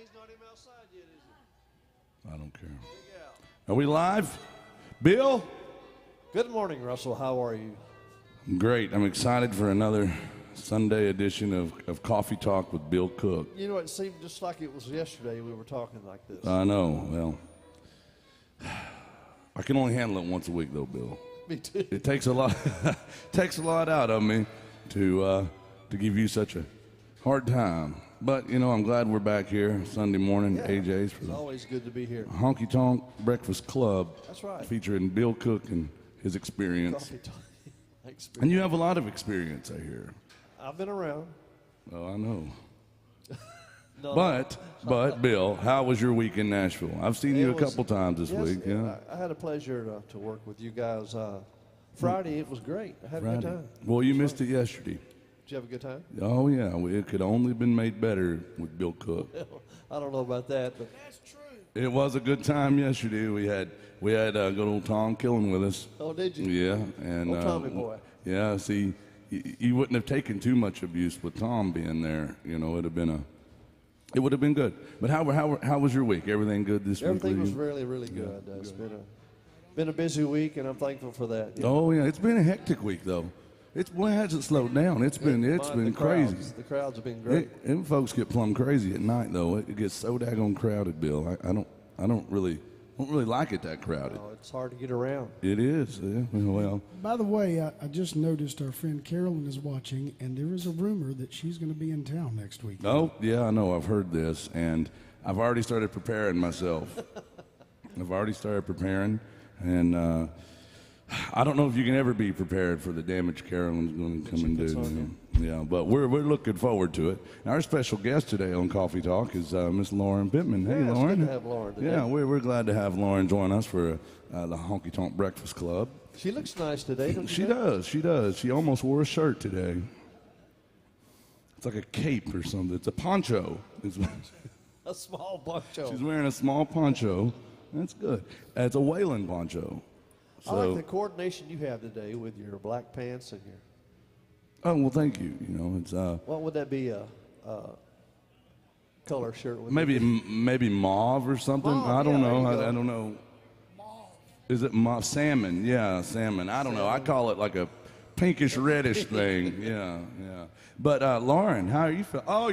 he's not even outside yet, is he? I don't care. Big Al. Are we live? Bill? Good morning, Russell. How are you? Great. I'm excited for another Sunday edition of Coffee Talk with Bill Cook. You know, it seemed just like it was yesterday we were talking like this. I know. Well, I can only handle it once a week, though, Bill. Me too. It takes a lot takes a lot out of me to give you such a hard time. But, you know, I'm glad we're back here Sunday morning at AJ's for It's the always good to be here. Honky Tonk Breakfast Club. That's right. Featuring Bill Cook and his experience. Coffee talk. And you have a lot of experience, I hear. I've been around. Oh, I know. No, But, Bill, how was your week in Nashville? I've seen you a couple times this yes, week. Yeah. I had a pleasure to work with you guys. Friday, it was great. I had a good time. Well, you missed it yesterday. Did you have a good time? Oh, yeah. It could only have been made better with Bill Cook. I don't know about that, but It was a good time yesterday. We had good old Tom Killen with us. oh, did you? Yeah, and Oh, Tommy boy. Yeah, see, you wouldn't have taken too much abuse with Tom being there. You know, it would have been good. But how was your week? Everything good this week? Everything was really, really good. It's been a busy week, and I'm thankful for that. you know. Oh yeah, it's been a hectic week though. It hasn't slowed down. It's been The crazy. The crowds have been great. Them folks get plumb crazy at night though. It gets so daggone crowded, Bill. I don't really like it that crowded. Oh, it's hard to get around. It is. Yeah. Well, By the way, I just noticed our friend Carolyn is watching, and there is a rumor that she's going to be in town next week. oh yeah, I know. I've heard this, and I've already started preparing myself. I've already started preparing, and I don't know if you can ever be prepared for the damage Carolyn's going to come and puts do. on Yeah, but we're looking forward to it. And our special guest today on Coffee Talk is Miss Lauren Pittman. Hey, Yeah, it's Lauren. good to have Lauren today. Yeah, we're glad to have Lauren join us for the Honky Tonk Breakfast Club. She looks nice today, don't She you? does. She does. She almost wore a shirt today. It's like a cape or something. It's a poncho. A small poncho. She's wearing a small poncho. That's good. It's a Whalen poncho. I like the coordination you have today with your black pants and your. Oh well, thank you. You know, it's What would that be? A color shirt? Would maybe mauve or something. Mauve, I don't yeah, know. there you I go. don't know. Is it mauve? Salmon? Yeah, salmon. I don't know. I call it like a pinkish reddish thing. Yeah. But Lauren, how are you feeling? Oh,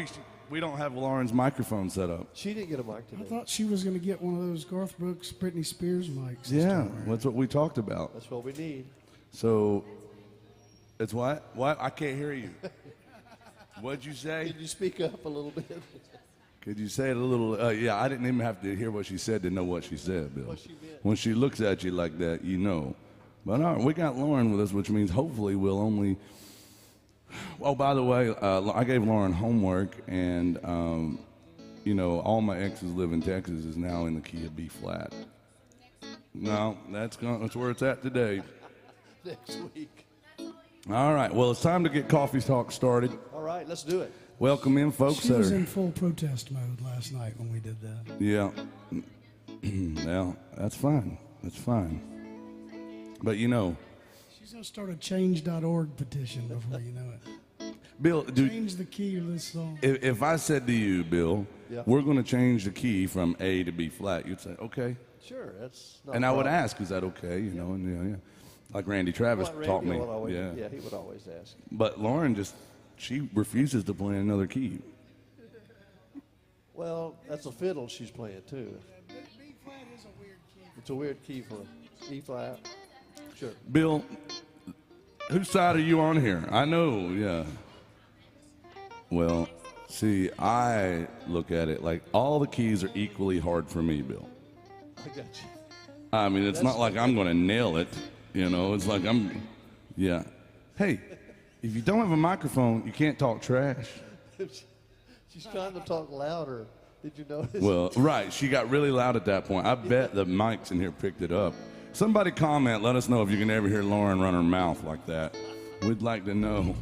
we don't have Lauren's microphone set up. She didn't get a mic I today. thought she was going to get one of those Garth Brooks, Britney Spears mics. this Yeah, time around. that's what we talked about. That's what we need. So, it's what? What? I can't hear you. What'd you say? Can you speak up a little bit? Could you say it a little? Yeah, I didn't even have to hear what she said to know what she said, Bill. What she meant. When she looks at you like that, you know. But all right, we got Lauren with us, which means hopefully we'll only. Oh, by the way, I gave Lauren homework, and you know, all my exes live in Texas is now in the key of B flat. No, that's where it's at today. Next week. All right, well, it's time to get Coffee Talk started. All right, let's do it. Welcome in, folks. She that was are- in full protest mode last night when we did that. Yeah. Well, that's fine. That's fine. But you know, She's going to start a change.org petition before you know it. Bill, Change the key to this song. if I said to you, Bill, Yeah. we're going to change the key from A to B flat, you'd say, okay. Sure, that's not And a I would problem. ask, is that okay? You know, and yeah. Like Randy Travis Well, taught Randy me. would always- Yeah. he would always ask. But Lauren she refuses to play another key. Well, that's a fiddle she's playing too. B flat is a weird key. It's a weird key for E flat. Sure. Bill, whose side are you on here? I know, yeah. Well, see, I look at it like all the keys are equally hard for me, Bill. I got you. I mean, it's not like I'm going to nail it, you know. It's like yeah. Hey, if you don't have a microphone, you can't talk trash. She's trying to talk louder. Did you notice? Well, right, she got really loud at that point. I bet the mics in here picked it up. Somebody comment, let us know if you can ever hear Lauren run her mouth like that. We'd like to know.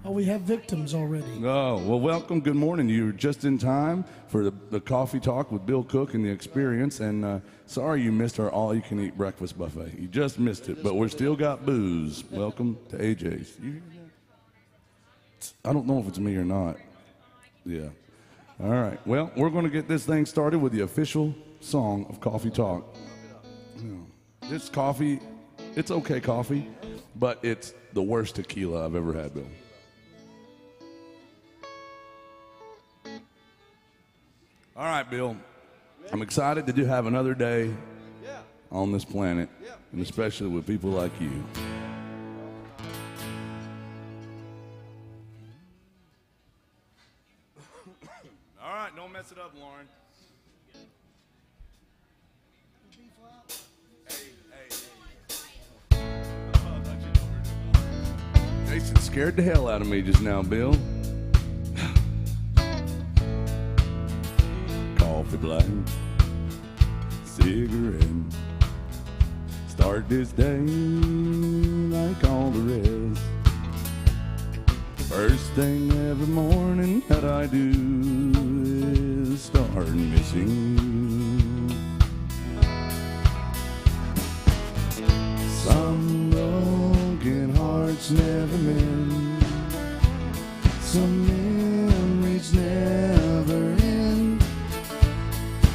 Oh, we have victims already. Oh, well, welcome. Good morning. You're just in time for the Coffee Talk with Bill Cook and the Experience. And sorry you missed our all-you-can-eat breakfast buffet. You just missed it, but we're still got booze. Welcome to AJ's. I don't know if it's me or not. Yeah. All right. Well, we're going to get this thing started with the official song of Coffee Talk. This coffee, it's okay coffee, but it's the worst tequila I've ever had, Bill. All right, Bill. I'm excited to have another day on this planet, and especially with people like you. All right, don't mess it up, Lauren. Jason scared the hell out of me just now, Bill. Coffee black, cigarette. Start this day like all the rest. First thing every morning that I do is start missing you. Some broken hearts never mend. Some memories never end.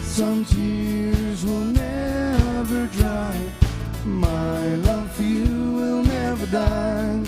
Some tears will never dry. My love for you will never die.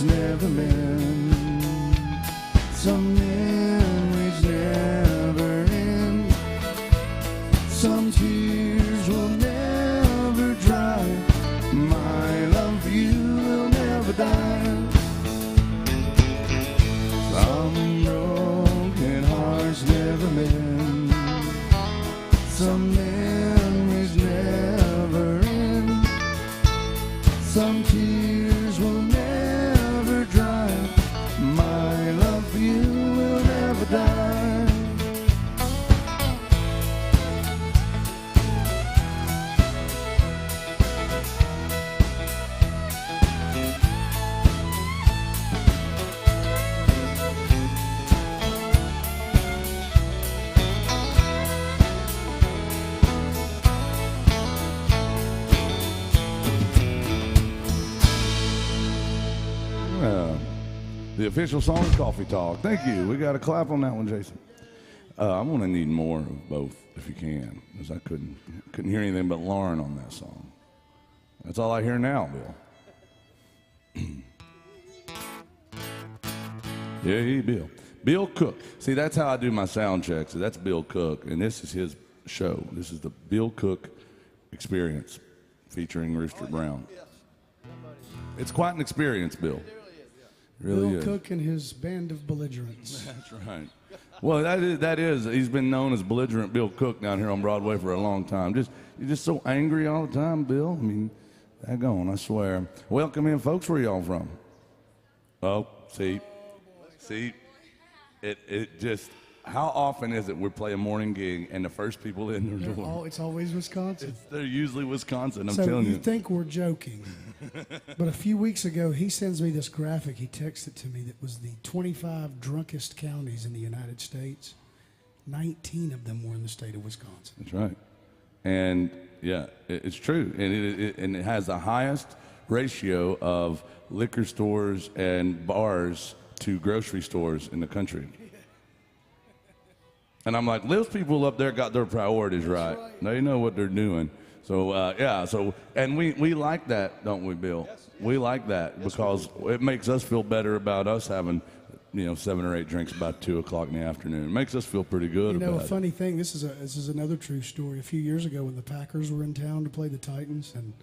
Never mend. Some memories never end. Some tears will never dry. My love for you will never die. Some broken hearts never mend. Some memories never end. Some tears will never dry. My love for you will never die. The official song is Coffee Talk. Thank you. We got a clap on that one, Jason. I'm going to need more of both if you can, because I couldn't hear anything but Lauren on that song. That's all I hear now, Bill. Hey, Bill. Bill Cook. See, that's how I do my sound checks. So that's Bill Cook, and this is his show. This is the Bill Cook Experience featuring Rooster Brown. It's quite an experience, Bill. Really Bill is. Cook and his band of belligerents. That's right. Well, that is. He's been known as belligerent Bill Cook down here on Broadway for a long time. You're just so angry all the time, Bill. I mean, daggone, I swear. Welcome in, folks. Where y'all from? Oh, see, it just. How often is it we play a morning gig and the first people in the door? It's always Wisconsin. They're usually Wisconsin. I'm so telling you. You think we're joking, but a few weeks ago he sends me this graphic. He texted to me that was the 25 drunkest counties in the United States. 19 of them were in the state of Wisconsin. That's right, and yeah, it's true, and it has the highest ratio of liquor stores and bars to grocery stores in the country. And I'm like, those people up there got their priorities right. They know what they're doing. So, and we like that, don't we, Bill? Yes. We like that because it makes us feel better about us having, 7 or 8 drinks about 2 o'clock in the afternoon. It makes us feel pretty good about it. A funny thing, this is another true story. A few years ago when the Packers were in town to play the Titans and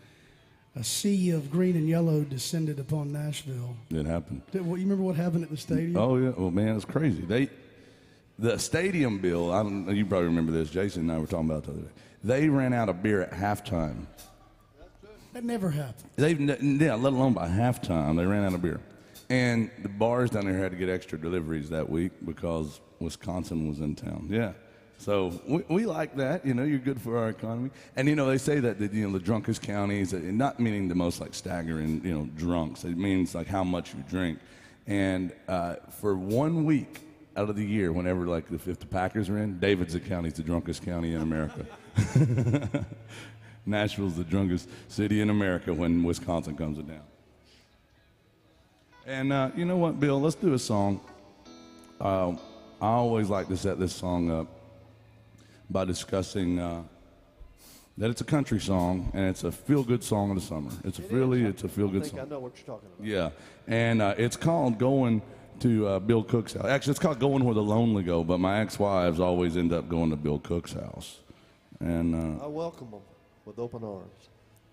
a sea of green and yellow descended upon Nashville. It happened. You remember what happened at the stadium? Oh, yeah. Well, man, it's crazy. The stadium bill, I don't know, you probably remember this. Jason and I were talking about it the other day. They ran out of beer at halftime. That never happened. Yeah, let alone by halftime, they ran out of beer. And the bars down there had to get extra deliveries that week because Wisconsin was in town. Yeah. So we like that, you're good for our economy. And, they say that, the drunkest counties, not meaning the most, like, staggering, drunks. It means, like, how much you drink. And for 1 week out of the year, whenever, like, if the Packers are in, Davidson County is the drunkest county in America. Nashville's the drunkest city in America when Wisconsin comes it down. And you know what, Bill? Let's do a song. I always like to set this song up by discussing that it's a country song and it's a feel-good song of the summer. It's a feel-good song. I know what you're talking about. Yeah, and it's called Going to Bill Cook's House. Actually, it's called Going Where the Lonely Go, but my ex-wives always end up going to Bill Cook's house. And I welcome them with open arms.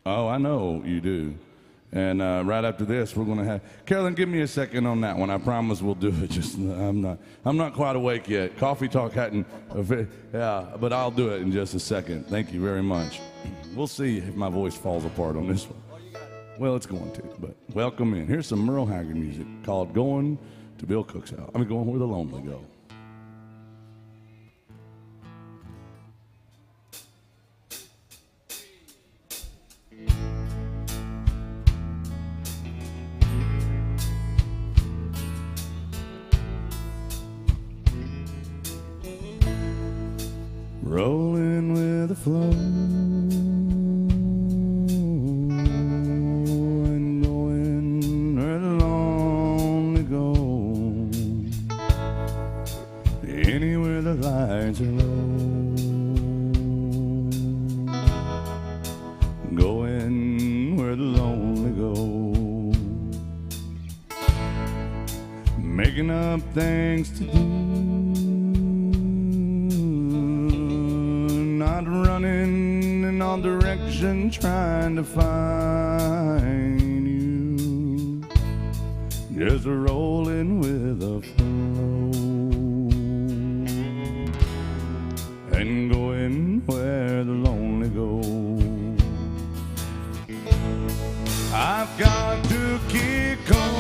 oh, I know you do. And right after this, we're going to have Carolyn. Give me a second on that one. I promise we'll do it. Just I'm not quite awake yet. Coffee talk hadn't. Yeah, but I'll do it in just a second. Thank you very much. We'll see if my voice falls apart on this one. Well, it's going to. But welcome in. Here's some Merle Haggard music called "Going to Bill Cook's House." Going where the lonely go. Rolling with the flow and going where the lonely go. Anywhere the lights are low. Going where the lonely go. Making up things to do. Not running in all directions, trying to find you. Just rolling with the flow and going where the lonely go. I've got to keep going.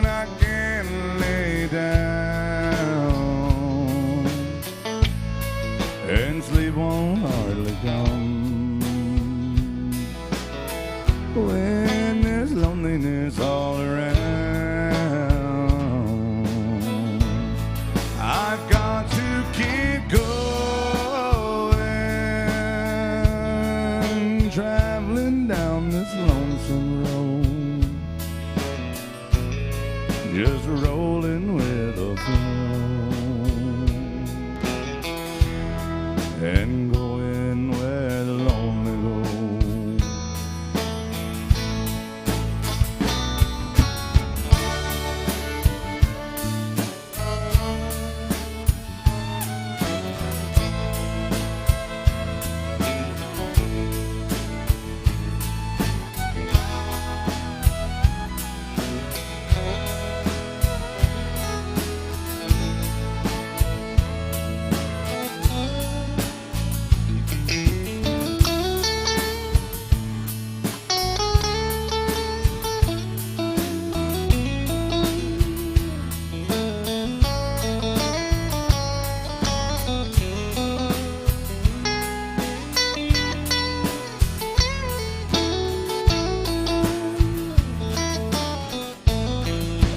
I can't lay down. And sleep won't hardly come when there's loneliness all around. I've got to keep going, traveling down this lonesome road, just rolling with the flow. And going where the lonely go.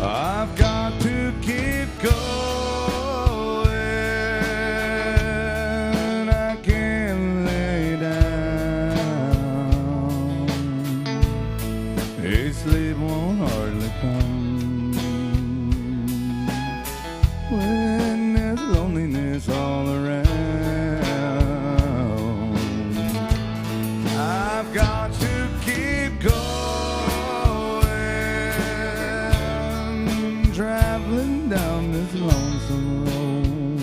I've got to keep going. I can't lay down. Hey, sleep won't hardly come when there's loneliness all around. I've got to keep going, traveling down this lonesome road,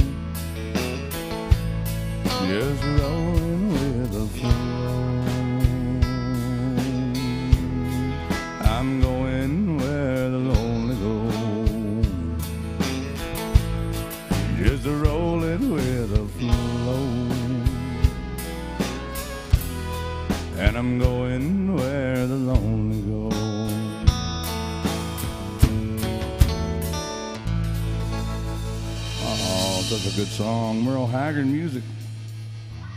just rolling with the flow. I'm going where the lonely go. is rolling with the flow, and I'm going where the lonely go. Oh, such a good song. Merle Haggard music.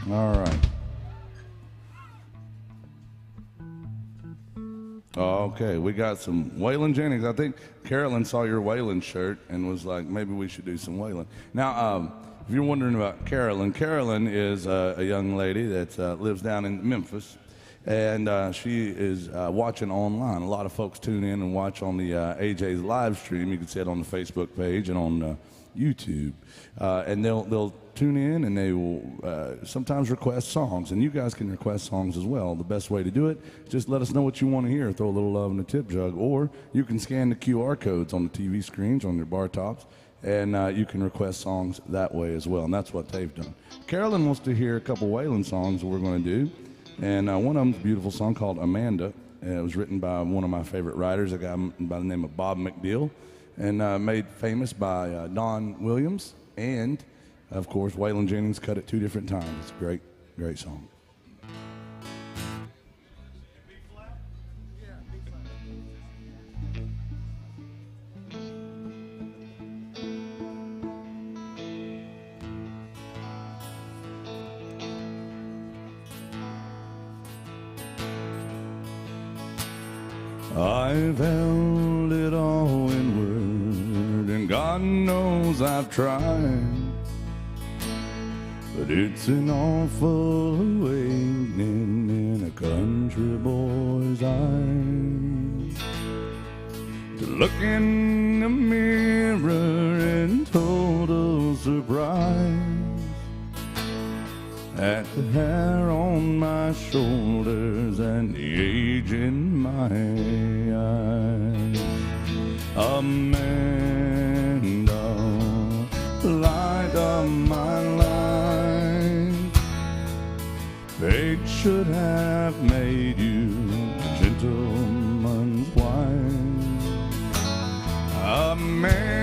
All right. Okay, we got some Waylon Jennings. I think Carolyn saw your Waylon shirt and was like, maybe we should do some Waylon. Now, if you're wondering about Carolyn, Carolyn is a young lady that lives down in Memphis, and she is watching online. A lot of folks tune in and watch on the AJ's live stream. You can see it on the Facebook page and on YouTube, and they'll tune in and they will sometimes request songs, and you guys can request songs as well. The best way to do it is just let us know what you want to hear, throw a little love in the tip jug, or you can scan the QR codes on the TV screens on your bar tops, and you can request songs that way as well, and that's what they've done. Carolyn wants to hear a couple Waylon songs that we're going to do, and one of them's a beautiful song called Amanda. It was written by one of my favorite writers, a guy by the name of Bob McDill, and made famous by Don Williams, and of course Waylon Jennings cut it 2 different times. It's a great, great song. I've held it all inward, and God knows I've tried, but it's an awful awakening in a country boy's eyes to look in the mirror in total surprise at the hair on my shoulders and the age in my eyes. Amanda, light of my life, fate should have made you a gentleman's wife. Amanda,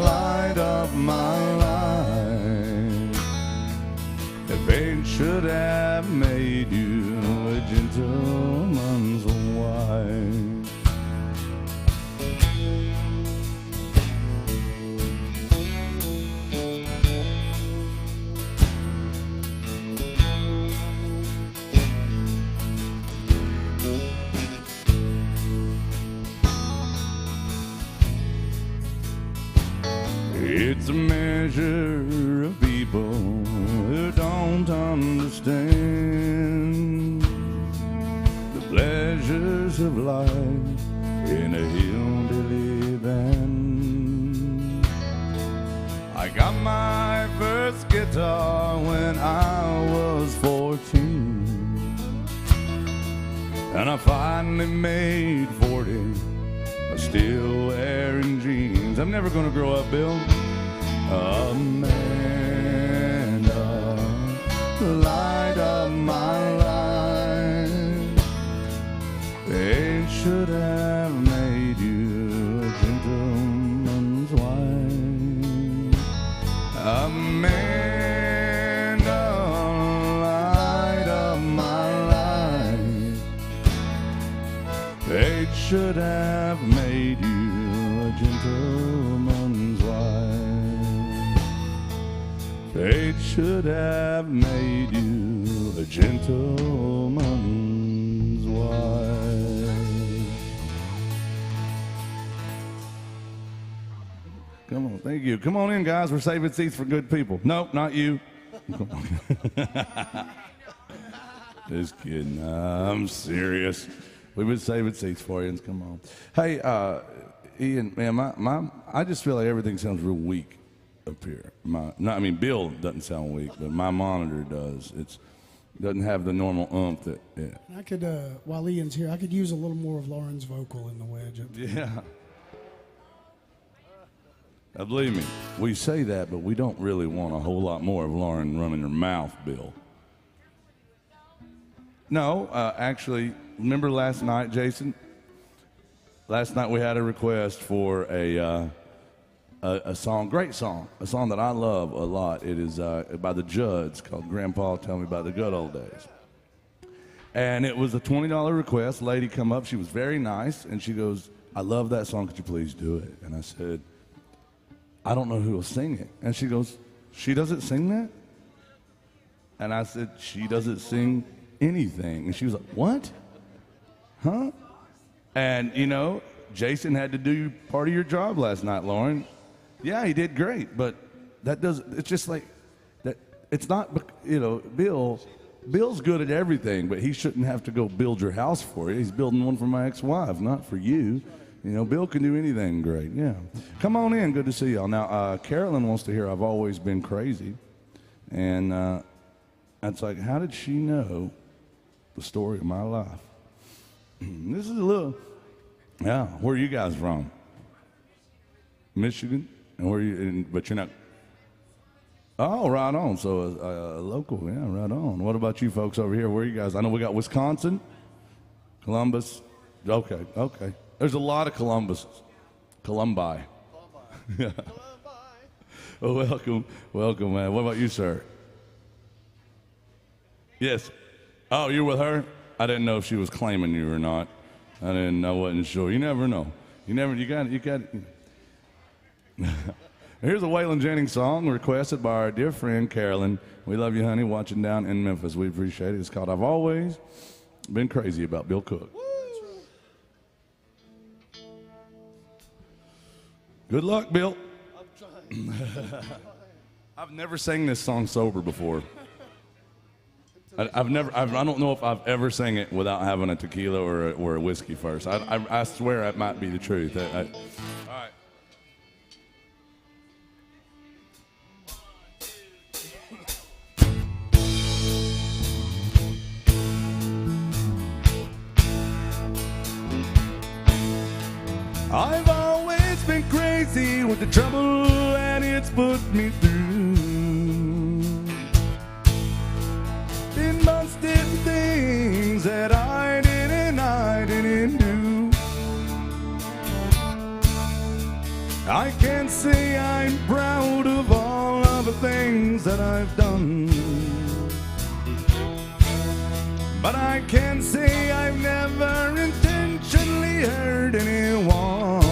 light of my life, fate should have made you a gentleman's wife. It's a measure of people who don't understand the pleasures of life in a hillbilly band. I got my first guitar when I was 14, and I finally made 40, still wearing jeans. I'm never gonna grow up, Bill. Amanda, light of my life, it should have made you a gentleman's wife. Amanda, light of my life, it should have made you a gentleman's wife. Fate should have made you a gentleman's wife. Come on, thank you. Come on in, guys. We're saving seats for good people. Nope, not you. Just kidding. I'm serious. We've been saving seats for you. Come on. Hey, Ian, man, I just feel like everything sounds real weak up here. Bill doesn't sound weak, but my monitor does. It doesn't have the normal umph that. Yeah. I could, while Ian's here, I could use a little more of Lauren's vocal in the wedge. Yeah. Believe me, we say that, but we don't really want a whole lot more of Lauren running her mouth, Bill. No, actually, remember last night, Jason? Last night we had a request for a a song, great song, a song that I love a lot. It is by the Judds called Grandpa Tell Me About the Good Old Days. And it was a $20 request. Lady come up, she was very nice, and she goes, I love that song, could you please do it? And I said, I don't know who will sing it. And she goes, she doesn't sing that? And I said, she doesn't sing anything. And she was like, what? Huh? And, you know, Jason had to do part of your job last night, Lauren. Yeah, he did great, but that doesn't, it's just like, that. It's not, you know, Bill's good at everything, but he shouldn't have to go build your house for you. He's building one for my ex-wife, not for you. You know, Bill can do anything great, yeah. Come on in, good to see y'all. Now, Carolyn wants to hear I've Always Been Crazy. And it's like, how did she know the story of my life? This is a little, yeah, where are you guys from? Michigan? And where you, but you're not, oh, right on, so local, yeah, right on. What about you folks over here? Where are you guys? I know we got Wisconsin, Columbus, okay. There's a lot of Columbi. Yeah. Well, welcome, man. What about you, sir? Yes. Oh, you're with her? I didn't know if she was claiming you or not. I wasn't sure. You never know. You got. Here's a Waylon Jennings song requested by our dear friend Carolyn. We love you, honey, watching down in Memphis. We appreciate it. It's called I've Always Been Crazy About Bill Cook. Good luck, Bill. I'm trying. I've never sang this song sober before. I don't know if I've ever sang it without having a tequila or a whiskey first. I swear that might be the truth. All right. I've always been crazy with the trouble and it's put me through. Been busted things that I didn't do. I can't say I'm proud of all of the things that I've done, but I can say I've never intentionally hurt anyone.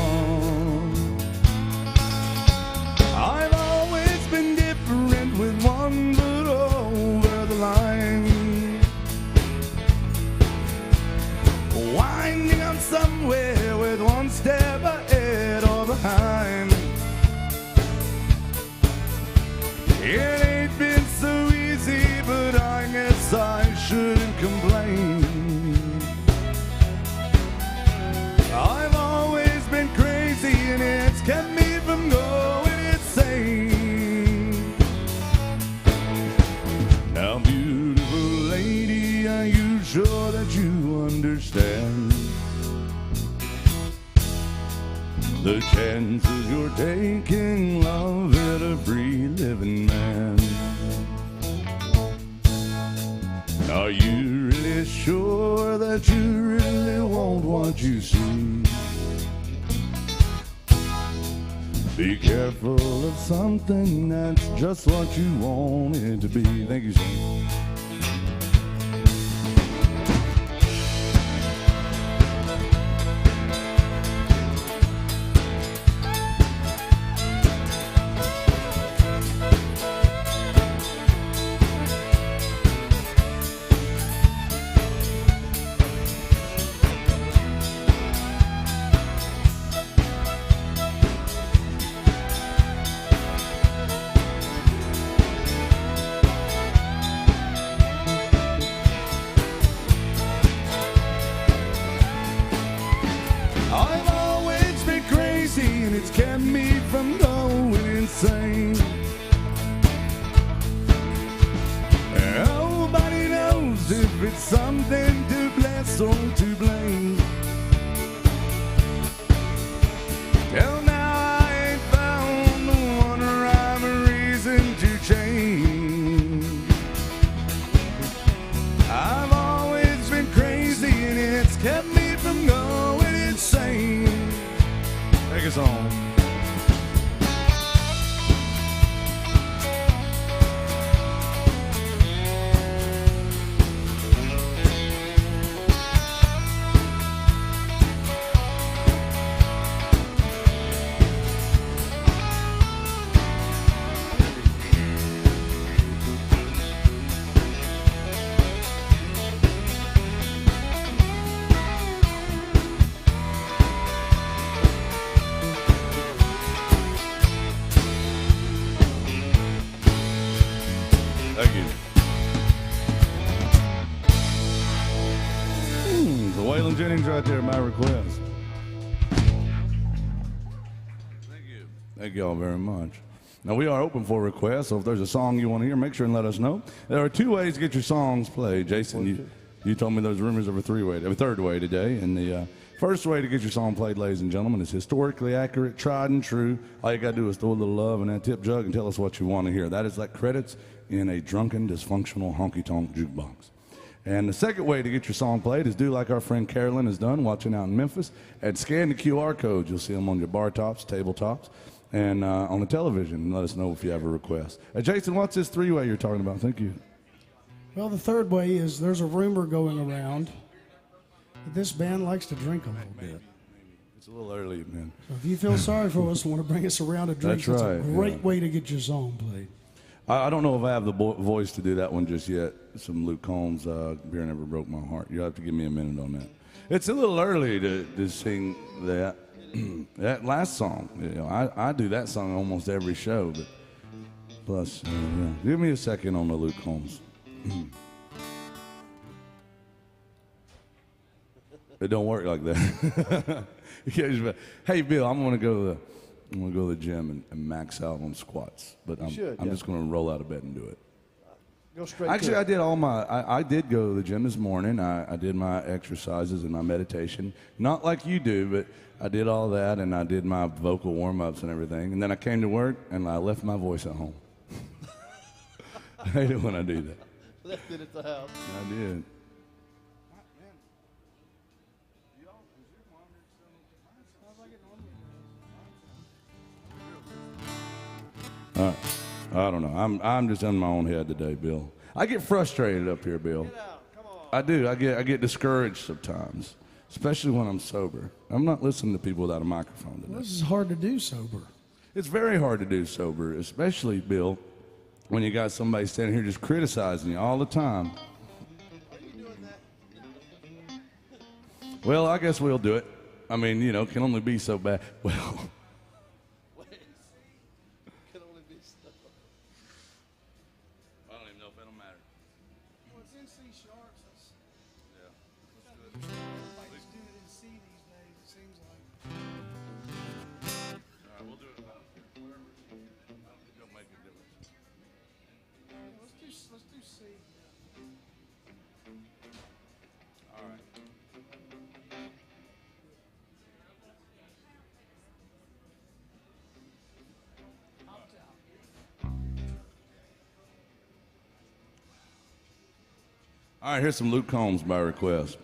I've always been different with one foot over the line, winding up somewhere with one step ahead or behind. It ain't been so easy, but I guess I shouldn't complain. I've always been crazy and it's kept me from going insane. Now, beautiful lady, are you sure that you understand the chances you're taking, love in a free living man? Are you really sure that you really want what you see? Be careful of something that's just what you want it to be. Thank you, sir. It's kept me from going insane. Nobody knows if it's something to bless or to blame. Till now I ain't found the one rhyme or reason to change. I've always been crazy and it's kept me from going insane. Take us on. Kings right there, my request. Thank you. Thank you all very much. Now, we are open for requests, so if there's a song you want to hear, make sure and let us know. There are 2 ways to get your songs played. Jason, you told me there's rumors of a third way today, and the first way to get your song played, ladies and gentlemen, is historically accurate, tried and true. All you got to do is throw a little love in that tip jug and tell us what you want to hear. That is like credits in a drunken, dysfunctional, honky-tonk jukebox. And the second way to get your song played is do like our friend Carolyn has done, watching out in Memphis, and scan the QR codes. You'll see them on your bar tops, tabletops, and on the television, and let us know if you have a request. Jason, what's this 3-way you're talking about? Thank you. Well, the third way is there's a rumor going around that this band likes to drink a little bit. It's a little early, man. So if you feel sorry for us and want to bring us a round of drinks, That's that's right, a great yeah. way to get your song played. I don't know if I have the voice to do that one just yet. Some Luke Combs, Beer Never Broke My Heart. You'll have to give me a minute on that. It's a little early to sing that. That last song, I do that song almost every show, but plus, yeah. Give me a second on the Luke Combs. It don't work like that. Hey, Bill, I'm gonna go to the gym and max out on squats, but I'm just gonna roll out of bed and do it. Go straight Actually, to I did I did go to the gym this morning. I did my exercises and my meditation. Not like you do, but I did all that, and I did my vocal warm-ups and everything. And then I came to work, and I left my voice at home. I hate it when I do that. Left it at the house. I did. All right. I don't know. I'm just in my own head today, Bill. I get frustrated up here, Bill. Get out. Come on. I do. I get discouraged sometimes, especially when I'm sober. I'm not listening to people without a microphone today. Well, this is hard to do sober. It's very hard to do sober, especially, Bill, when you got somebody standing here just criticizing you all the time. Are you doing that? Well, I guess we'll do it. I mean, can only be so bad. Well, Can only be stuff. I don't even know if it'll matter. Well, it's in C sharp. Yeah. Everybody's doing it in C these days, it seems like. All right, we'll do it. Whatever. I don't think it'll make a difference. Let's do C. All right. All right, here's some Luke Combs by request.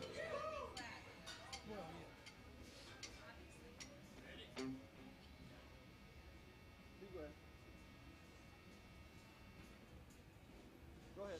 Go ahead.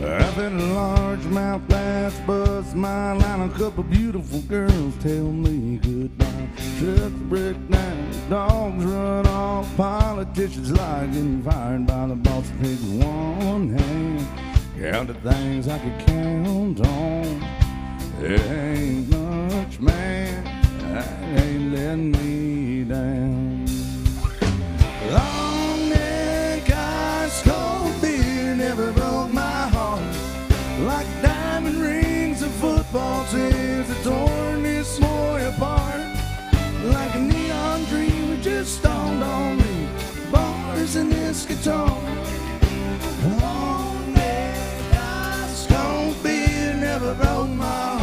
I've had a largemouth bass bust smile and a couple beautiful girls tell me goodbye. Trucks break down, dogs run off, politicians lie getting fired by the boss. Pick one hand, count the things I could count on. There ain't much, man, that ain't letting me down. Long neck ice cold beer never broke my heart like diamond rings and football tears that torn this boy apart. Like a neon dream it just dawned on me, bars and this guitar. Long neck ice cold beer never broke my heart.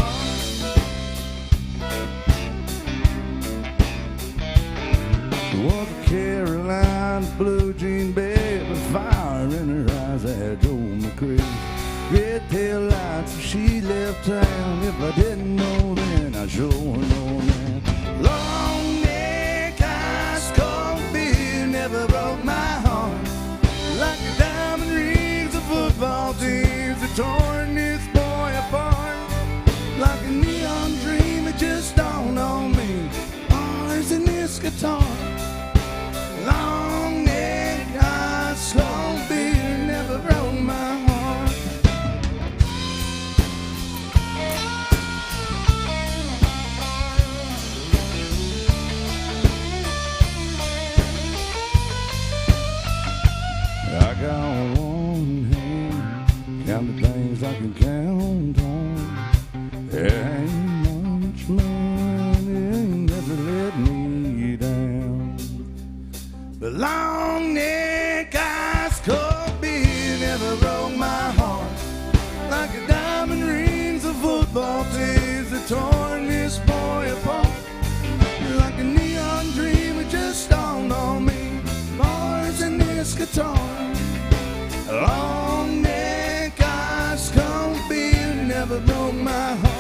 Was a Carolina blue jean babe with fire in her eyes that drove me crazy. Red tail lights if she left town. If I didn't know then, I sure know now. Long neck ice cold beer never broke my heart like the diamond rings of football teams that torn this boy apart. Like a neon dream it just dawned on me, bars in this guitar. Long neck ice cold beer never broke my heart. torn. Long neck, ice cold beer never broke my heart.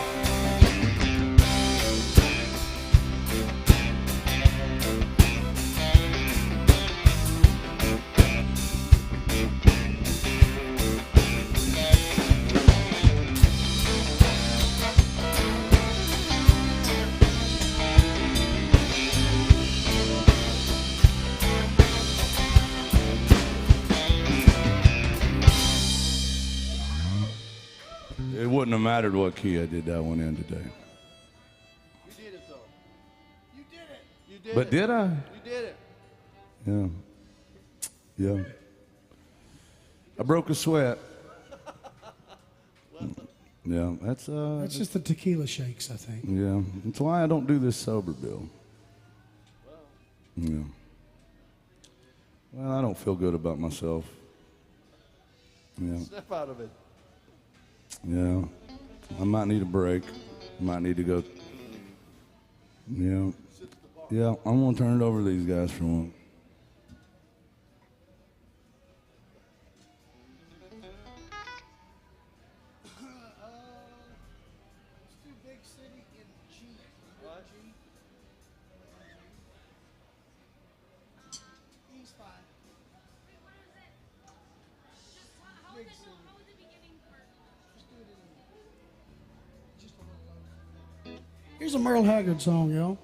It wouldn't have mattered what key I did that one in today. You did it, though. You did it. You did But it. did I? You did it. Yeah. Yeah. I broke a sweat. Yeah, that's That's just the tequila shakes, I think. yeah. That's why I don't do this sober, Bill. Yeah. Well, I don't feel good about myself. Yeah. Step out of it. Yeah. I might need a break. Might need to go. Yeah. Yeah, I'm gonna turn it over to these guys for one. Here's a Merle Haggard song, y'all.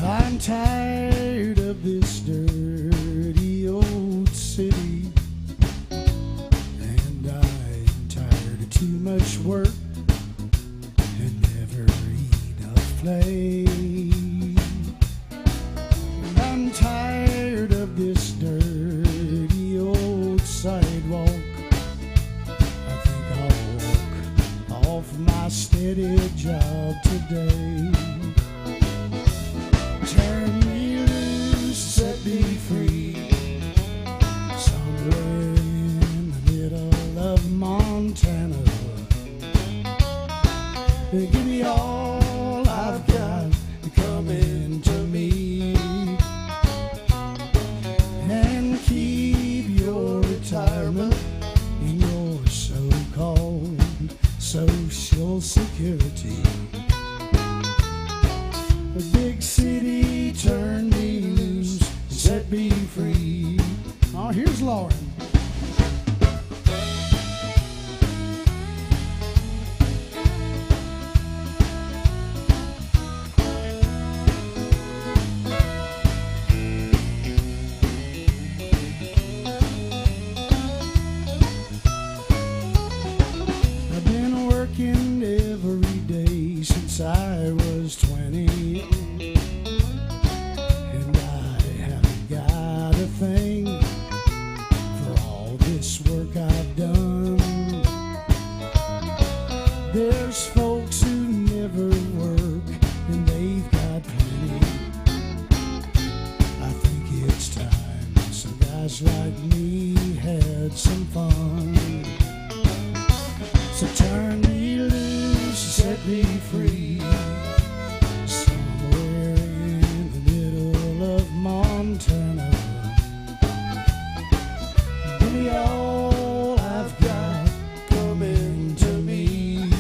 I'm tired of this dirty old city, and I'm tired of too much work and never enough play. And I'm tired of this dirty old sidewalk. I think I'll walk off my steady job today. Turn me loose, set me free, somewhere in the middle of Montana. Give me all I've got coming to me, and keep your retirement in your so-called Social Security. The big city turned me loose, set me free. Oh, here's Lauren. I've been working every day since I was 20, and I haven't got a thing for all this work I've done. There's folks who never work, and they've got plenty. I think it's time some guys like me had some fun. So turn me loose, set me free, somewhere in the middle of Montana. Give me all I've got coming to me,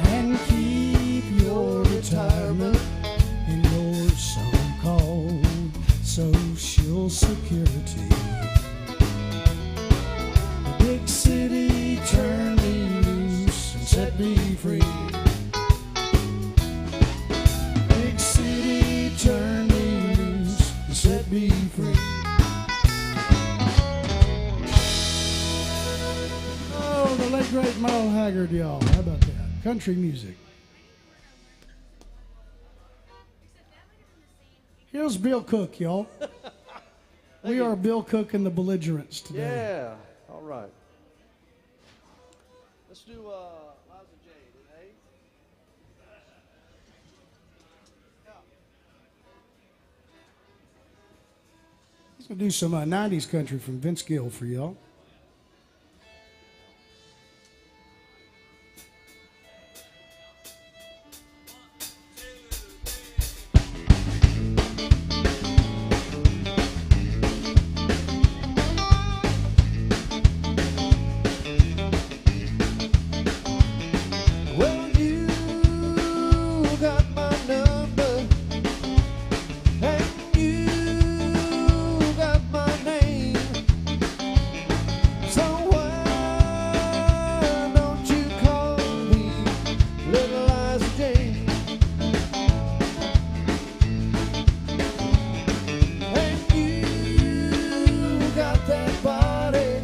and keep your retirement in your so-called Social Security. Big city, turn me loose and set me free. Big city, turn me loose and set me free. Oh, the late great Merle Haggard, y'all. How about that? Country music. Here's Bill Cook, y'all. We are Bill Cook and the Belligerents today. Yeah. All right. Let's do Liza Jade in A. He's going to do some 90s country from Vince Gill for y'all. Well, you got my number, and you got my name. So why don't you call me Little Liza Jane? And you got that body,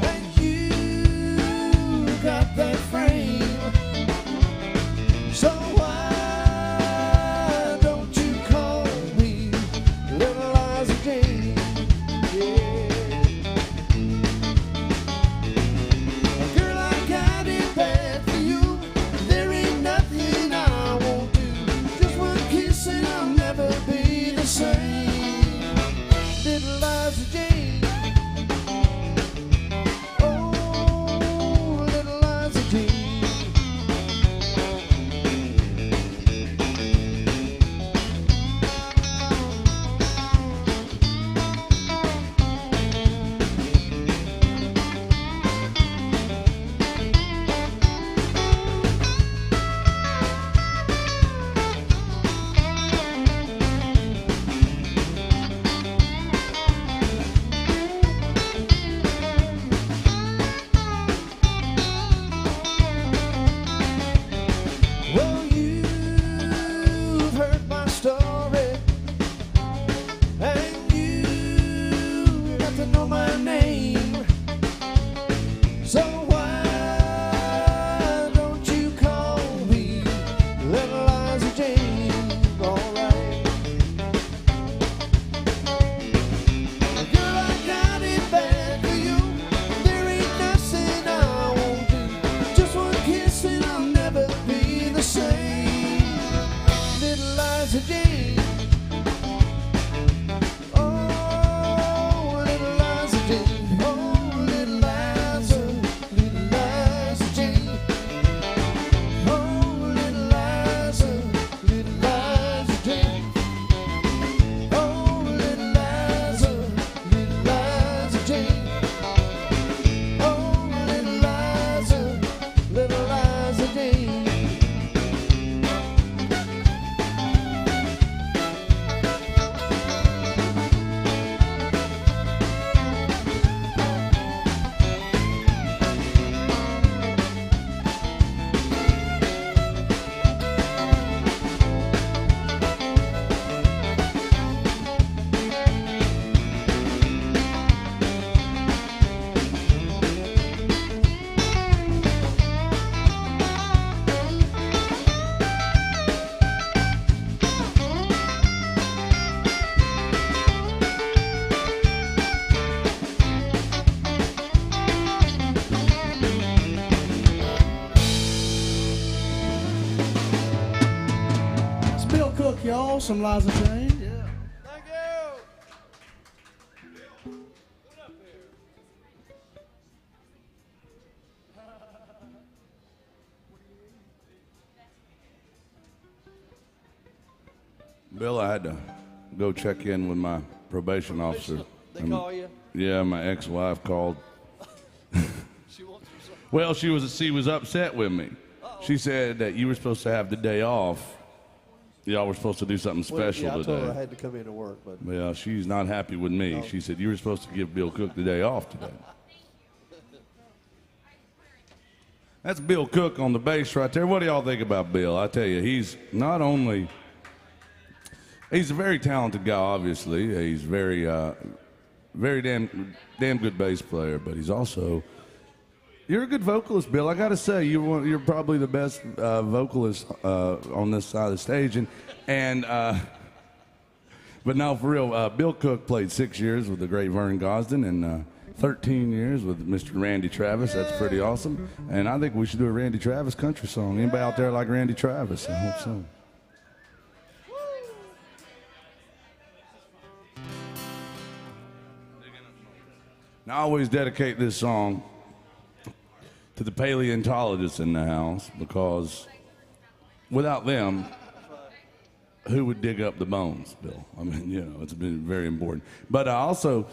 and you got that frame. So why don't you call me Little Liza Jane? Yeah. Girl, I got it bad for you. There ain't nothing I won't do. Just one kiss and I'll never be the same. Little Liza Jane. Oh, Little Liza Jane. Well, you've heard my story, and you got to know my name. So why don't you call me Little Liza Jane? All right. Girl, I got it bad for you. There ain't nothing I won't do. Just one kiss and I'll never be the same. Little Liza Jane. Oh, Little Liza Jane. Oh, Little Liza Jane. Oh, Little Liza Jane. Oh, Little Liza Jane. Oh, Little Liza Jane. It's Bill Cook, y'all. Some Liza Jane. Yeah. Thank you. Bill, I had to go check in with my probation officer. They call you? Yeah, my ex-wife called. She wants you some. Well, she was upset with me. She said that you were supposed to have the day off. Y'all were supposed to do something special yeah, I told her I today. had to come in to work, but Well, she's not happy with me. She said you were supposed to give Bill Cook the day off today. That's Bill Cook on the bass right there. What do y'all think about Bill? I tell you, he's not only he's a very talented guy. Obviously, he's very damn good bass player. But he's also you're a good vocalist, Bill. I got to say, you're probably the best vocalist on this side of the stage, and But no, for real, Bill Cook played 6 years with the great Vern Gosdin and 13 years with Mr. Randy Travis. That's pretty awesome. And I think we should do a Randy Travis country song. Anybody out there like Randy Travis? I hope so. Now, I always dedicate this song to the paleontologists in the house because without them, who would dig up the bones, Bill? I mean, you know, it's been very important. But I also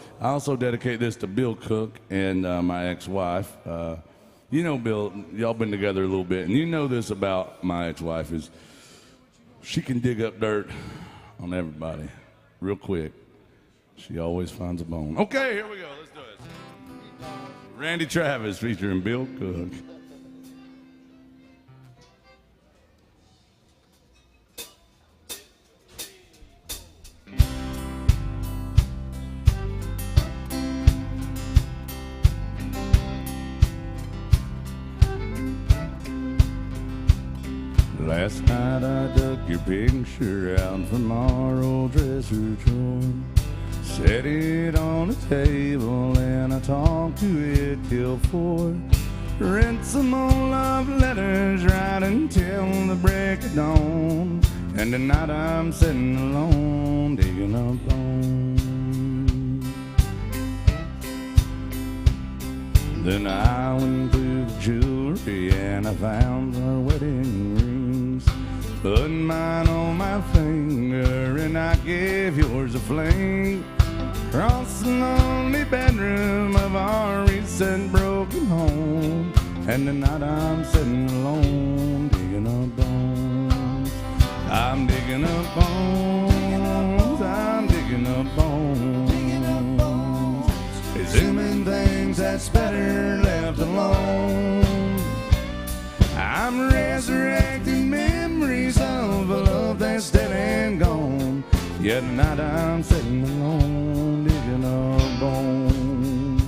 dedicate this to Bill Cook and my ex-wife. You know, Bill, y'all been together a little bit, and you know this about my ex-wife is she can dig up dirt on everybody real quick. She always finds a bone. Okay, here we go. Let's do it. Randy Travis featuring Bill Cook. Last night I dug your picture out from our old dresser drawer. Set it on a table and I talked to it till 4. Read some old love letters right until the break of dawn. And tonight I'm sitting alone digging up bones. Then I went through the jewelry and I found our wedding rings. Put mine on my finger and I gave yours a fling. Across the lonely bedroom of our recent broken home. And tonight I'm sitting alone digging up bones. I'm digging up bones. I'm digging up bones. Exhuming things that's better left alone. I'm resurrecting memories of a love that's dead and gone. Yet tonight I'm sitting alone digging up bones.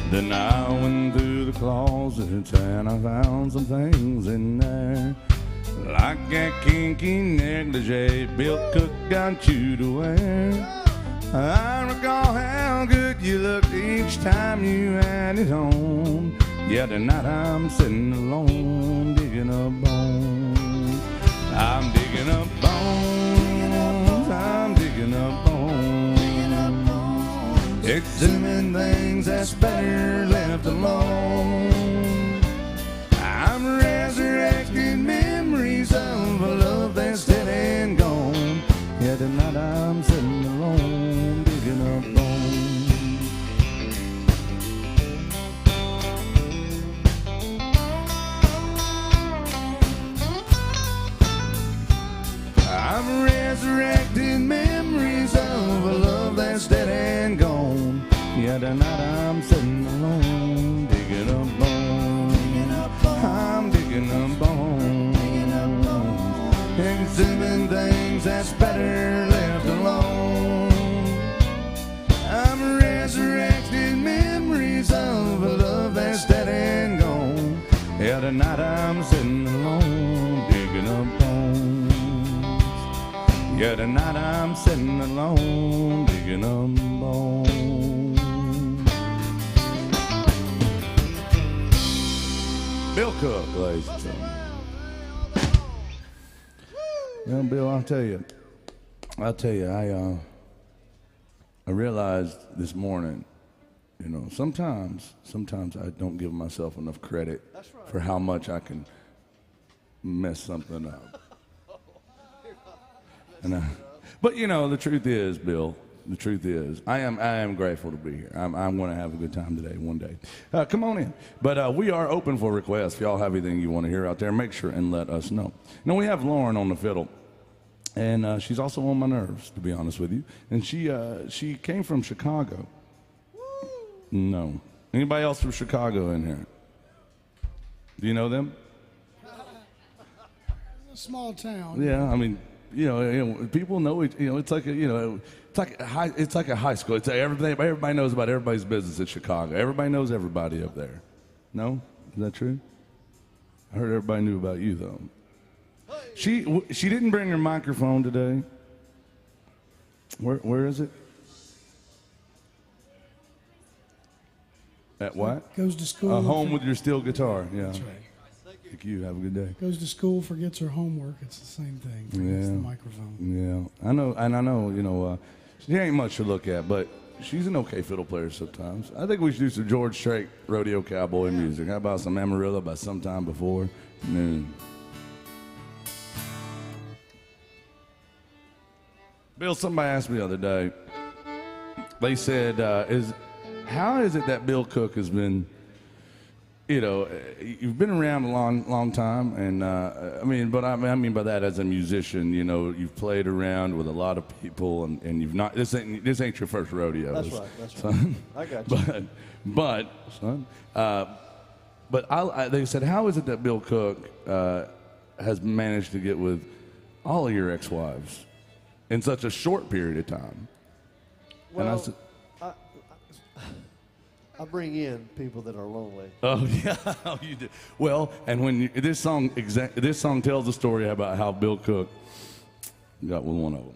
Then I went through the closets and I found some things in there. Like that kinky negligee Bill Cook got you to wear. I recall how good you looked each time you had it on. Yet tonight I'm sitting alone digging up bones. I'm digging up bones, I'm digging up bones. Exhuming things that's better left alone. I'm resurrecting memories of a love that's dead and gone. Yet tonight I'm sitting alone digging up bones. I'm resurrecting memories of a love that's dead and gone. Yeah, tonight I'm sitting alone, digging up bones. I'm digging up bones. Exhuming things that's better left alone. I'm resurrecting memories of a love that's dead and gone. Yeah, tonight I'm sitting alone, digging up bones. Yeah, tonight I'm sitting alone, digging up bones. Bill Cook, ladies and gentlemen. Well, Bill, I'll tell you, I realized this morning, you know, sometimes I don't give myself enough credit for how much I can mess something up. But you know, the truth is, Bill, the truth is, I am grateful to be here. I'm going to have a good time today, one day. Come on in. But we are open for requests. If y'all have anything you want to hear out there, make sure and let us know. Now, we have Lauren on the fiddle, and she's also on my nerves, to be honest with you. And she came from Chicago. No. Anybody else from Chicago in here? Do you know them? A small town. Yeah, I mean, you know, people know it. You know, it's like it's like a high school. It's like everybody knows about everybody's business at Chicago. Everybody knows everybody up there. No, is that true? I heard everybody knew about you though. She didn't bring her microphone today. Where is it? At what? Goes to school. Home with your steel guitar. Yeah. That's right. Thank you. Have a good day. Goes to school, forgets her homework. It's the same thing. Forgets the microphone. Yeah. I know. You know, she ain't much to look at, but she's an okay fiddle player sometimes. I think we should do some George Strait rodeo cowboy music. How about some Amarillo by Sometime Before Noon? Bill, somebody asked me the other day. They said, how is it that Bill Cook has been, you know, you've been around a long time, and I mean by that as a musician, you know, you've played around with a lot of people, and you've not. This ain't your first rodeo. That's right. Son. I got you. But they said, how is it that Bill Cook has managed to get with all of your ex-wives in such a short period of time? Well, and I said, I bring in people that are lonely. oh yeah, oh, you do. Well, and when this song tells the story about how Bill Cook got with one of them.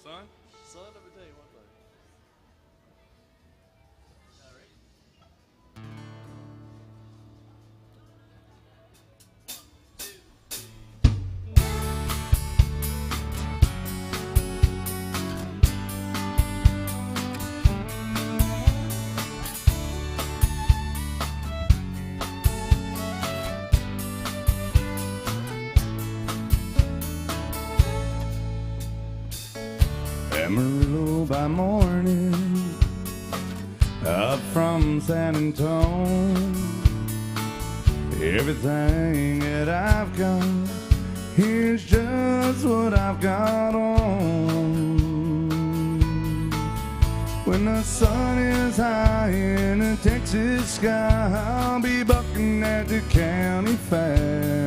Son, let me tell you one thing. Amarillo by morning, up from San Antonio. Everything that I've got, here's just what I've got on. When the sun is high in the Texas sky, I'll be bucking at the county fair.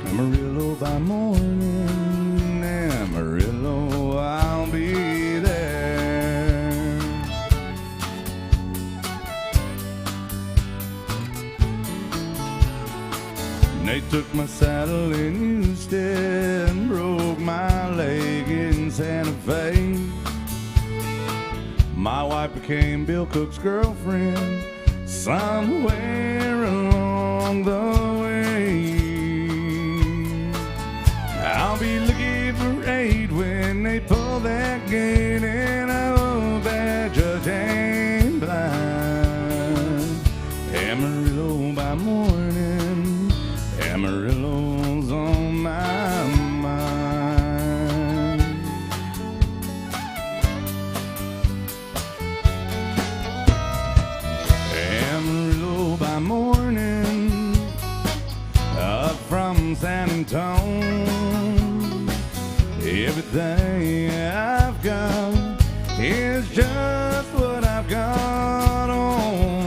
Amarillo by morning, Amarillo, I'll be there. And they took my saddle in Houston, broke my leg in Santa Fe. My wife became Bill Cook's girlfriend somewhere along the way. I'll be looking for aid when they pull that gate, and I hope that judge ain't blind. Amarillo by morning, Amarillo's on my mind. Amarillo by morning, up from San Antonio. Everything I've got is just what I've got on.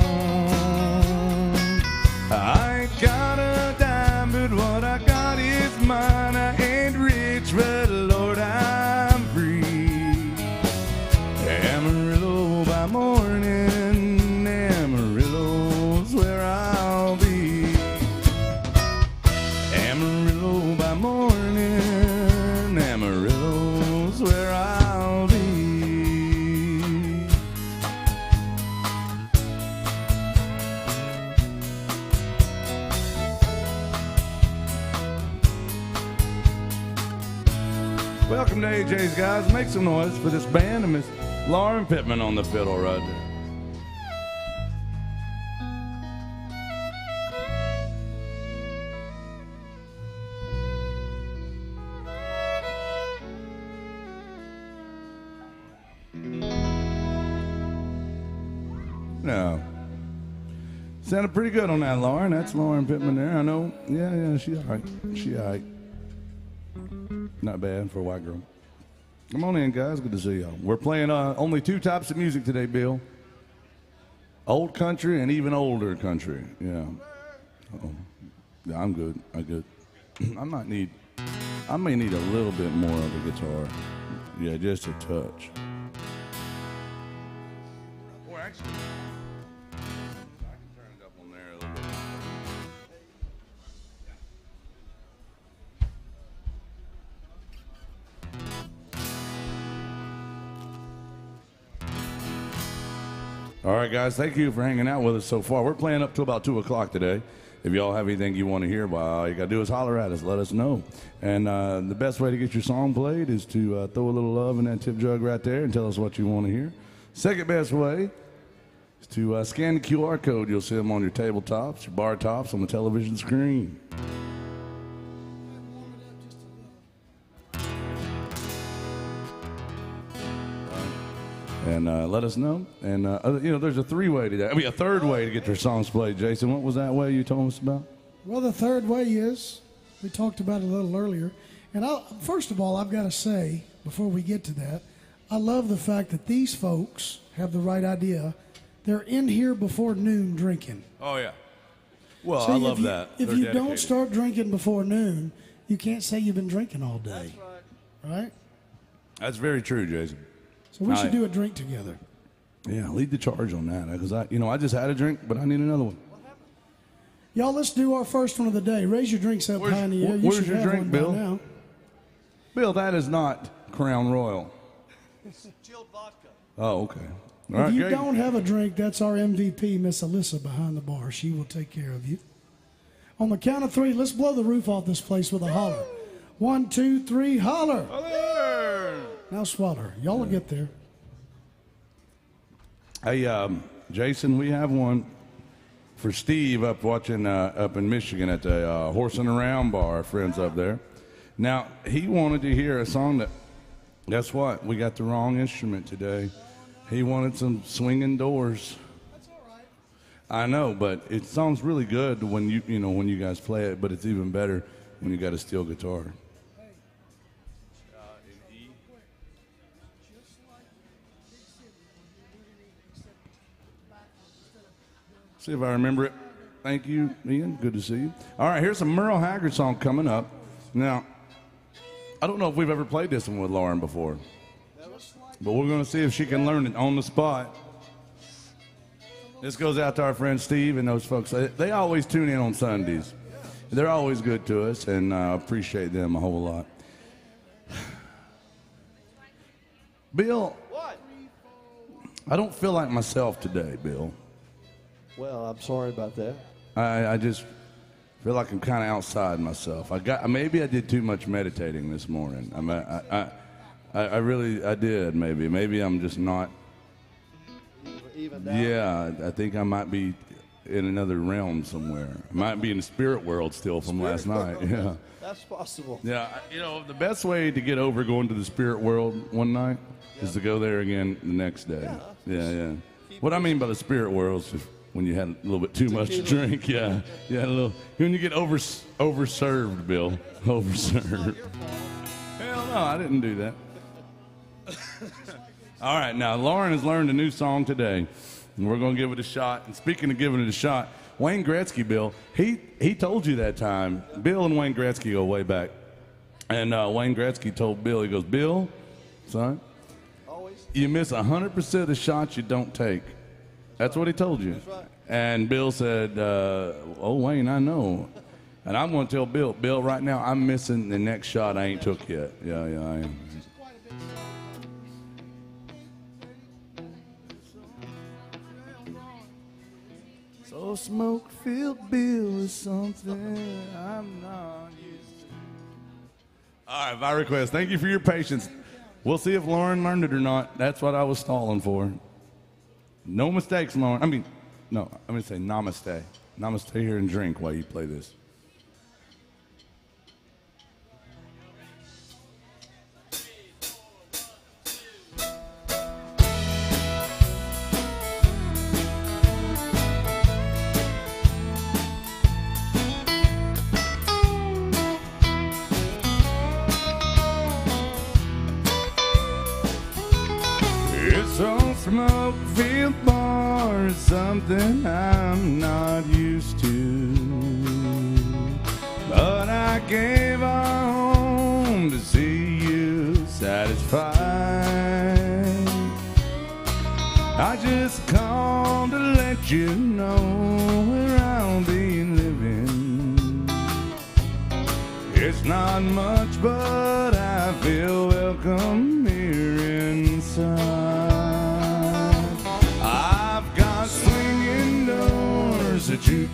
I ain't got a dime, but what I got is mine. I ain't rich, but Lord, I'm free. Amarillo by morning, Amarillo's where I'll be. Amarillo by morning, Amarillo's where I'll be. Welcome to AJ's, guys. Make some noise for this band and Miss Lauren Pittman on the fiddle right there. No. Sounded pretty good on that, Lauren. That's Lauren Pittman there. I know. Yeah, she all right. She all right. Not bad for a white girl. Come on in, guys. Good to see y'all. We're playing only two types of music today, Bill. Old country and even older country. Yeah. Uh-oh. Yeah, I'm good. I'm good. I may need a little bit more of a guitar. Yeah, just a touch. Or actually, I can turn All right, guys, thank you for hanging out with us so far. We're playing up to about 2 o'clock today. If y'all have anything you want to hear, well, all you got to do is holler at us. Let us know. And the best way to get your song played is to throw a little love in that tip jug right there and tell us what you want to hear. Second best way is to scan the QR code. You'll see them on your tabletops, your bar tops, on the television screen. And let us know. And, there's a three-way today. I mean, a third way to get your songs played. Jason, what was that way you told us about? Well, the third way is, we talked about it a little earlier. And first of all, I've got to say, before we get to that, I love the fact that these folks have the right idea. They're in here before noon drinking. Oh, yeah. Well, See, I love that. If They're you dedicated. don't start drinking before noon, you can't say you've been drinking all day. That's right. Right? That's very true, Jason. So we should do a drink together. Yeah, lead the charge on that. Because I just had a drink, but I need another one. Y'all, let's do our first one of the day. Raise your drinks up high in the air. You Where's should your have drink, one by Bill? now. Bill, that is not Crown Royal. Chilled vodka. Oh, okay. All If right, you Jay. don't have a drink, that's our MVP, Miss Alyssa, behind the bar. She will take care of you. On the count of three, let's blow the roof off this place with a holler. 1, 2, 3, holler. Now swallow. Y'all will get there. Hey, Jason, we have one for Steve up in Michigan at the Horsing Around bar, friends up there. Now, he wanted to hear a song that, guess what? We got the wrong instrument today. He wanted some swinging doors. That's all right. I know, but it sounds really good when when you guys play it, but it's even better when you got a steel guitar. See if I remember it. Thank you, Ian. Good to see you. All right, here's a Merle Haggard song coming up. Now, I don't know if we've ever played this one with Lauren before, but we're going to see if she can learn it on the spot. This goes out to our friend Steve and those folks. They always tune in on Sundays. They're always good to us, and I appreciate them a whole lot. Bill, What? I don't feel like myself today, Bill. Well, I'm sorry about that. I just feel like I'm kind of outside myself. Maybe I did too much meditating this morning. I really did. Maybe I'm just not. Even now. Yeah, I think I might be in another realm somewhere. I might be in the spirit world still from last night. Yeah, That's possible. yeah. The best way to get over going to the spirit world one night is to go there again the next day. Yeah. What I mean by the spirit world is when you had a little bit too much to drink. Yeah, a little. When you get overserved, Bill. Overserved. Hell no, I didn't do that. All right, now Lauren has learned a new song today, and we're going to give it a shot. And speaking of giving it a shot, Wayne Gretzky, Bill, he told you that time. Bill and Wayne Gretzky go way back. And Wayne Gretzky told Bill, he goes, Bill, son, Always. you miss 100% of the shots you don't take. That's what he told you. That's right. And Bill said, oh, Wayne, I know. And I'm going to tell Bill, right now, I'm missing the next shot I ain't took yet. Yeah, I am. So smoke-filled Bill is something I'm not used to. All right, by request. Thank you for your patience. We'll see if Lauren learned it or not. That's what I was stalling for. No mistakes, Lauren. I'm going to say namaste. Namaste here and drink while you play this. It's on smoke-filled bar is something I'm not used to. But I gave our home to see you satisfied. I just called to let you know where I'll be living. It's not much, but I feel welcome here inside. I've got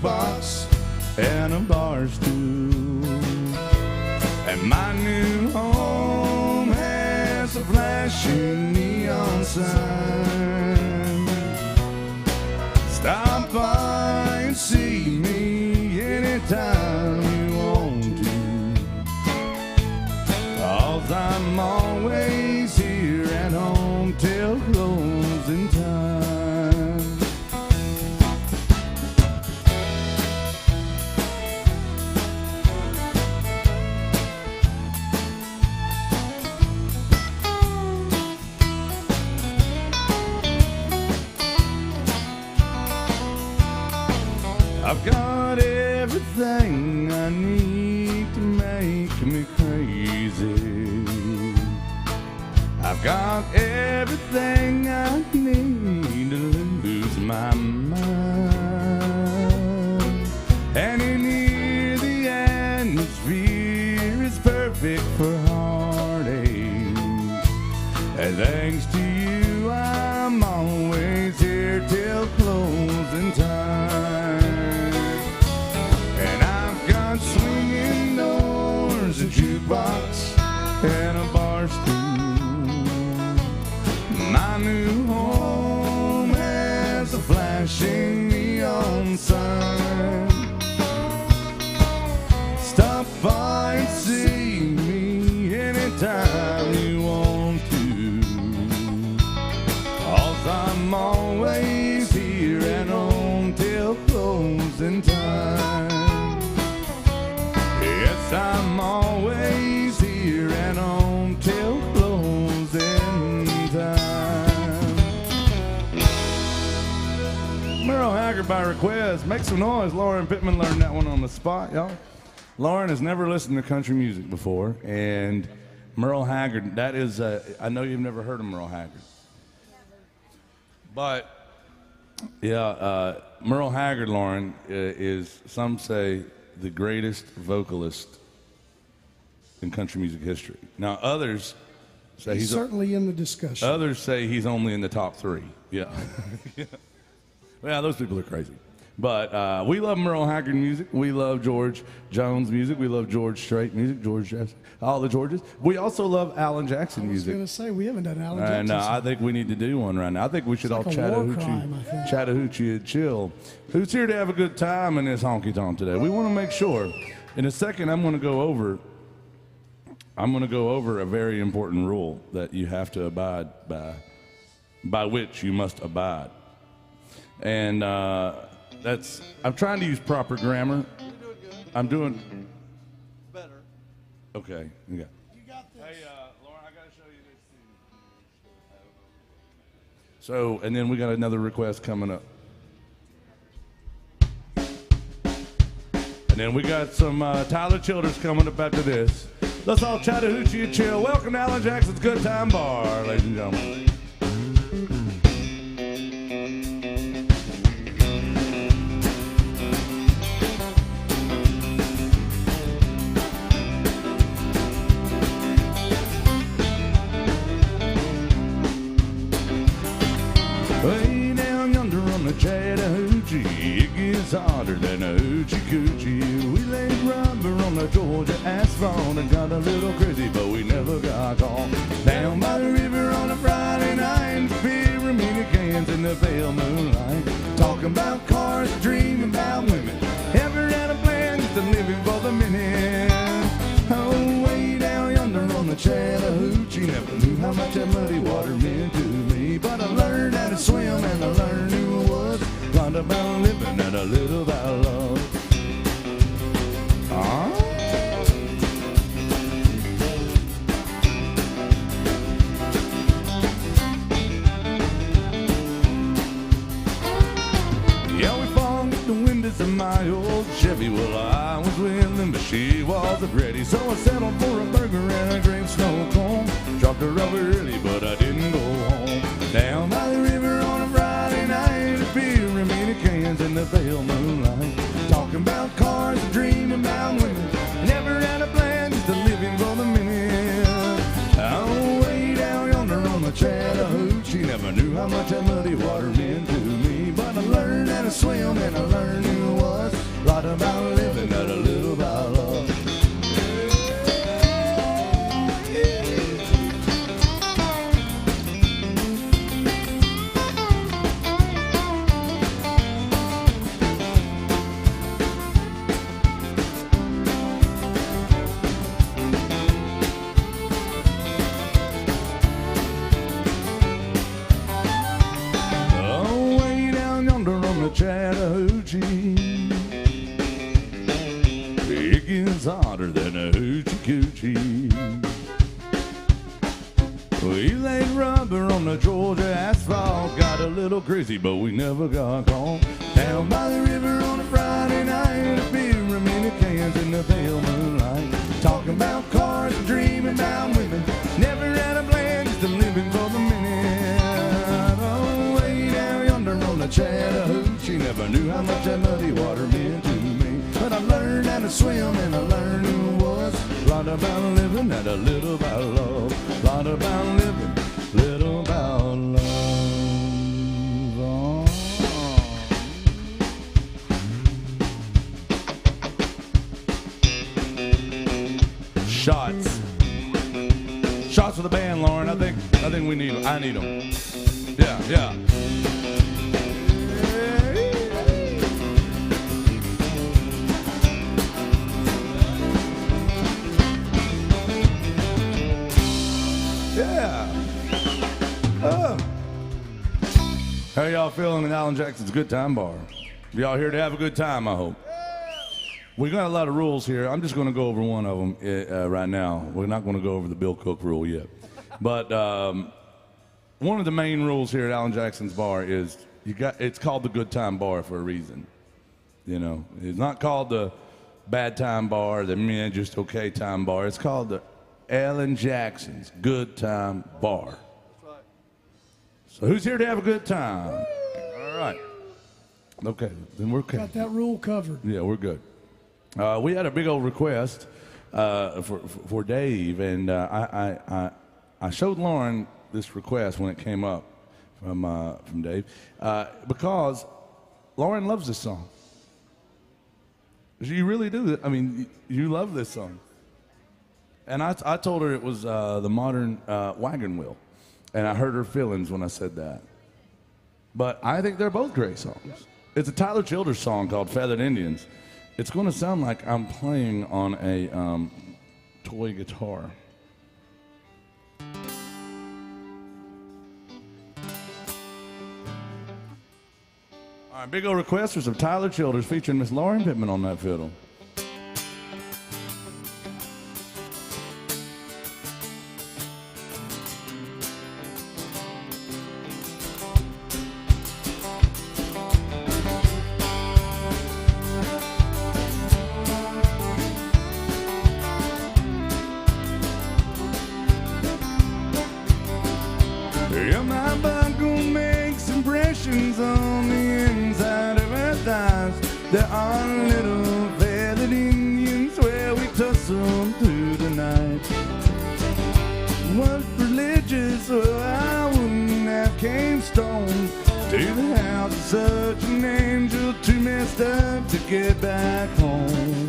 jukebox and a bar stool. And my new home has a flashing neon sign. Stop by and see me anytime you want to. 'Cause I'm always here at home till closing time. I've got everything I need to make me crazy. I've got everything I need to lose my mind. And in here the atmosphere is perfect for heartache. And thanks to you I'm always here till closing time. And I've got swinging doors, a jukebox, and a bar stool. My new home has a flashing neon sign. Stop by and see me anytime you want to. 'Cause I'm always here and home till closing time. Yes, I'm always here and home till closing time. Merle Haggard by request. Make some noise. Lauren Pittman learned that one on the spot, y'all. Lauren has never listened to country music before, and Merle Haggard, that is, I know you've never heard of Merle Haggard. But, yeah, Merle Haggard, Lauren, is, some say, the greatest vocalist in country music history. Now, others say He's he's certainly in the discussion. others say he's only in the top 3. Yeah. Well, those people are crazy. But we love Merle Haggard music. We love George Jones music. We love George Strait music, George Jackson, all the Georges. We also love Alan Jackson I was music. going to say, we haven't done Alan And Jackson. I think we need to do one right now. I think we should all like a war crime, I think. Chattahoochee and chill. Who's here to have a good time in this honky tonk today? We want to make sure. In a second, I'm going to go over a very important rule that you have to abide by which you must abide. And I'm trying to use proper grammar. I'm doing Better. okay. Yeah. You got this. Hey, Lauren, I gotta show you this too. So, and then we got another request coming up. And then we got some Tyler Childers coming up after this. Let's all Chattahoochee and chill. Welcome to Alan Jackson's Good Time Bar, ladies and gentlemen. Way down yonder on the Chattahoochee, it gets hotter than a hoochie coochie. We laid rubber on the Georgia asphalt and got a little crazy, but we never got caught. Down by the river on a Friday night, pyramid cans in the pale moonlight. Talking about cars, dreaming about women. Ever had a plan, just a living for the minute. Oh, way down yonder on the Chattahoochee, never knew how much that muddy water meant to me. But I learned how to swim and I learned who I was. Learned about living and a little about love. Yeah, we fogged the windows of my old Chevy. Well, I was willing, but she wasn't ready. So I settled for a burger and a grape snow cone. Dropped her off early, but I didn't go home. Down by the river on a Friday night, a pyramid of cans in the pale moonlight. Talking about cars and dreaming about women. Never had a plan, just a living for the minute. Oh, way down yonder on the Chattahoochee, never knew how much that muddy water meant to me. But I learned how to swim and I learned who I was. about living at a little about love. Oh, way down yonder on the Chattahoochee, it gets hotter than a hoochie coochie. We laid rubber on the Georgia asphalt, got a little crazy, but we never got caught. Down by the river on a Friday night, a beer, a many cans in the pale moonlight. Talking about cars and dreaming about women, never had a plan, just a living for the minute. Oh, way down yonder on the Chattahoochee, never knew how much that muddy water meant to me. But I learned how to swim and I learned who was. Lot about living and a little about love. Lot about living, little about love. Oh. Shots. Shots for the band, Lauren. I think we need them. I need them. Yeah, yeah. Yeah. How y'all feeling in Alan Jackson's Good Time Bar? Y'all here to have a good time, I hope. We got a lot of rules here. I'm just going to go over one of them right now. We're not going to go over the Bill Cook rule yet. But one of the main rules here at Alan Jackson's Bar is it's called the Good Time Bar for a reason. You know, it's not called the Bad Time Bar, the just okay time bar. It's called the Alan Jackson's Good Time Bar. That's right. So who's here to have a good time? All right. Okay, then we're okay. Got that rule covered. Yeah, we're good. We had a big old request for Dave, and I showed Lauren this request when it came up from Dave because Lauren loves this song. You really do. I mean, you love this song. And I told her it was the modern wagon wheel, and I hurt her feelings when I said that. But I think they're both great songs. It's a Tyler Childers song called Feathered Indians. It's going to sound like I'm playing on a toy guitar. All right, big old requesters of Tyler Childers featuring Miss Lauren Pittman on that fiddle. Yeah, my buckle makes impressions on the inside of her thighs. There are little feathered Indians where we tussle through the night. Was religious, or I wouldn't have came stone to the house of such an angel, too messed up to get back home.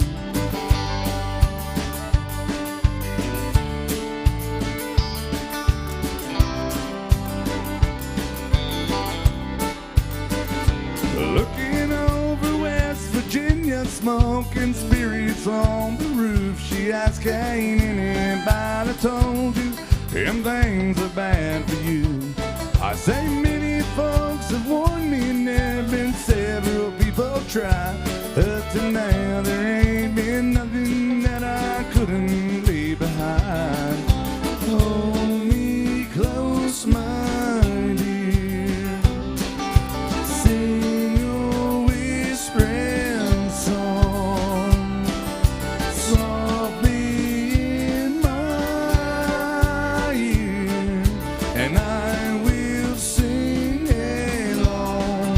Looking over West Virginia, smoking spirits on the roof. She asked, ain't anybody told you them things are bad for you? I say many folks have warned me, and there have been several people try, but till now there ain't been nothing that I couldn't leave behind. Hold me close, my dear. Sing your whispering song softly in my ear, and I will sing along.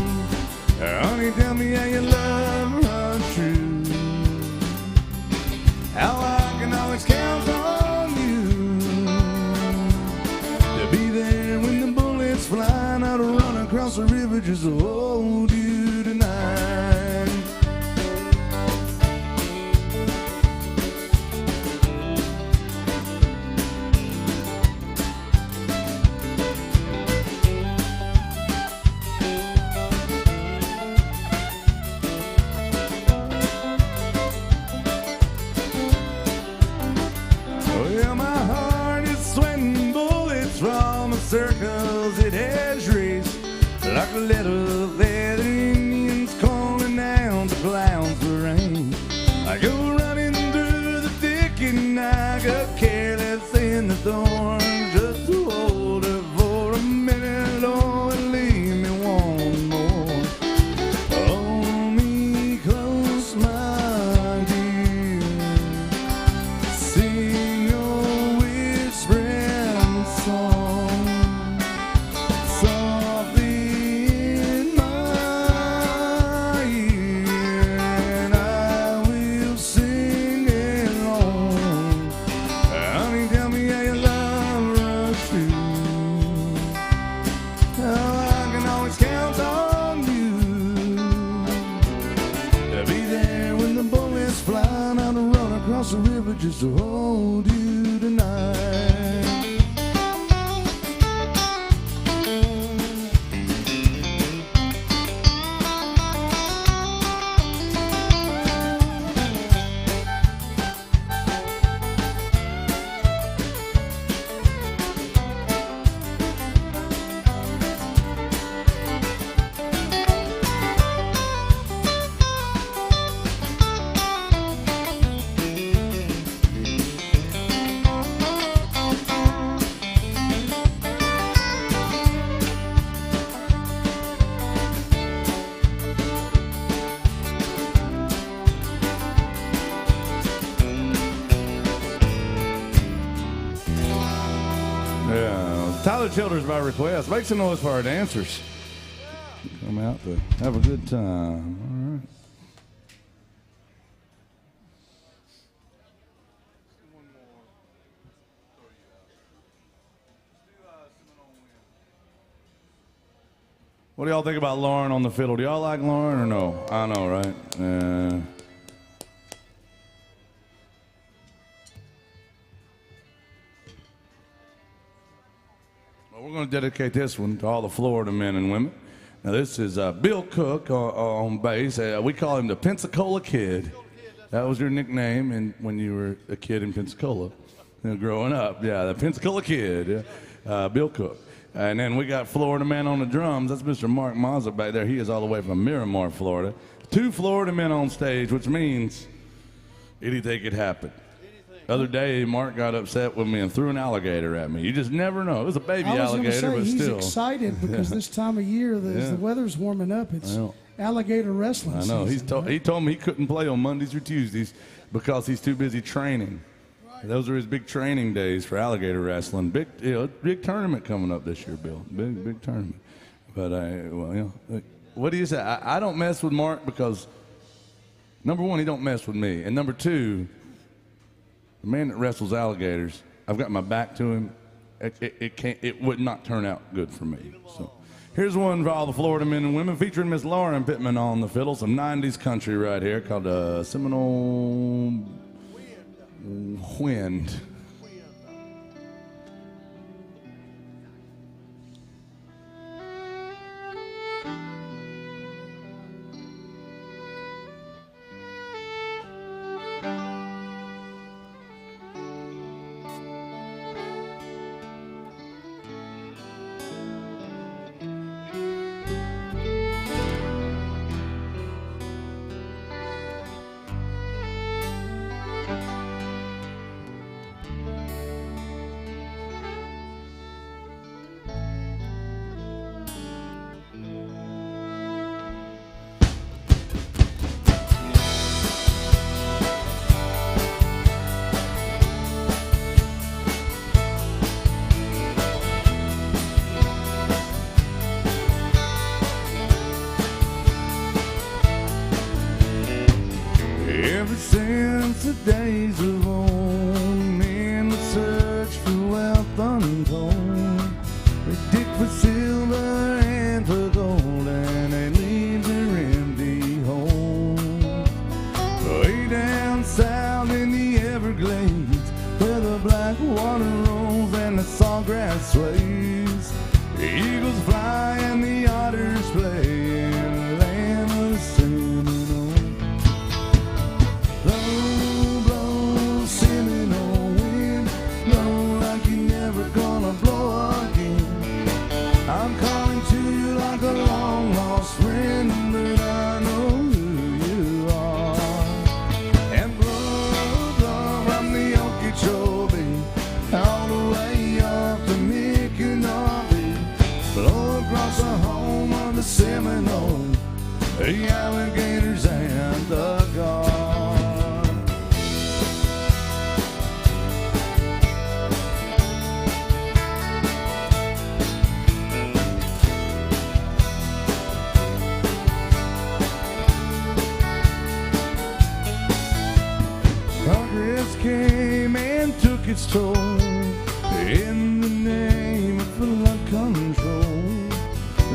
Honey, tell me how you love her true, how I can always count on you to be there when the bullets fly, not to run across the river just to hold you tonight. circles it has raced, like a little feather Indians calling out the clouds for rain. I go running through the thick and I got careless in the thorns, just to hold her for a minute, Lord, and leave me one more. Hold me close, my dear, sing your whispering song softly in my ear, and I will sing along. Honey, tell me how your love runs through. How I can always count on you to be there when the bullets fly, not to run across the river just to hold you tonight. Yeah, Tyler Childers by request. Make some noise for our dancers. Come out to have a good time. All right. What do y'all think about Lauren on the fiddle? Do y'all like Lauren or no? I know, right? Yeah. Well, we're going to dedicate this one to all the Florida men and women. Now, this is Bill Cook on bass. We call him the Pensacola Kid. That was your nickname when you were a kid in Pensacola, growing up. Yeah, the Pensacola Kid, Bill Cook. And then we got Florida Man on the drums. That's Mr. Mark Mazza back there. He is all the way from Miramar, Florida. 2 Florida men on stage, which means anything could happen. The other day, Mark got upset with me and threw an alligator at me. You just never know. It was a baby I was gonna alligator, say, but he's still. excited because this time of year, as the weather's warming up, it's alligator wrestling I know. season, He told me he couldn't play on Mondays or Tuesdays because he's too busy training. Those are his big training days for alligator wrestling. Big tournament coming up this year, Bill. Big tournament. But what do you say? I don't mess with Mark because number one, he don't mess with me, and number two, the man that wrestles alligators, I've got my back to him. It would not turn out good for me. So here's one for all the Florida men and women, featuring Miss Lauren Pittman on the fiddle, some 90s country right here called Seminole Wind. Ever since the days of old, men would search for wealth untold. They dig for silver and for gold, and they leave their empty homes. Way down south in the Everglades, where the black water rolls and the sawgrass sways, the eagles fly and the otters play in the land of Seminole. Blow, blow, Seminole wind, blow like you're never gonna blow again. Progress came and took its toll in the name of flood control.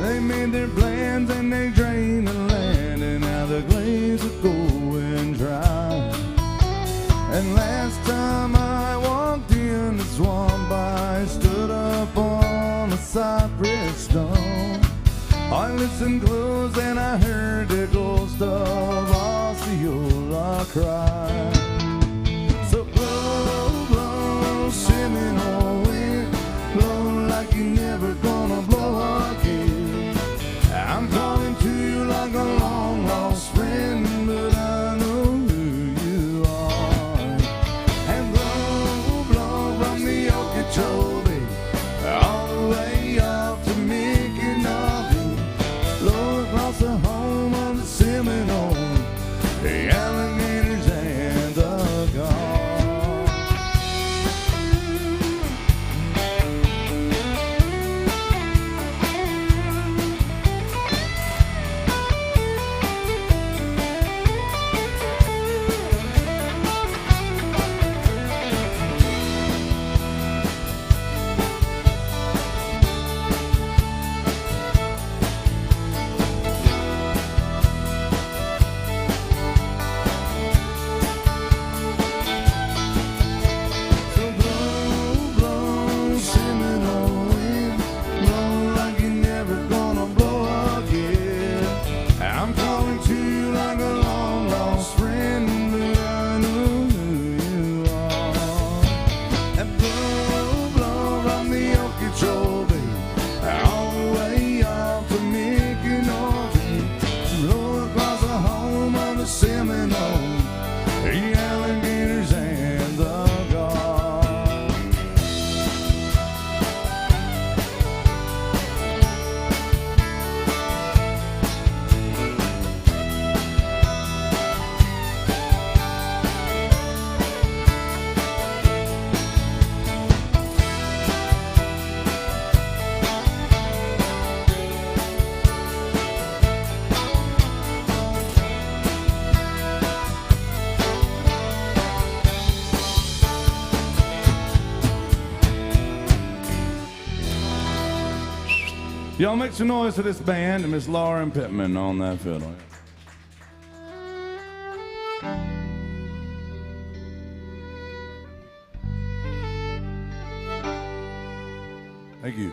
They made their plans and they drained the land, and now the glades are going dry. And last time I walked in the swamp, I stood up on a cypress stone. I listened close and I heard the ghost of Osceola cry. So blow, blow, Seminole wind, blow like you're never gonna blow again. I'm calling to you like a long lost friend, but I know who you are. And blow, blow from the Okeechobee all the way up to Micanopy, blow across the home of the Seminole, the alligators and the gulls. So blow, blow, Seminole wind, blow like you're never gonna blow again. I'm calling to you like a long lost friend, but I know who you are. And blow, blow from the Okeechobee all the way up to Micanopy, blow across the home of the Seminole, the alligators and the gulls. Y'all make some noise for this band and Miss Lauren Pittman on that fiddle. Thank you.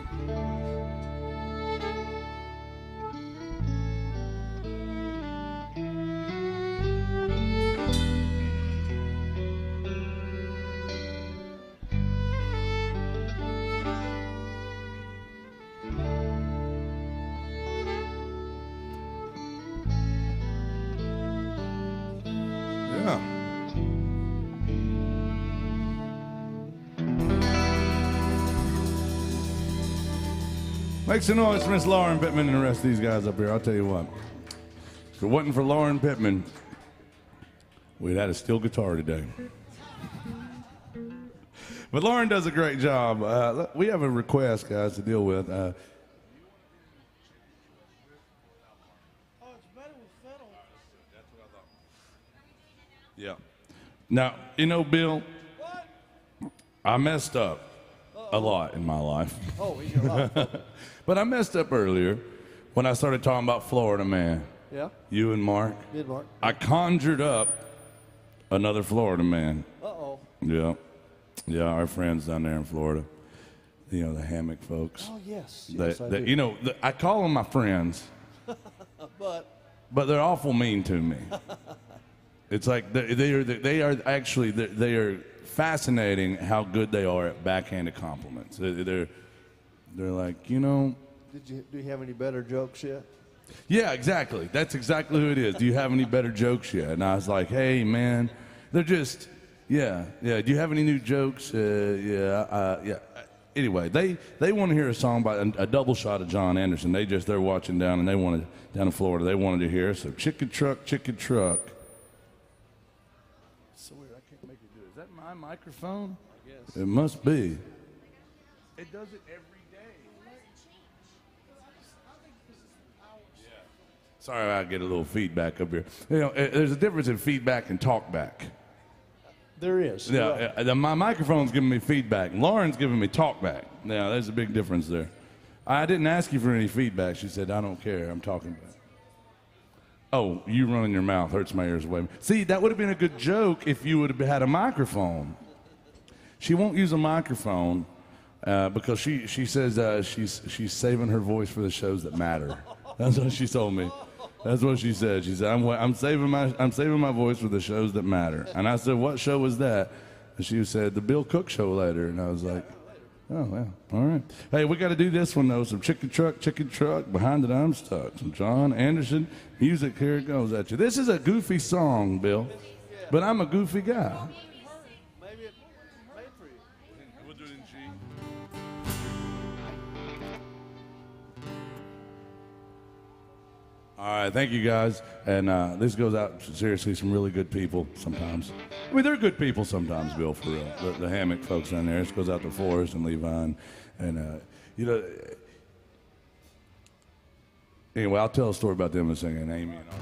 Yeah. Make some noise for Miss Lauren Pittman and the rest of these guys up here. I'll tell you what. If it wasn't for Lauren Pittman, we'd had a steel guitar today. But Lauren does a great job. We have a request, guys, to deal with. Oh, it's better with fiddle. Yeah. Now, you know, Bill, What? I messed up a lot in my life. Oh, in your life. But I messed up earlier when I started talking about Florida Man. Yeah, You and Mark. did Mark. I conjured up another Florida man. Uh-oh. Yeah. Yeah, our friends down there in Florida. You know, the hammock folks. Oh, yes. They- Yes, I they- do. you know, I call them my friends, But, but they're awful mean to me. It's like they are actually they are fascinating how good they are at backhanded compliments. They're like, you know, do you have any better jokes yet? yeah, exactly. That's exactly who it is. Do you have any better jokes yet? And I was like, hey, man, they're just, yeah. Do you have any new jokes? Yeah. Anyway, they want to hear a song by a double shot of John Anderson. They're watching down and down in Florida. They wanted to hear. So chicken truck. So weird. I can't make it do it. Is that my microphone? I guess. It must be. It does it every day. Sorry, I get a little feedback up here. You know, there's a difference in feedback and talkback. There is. You're right. Yeah, my microphone's giving me feedback. Lauren's giving me talk back. Now, there's a big difference there. I didn't ask you for any feedback. She said, I don't care. I'm talking back. Oh, you running your mouth hurts my ears away. See, that would have been a good joke if you would have had a microphone. She won't use a microphone because she says she's saving her voice for the shows that matter. That's what she told me. That's what she said. She said, I'm saving my voice for the shows that matter. And I said, what show was that? And she said, the Bill Cook show later. And I was like, oh, well, all right. Hey, we got to do this one, though. Some chicken truck, behind it I'm stuck. Some John Anderson music. Here it goes at you. This is a goofy song, Bill, but I'm a goofy guy. Maybe it made for you. We'll do it in G. All right, thank you guys. And this goes out to, seriously, some really good people sometimes. I mean, they're good people sometimes, Bill, for real. The Hammock folks down there. This goes out to Forrest and Levi. And anyway, I'll tell a story about them in a second. Amy and all.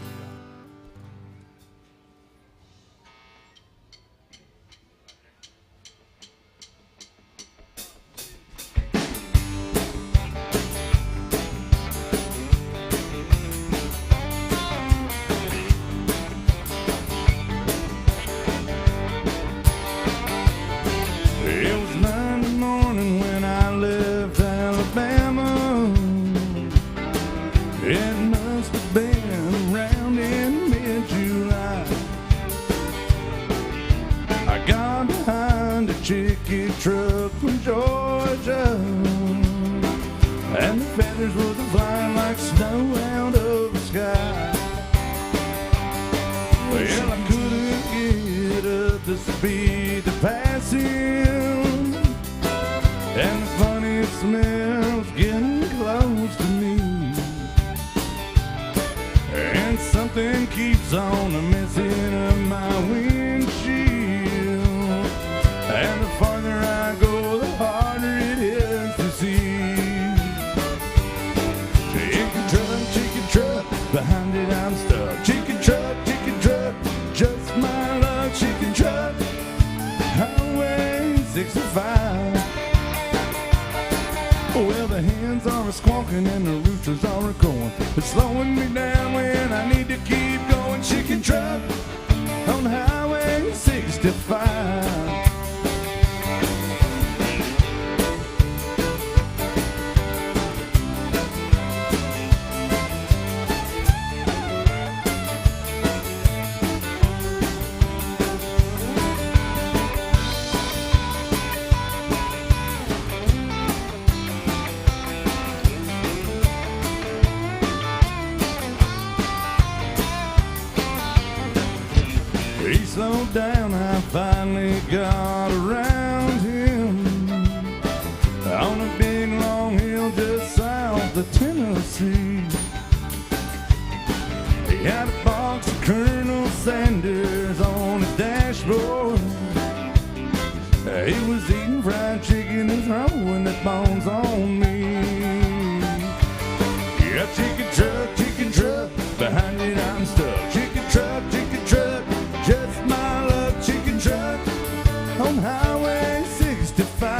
It was Monday morning when I left Alabama. It must have been around in mid-July. I got behind a chicken truck from Georgia, and the feathers were flying like snow out of the sky. Well, I couldn't get up to speed to pass him, and the funny smell was getting close to me. And something keeps on messing up my windshield, and the farther I go, the harder it is to see. Chicken truck, behind it I'm stuck. Chicken truck, just my luck. Chicken truck, Highway 65. Well, the hens are a-squawking and the roosters are a-crowing. It's slowing me down when I need to keep going. Chicken truck on Highway 65. He slowed down, I finally got around him on a big long hill just south of Tennessee. He had a box of Colonel Sanders on his dashboard. He was eating fried chicken and throwing the bones on me. Yeah, chicken truck, behind it I'm stuck. Chicken truck, just my luck. Chicken truck on Highway 65.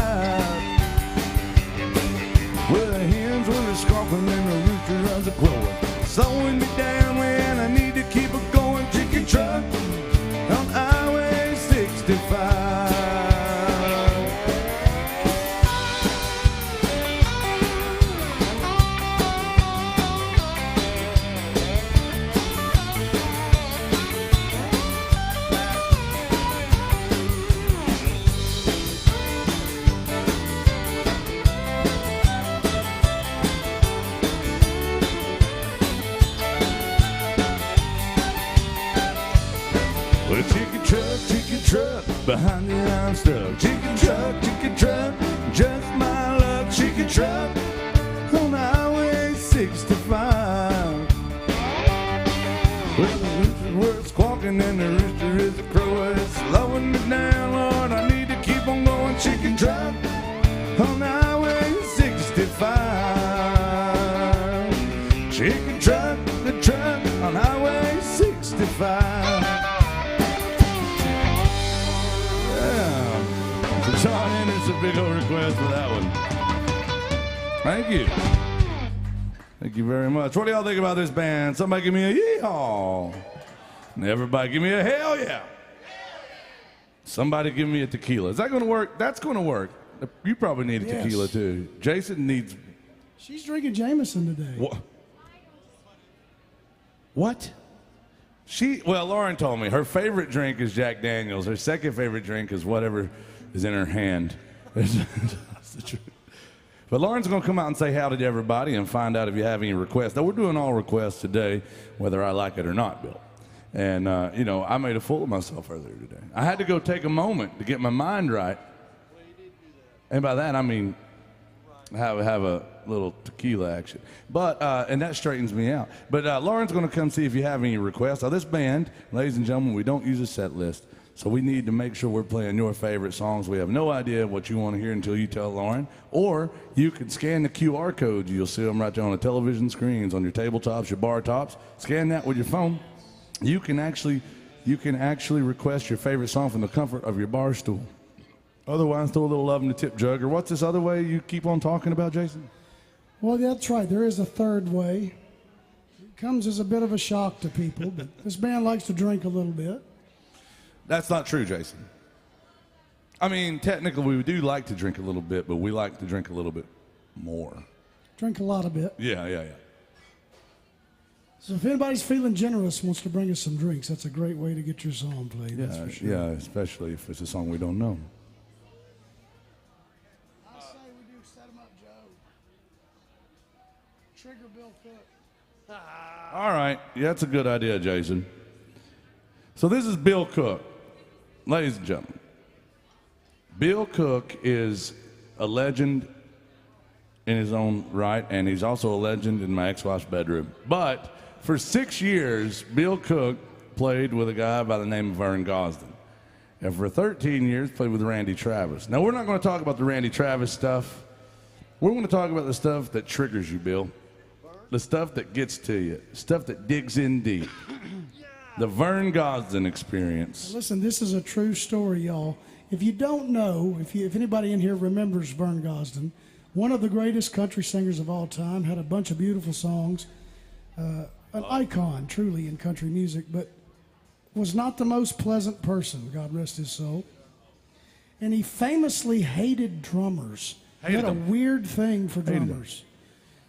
Well, the hens were a-squawking and the rooster was a-crowing, slowing me down when I need to keep it going. Chicken truck on Highway 65. Well, chicken truck, behind it I'm stuck. Chicken truck, just my luck. Chicken truck on Highway 65. Well, the roosters were squawking and the rooster is a-crowing. It's slowing me down, Lord, I need to keep on going. Chicken truck on Highway 65. Chicken truck, the truck on Highway 65. big old request for that one. Thank you. Thank you very much. What do y'all think about this band? Somebody give me a yeehaw. And everybody give me a hell yeah. Somebody give me a tequila. Is that going to work? That's going to work. You probably need a Yes. tequila too. Jason needs. She's drinking Jameson today. What? What? Well, Lauren told me her favorite drink is Jack Daniels. Her second favorite drink is whatever is in her hand. That's the truth. But Lauren's going to come out and say howdy to everybody and find out if you have any requests. Now, we're doing all requests today, whether I like it or not, Bill. And, you know, I made a fool of myself earlier today. I had to go take a moment to get my mind right. And by that, I mean have a little tequila action. But, and that straightens me out. But Lauren's going to come see if you have any requests. Now, this band, ladies and gentlemen, we don't use a set list. So we need to make sure we're playing your favorite songs. We have no idea what you want to hear until you tell Lauren. Or you can scan the QR codes. You'll see them right there on the television screens, on your tabletops, your bar tops. Scan that with your phone. You can actually request your favorite song from the comfort of your bar stool. Otherwise, throw a little love in the tip jug. Or what's this other way you keep on talking about, Jason? Well, that's right. There is a third way. It comes as a bit of a shock to people, but this band likes to drink a little bit. That's not true, Jason. I mean, technically, we do like to drink a little bit, but we like to drink a little bit more. Drink a lot of bit. Yeah. So if anybody's feeling generous, wants to bring us some drinks, that's a great way to get your song played. That's for sure. Yeah, especially if it's a song we don't know. I say we do Set 'em Up Joe. Trigger Bill Cook. All right. Yeah, that's a good idea, Jason. So this is Bill Cook. Ladies and gentlemen, Bill Cook is a legend in his own right, and he's also a legend in my ex-wife's bedroom. But for 6 years, Bill Cook played with a guy by the name of Vern Gosdin. And for 13 years, played with Randy Travis. Now, we're not going to talk about the Randy Travis stuff. We're going to talk about the stuff that triggers you, Bill. The stuff that gets to you. Stuff that digs in deep. The Vern Gosdin experience. Listen, this is a true story, y'all. If you don't know, if anybody in here remembers Vern Gosdin, one of the greatest country singers of all time, had a bunch of beautiful songs, an icon, truly, in country music, but was not the most pleasant person, God rest his soul. And he famously hated drummers. He had a weird thing for drummers.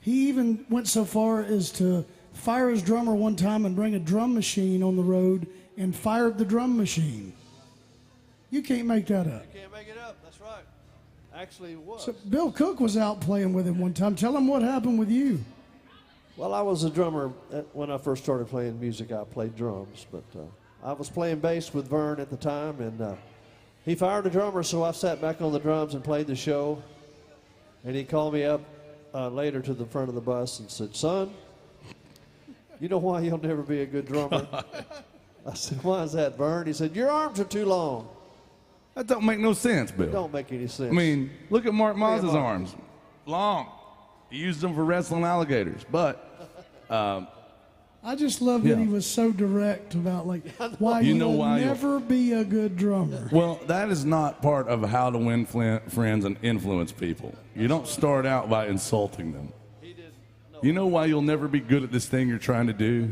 He even went so far as to fire his drummer one time and bring a drum machine on the road and fired the drum machine. You can't make that up. You can't make it up. That's right. Actually, it was. So Bill Cook was out playing with him one time. Tell him what happened with you. Well, I was a drummer when I first started playing music. I played drums, but I was playing bass with Vern at the time, and he fired a drummer, so I sat back on the drums and played the show. And he called me up later to the front of the bus and said, "Son, you know why you'll never be a good drummer?" I said, "Why is that, Vern?" He said, "Your arms are too long." That don't make no sense, Bill. It don't make any sense. I mean, look at Mark Maz's long. arms. Long. He used them for wrestling alligators. But I just love that he was so direct about why you'll never be a good drummer. Well, that is not part of how to win friends and influence people. You don't start out by insulting them. You know why you'll never be good at this thing you're trying to do?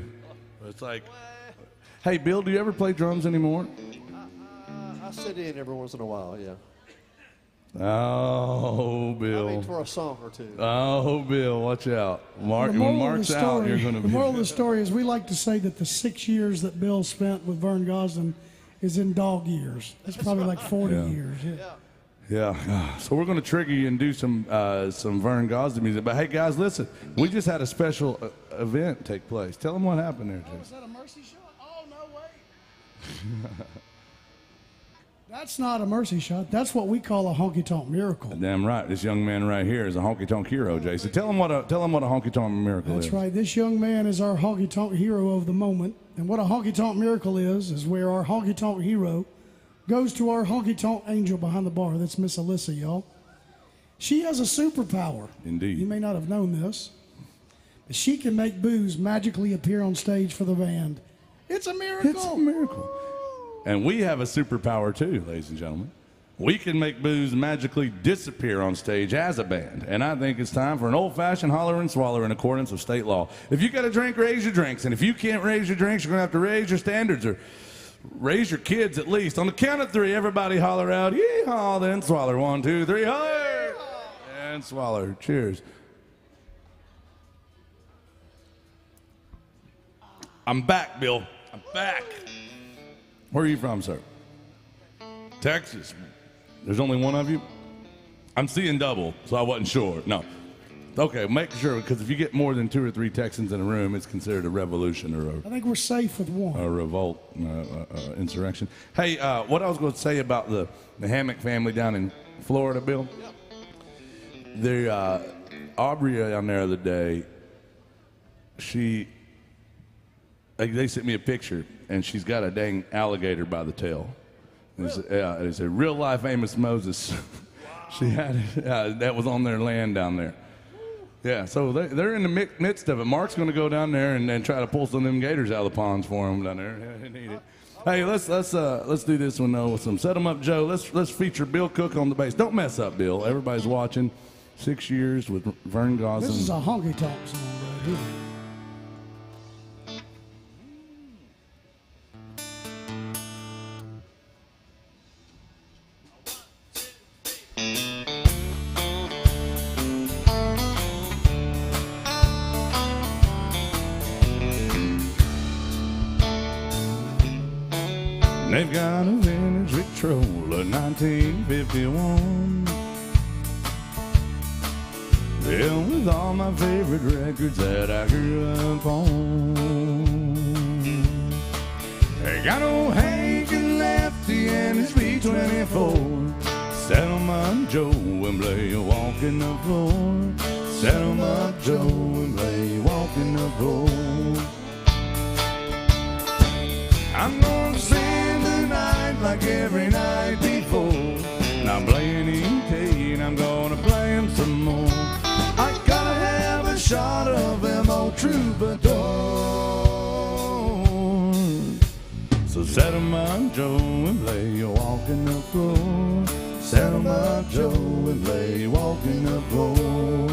It's like, hey, Bill, do you ever play drums anymore? I sit in every once in a while, yeah. Oh, Bill. I mean, for a song or two. Oh, Bill, watch out. Mark, The when moral of Mark's the out, story- you're going to The be... moral of the story is we like to say that the 6 years that Bill spent with Vern Gosdin is in dog years. It's probably like 40 years. Yeah. Yeah, so we're going to trigger you and do some Vern Gosdin music. But hey, guys, listen, we just had a special event take place. Tell them what happened there, Oh, is Jason. that a mercy shot? Oh, no way. That's not a mercy shot. That's what we call a honky-tonk miracle. Damn right. This young man right here is a honky-tonk hero, Jason. Tell him what a honky-tonk miracle is. That's right. This young man is our honky-tonk hero of the moment. And what a honky-tonk miracle is where our honky-tonk hero goes to our honky-tonk angel behind the bar. That's Miss Alyssa, y'all. She has a superpower. Indeed. You may not have known this. But she can make booze magically appear on stage for the band. It's a miracle. It's a miracle. And we have a superpower too, ladies and gentlemen. we can make booze magically disappear on stage as a band. And I think it's time for an old-fashioned holler and swaller in accordance with state law. If you got a drink, raise your drinks. And if you can't raise your drinks, you're going to have to raise your standards or raise your kids at least. On the count of three, everybody holler out, yee-haw, then swaller. 1, 2, 3, holler! And swaller. Cheers. I'm back, Bill. I'm back. Where are you from, sir? Texas. There's only one of you? I'm seeing double, so I wasn't sure. No. Okay, make sure, because if you get more than 2 or 3 Texans in a room, it's considered a revolution or I think we're safe with one. a revolt, insurrection. Hey, what I was going to say about the Hammock family down in Florida, Bill? The Aubrey down there the other day, they sent me a picture, and she's got a dang alligator by the tail. It's a real life Amos Moses. She had it. That was on their land down there. Yeah, so they're in the midst of it. Mark's going to go down there and try to pull some of them gators out of the ponds for them down there. Yeah, they need it. Hey, let's do this one though with some Set 'em Up Joe. Let's feature Bill Cook on the bass. Don't mess up, Bill. Everybody's watching. 6 years with Vern Gosling. This is a honky tonk song right here. They've got a vintage Victrola 1951, filled with all my favorite records that I grew up on. They got old Hank and Lefty and his B-24. Set 'em up, Joe, and play walking the floor. Set 'em up, Joe, and play walking the floor. I'm gonna sing tonight like every night before. And I'm playing E.T. and I'm gonna play him some more. I gotta have a shot of them old troubadours. So set 'em up, Joe, and play walking the floor. Set 'em up, Joe, and play walking the floor.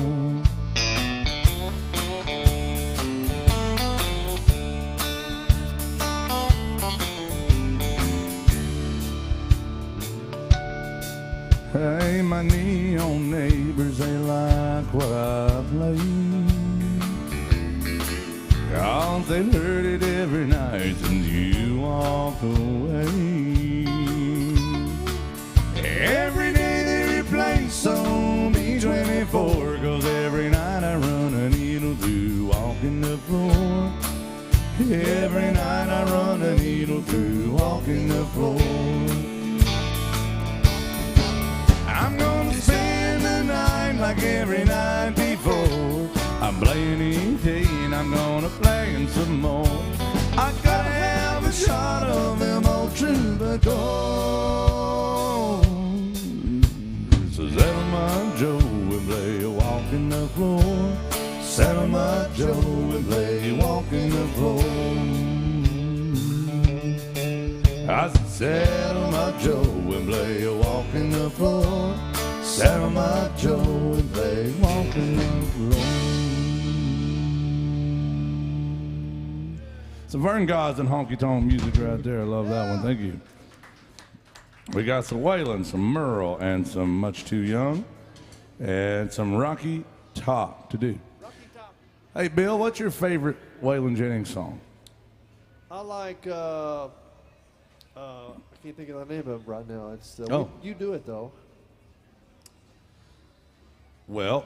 Hey, my neon neighbors, they like what I play, 'cause they've heard it every night since you walked away. Every day they replace on B-24, 'cause every night I run a needle through walking the floor. Every night I run a needle through walking the floor. I'm gonna spend the night like every night before. I'm playing E.T. and I'm gonna play him some more. I gotta have a shot of them old troubadours. So set 'em up, Joe, and play walking the floor. Set 'em up, Joe, and play walking the floor. I said, set 'em up, Joe, and play walking the floor. Set 'em up, Joe, and play walking the floor. Some Vern Gosling honky tonk music right there. I love that one. Thank you. We got some Waylon, some Merle, and some Much Too Young, and some Rocky Top to do. Hey, Bill, what's your favorite Waylon Jennings song? I like, I can't think of the name of it right now. It's you do it though. Well,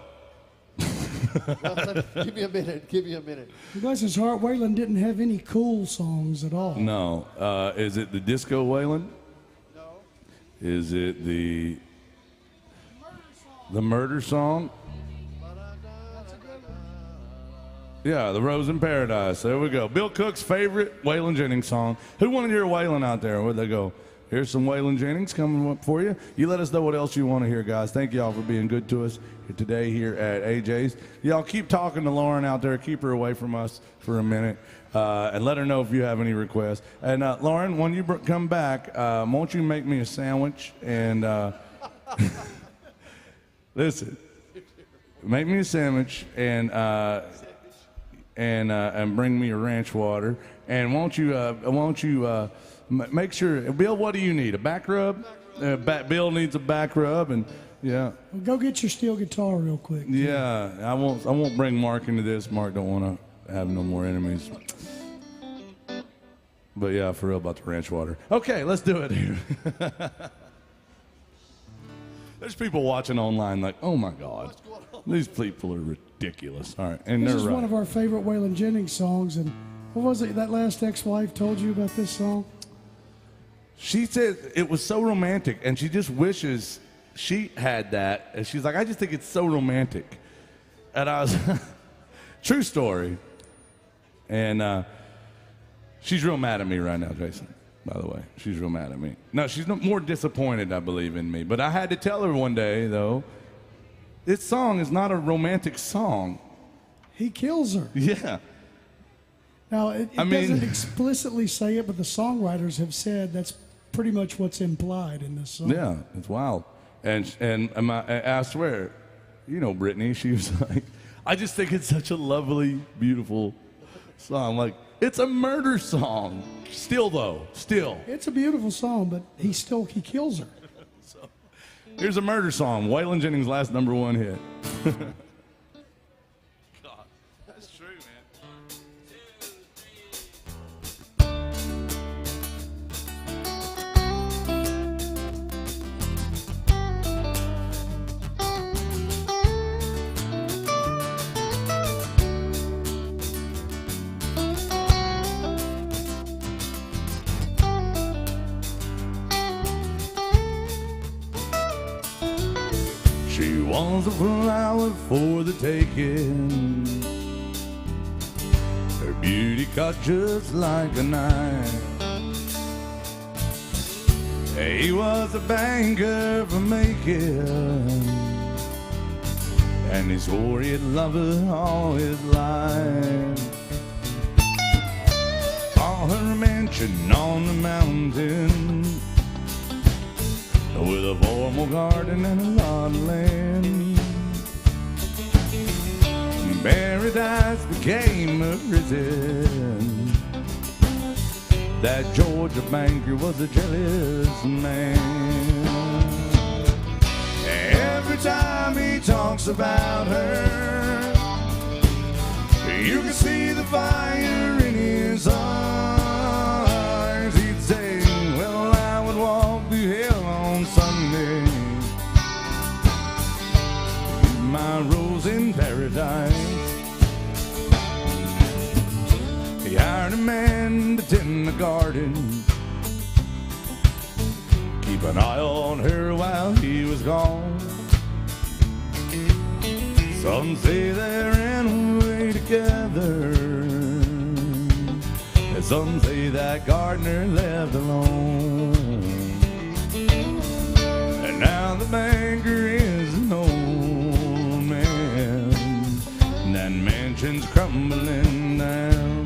Give me a minute. Give me a minute. Bless his heart, Waylon didn't have any cool songs at all. no. Is it the Disco Waylon? No. Is it the murder song? Yeah, The Rose in Paradise. There we go. Bill Cook's favorite Waylon Jennings song. Who wanted to hear Waylon out there? Where'd they go? here's some Waylon Jennings coming up for you. You let us know what else you want to hear, guys. Thank y'all for being good to us today here at AJ's. Y'all keep talking to Lauren out there. Keep her away from us for a minute. And let her know if you have any requests. And Lauren, when you come back, won't you make me a sandwich? And listen, make me a sandwich and bring me a ranch water. And won't you make sure, Bill? What do you need? A back rub? Bill needs a back rub, and yeah. Well, go get your steel guitar real quick. Yeah, I won't bring Mark into this. Mark don't want to have no more enemies. But yeah, for real about the ranch water. Okay, let's do it here. There's people watching online like, oh my God, these people are ridiculous. All right, and This they're is right. one of our favorite Waylon Jennings songs, and what was it that last ex-wife told you about this song? She said it was so romantic, and she just wishes she had that. And she's like, I just think it's so romantic. And I was, true story. And she's real mad at me right now, Jason, by the way. She's real mad at me. No, she's more disappointed, I believe, in me. But I had to tell her one day, though, this song is not a romantic song. He kills her. Yeah. Now, it doesn't explicitly say it, but the songwriters have said that's pretty much what's implied in this song. Yeah, it's wild. And I swear, you know Brittany, she was like, I just think it's such a lovely, beautiful song. Like, it's a murder song. Still, though. Still. It's a beautiful song, but he kills her. So, here's a murder song. Waylon Jennings' last #1 hit. God, that's true, man. She was a flower for the taking. Her beauty cut just like a knife. He was a banker for making, and he swore he'd love her all his life. Bought her a mansion on the mountain, with a formal garden and a lot of land. Paradise became a prison. That Georgia banker was a jealous man. Every time he talks about her, you can see the fire in his eyes. He'd say, well, I would walk through hell on Sunday, my rose in paradise. He hired a man to tend the garden, keep an eye on her while he was gone. Some say they ran away together, and some say that gardener left alone. And now the banker is an old man, and that mansion's crumbling down.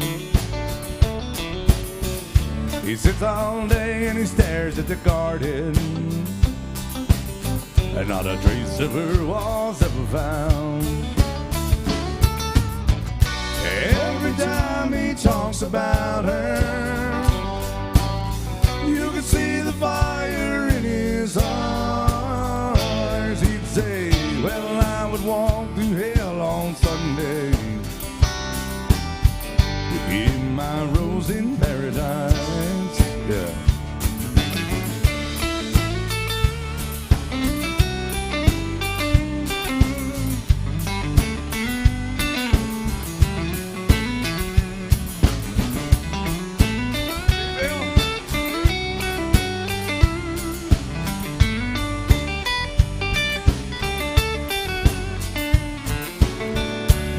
He sits all day and he stares at the garden, and not a trace of her was ever found. Every time he talks about her, you can see the fire in his eyes. He'd say, well, I would walk through hell on Sunday to keep my rose in paradise. Yeah.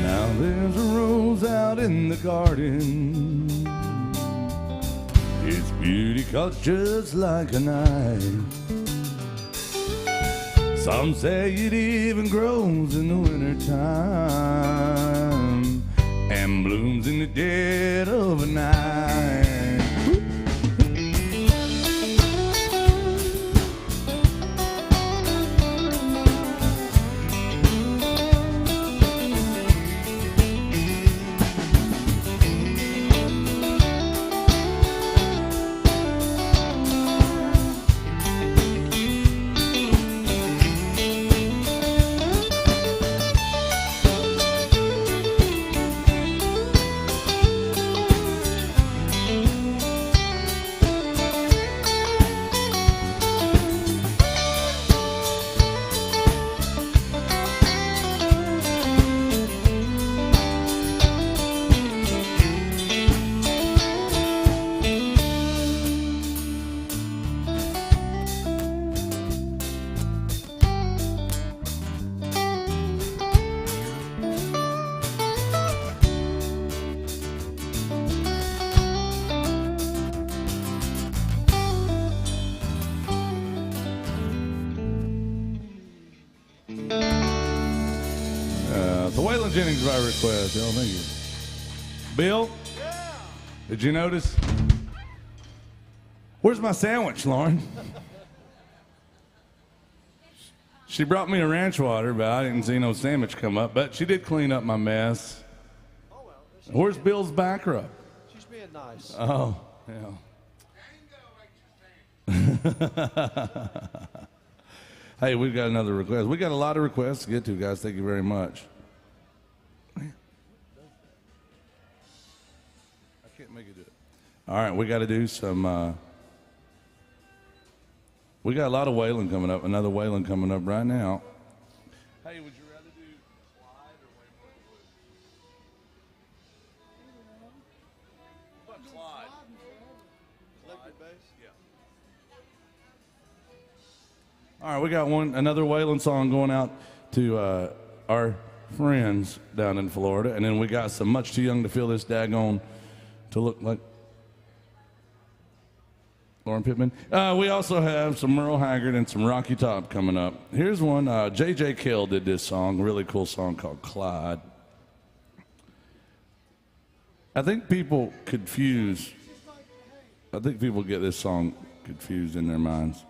Now there's a rose out in the garden, its beauty cuts just like a knife. Some say it even grows in the wintertime and blooms in the dead of a night. The Waylon Jennings by request. Y'all, thank you. Bill? Yeah. Did you notice? Where's my sandwich, Lauren? She brought me a ranch water, but I didn't see no sandwich come up. But she did clean up my mess. Oh, well. Where's Bill's back rub? She's being nice. Oh, yeah. Hey, we've got another request. We got a lot of requests to get to, guys. Thank you very much. I can't make it do it. All right, we got to do some. We got a lot of Waylon coming up. Another Waylon coming up right now. Hey, would you rather do Clyde or Waylon? What Clyde? Electric bass? Yeah. All right, we got another Waylon song going out to our friends down in Florida, and then we got some Much Too Young to Feel This Daggone to Look Like Lauren Pittman. We also have some Merle Haggard and some Rocky Top coming up. Here's one. J.J. Cale did this song, a really cool song called Clyde. I think people get this song confused in their minds.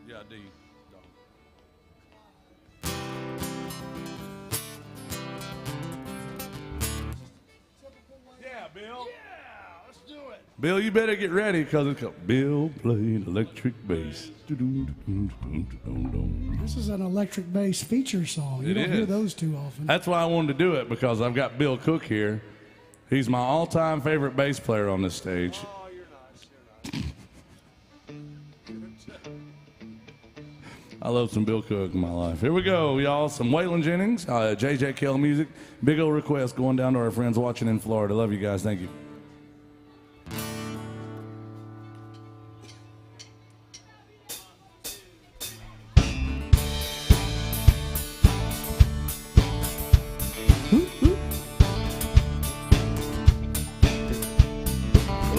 Yeah, D. Yeah, Bill. Yeah, let's do it. Bill, you better get ready because it's called Bill Played Electric Bass. This is an electric bass feature song. You It don't hear is. those too often. That's why I wanted to do it, because I've got Bill Cook here. He's my all-time favorite bass player on this stage. Oh, you're nice. You're nice. I love some Bill Cook in my life. Here we go, y'all. Some Waylon Jennings, J.J. Cale music. Big old request going down to our friends watching in Florida. Love you guys. Thank you.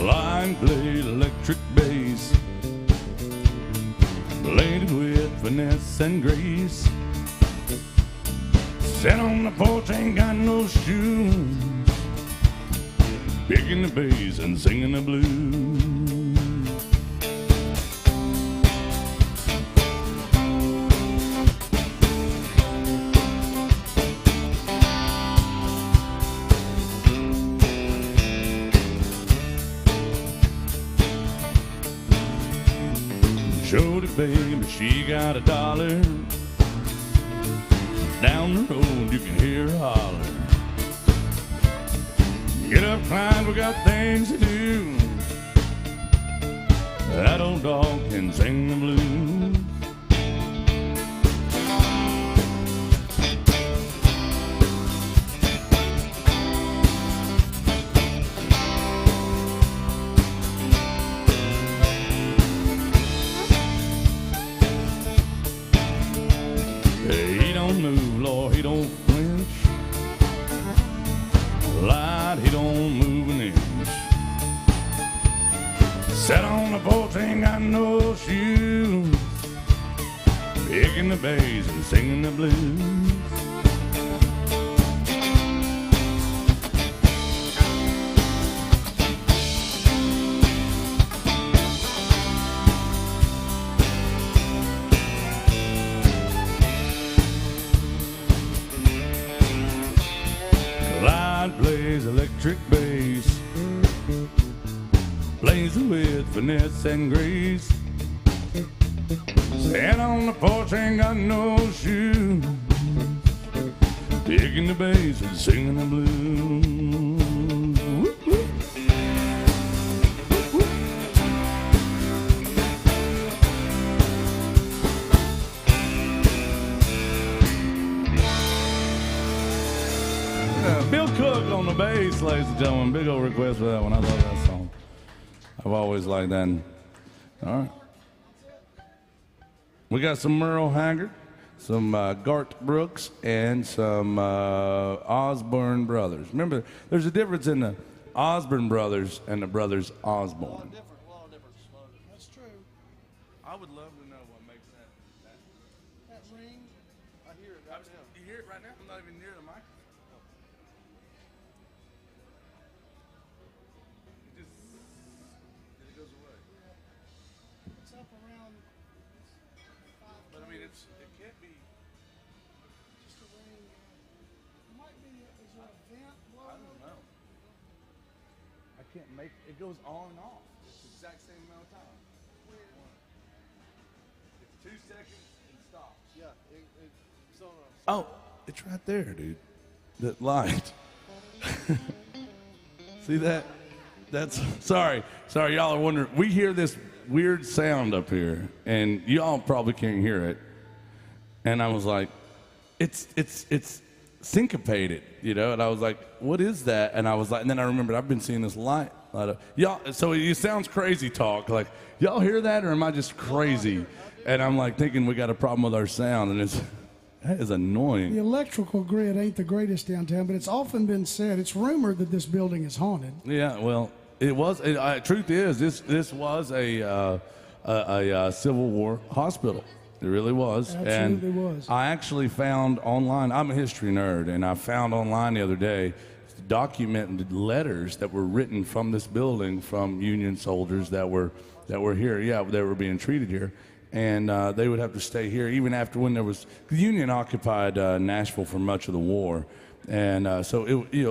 Line played electric bass, played it with finesse and grace. Sat on the porch, ain't got no shoes, picking the bass and singing the blues. Showed it, baby, she got $1. Down the road, you can hear her holler. Get up, Clyde, we got things to do. That old dog can sing the blues. he don't flinch. Light, he don't move an inch. Sat on the porch, ain't got no shoes, picking the bass and singing the blues. Clyde plays electric bass, plays with finesse and grace. Sat on the porch, ain't got no shoes, picking the bass and singing the blues. Whoop, whoop. Bill Cook on the bass, ladies and gentlemen. Big old request for that one. I love that song. I've always liked that. All right. We got some Merle Haggard, some Garth Brooks, and some Osborne Brothers. Remember, there's a difference in the Osborne Brothers and the Brothers Osborne. That's true. I would love to know what makes that. That ring. I hear it right now. You hear it right now? I'm not even near the microphone. It goes away. It's up around. But I mean, it can't be. Just a ring. It might be. Is there a vent I blowing? don't know. I can't make it goes on and off. It's the exact same amount of time. It's 2 seconds and stops. Yeah, it's on a. Oh, it's right there, dude. That light. See that? That's sorry, y'all are wondering. We hear this weird sound up here, and y'all probably can't hear it. And I was like, it's syncopated, you know. And I was like, what is that? And I was like, and then I remembered I've been seeing this light up. Y'all, so it sounds crazy talk. Like, y'all hear that, or am I just crazy? And I'm like thinking we got a problem with our sound, and that is annoying. The electrical grid ain't the greatest downtown, but it's often been said, it's rumored that this building is haunted. Yeah, well, it was. Truth is, this was a Civil War hospital. It really was. Absolutely and was. I actually found online. I'm a history nerd, and I found online the other day documented letters that were written from this building from Union soldiers that were here. Yeah, they were being treated here. And they would have to stay here even after when there was the Union occupied Nashville for much of the war, and so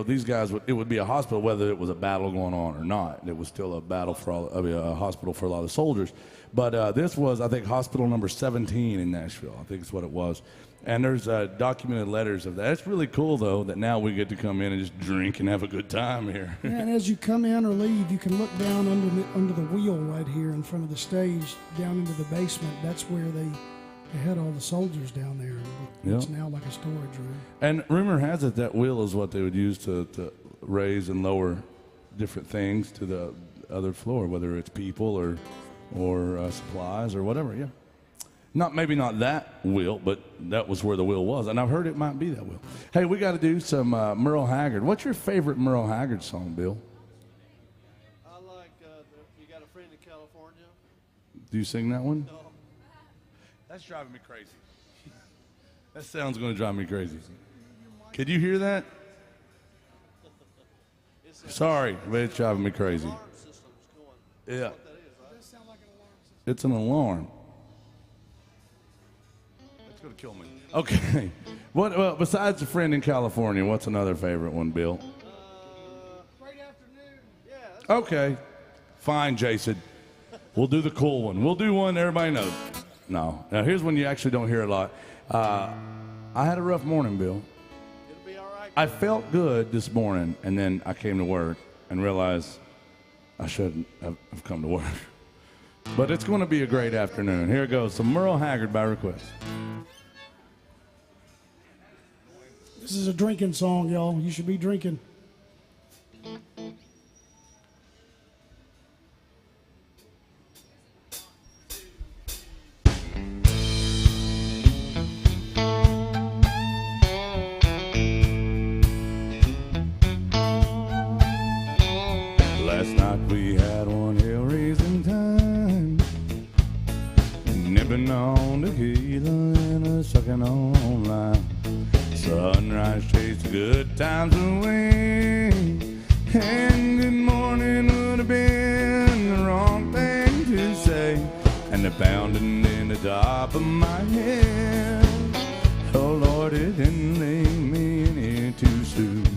these guys it would be a hospital whether it was a battle going on or not. It was still a battle for a hospital for a lot of soldiers. But this was, I think, hospital number 17 in Nashville. I think it's what it was. And there's documented letters of that. It's really cool, though, that now we get to come in and just drink and have a good time here. Yeah, and as you come in or leave, you can look down under the wheel right here in front of the stage, down into the basement. That's where they had all the soldiers down there. It's now like a storage room. And rumor has it that wheel is what they would use to raise and lower different things to the other floor, whether it's people or supplies or whatever. Yeah. Maybe not that wheel, but that was where the wheel was. And I've heard it might be that wheel. Hey, we got to do some Merle Haggard. What's your favorite Merle Haggard song, Bill? I like You Got a Friend in California. Do you sing that one? No. That's driving me crazy. That sound's going to drive me crazy. Could you hear that? Sorry, but it's driving me crazy. Alarm system's going. Yeah, What that is, right? That does sound like an alarm system. it's an alarm. It's going to kill me. Okay. Well, besides A Friend in California, what's another favorite one, Bill? Great afternoon. Yeah, that's Okay. Fine, Jason. We'll do the cool one. We'll do one everybody knows. No. Now, here's one you actually don't hear a lot. I had a rough morning, Bill. it'll be all right. I felt good this morning, and then I came to work and realized I shouldn't have come to work. But it's going to be a great afternoon. Here it goes. Some Merle Haggard by request. This is a drinking song, y'all. You should be drinking. night we had one hell-raising time, nipping on tequila and a sucking on lime. Sunrise chased the good times away, and good morning would have been the wrong thing to say. And the pounding in the top of my head, oh Lord, it didn't leave me any too soon.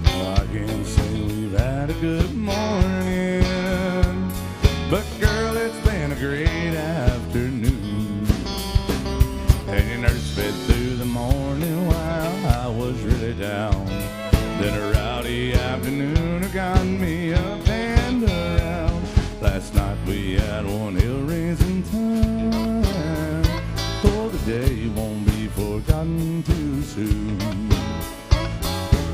I can't say we've had a good morning, but girl, it's been a great afternoon. And you nursed me through the morning while I was really down. Then a rowdy afternoon got me up and around. Last night we had one hell-raising time, for the day won't be forgotten too soon.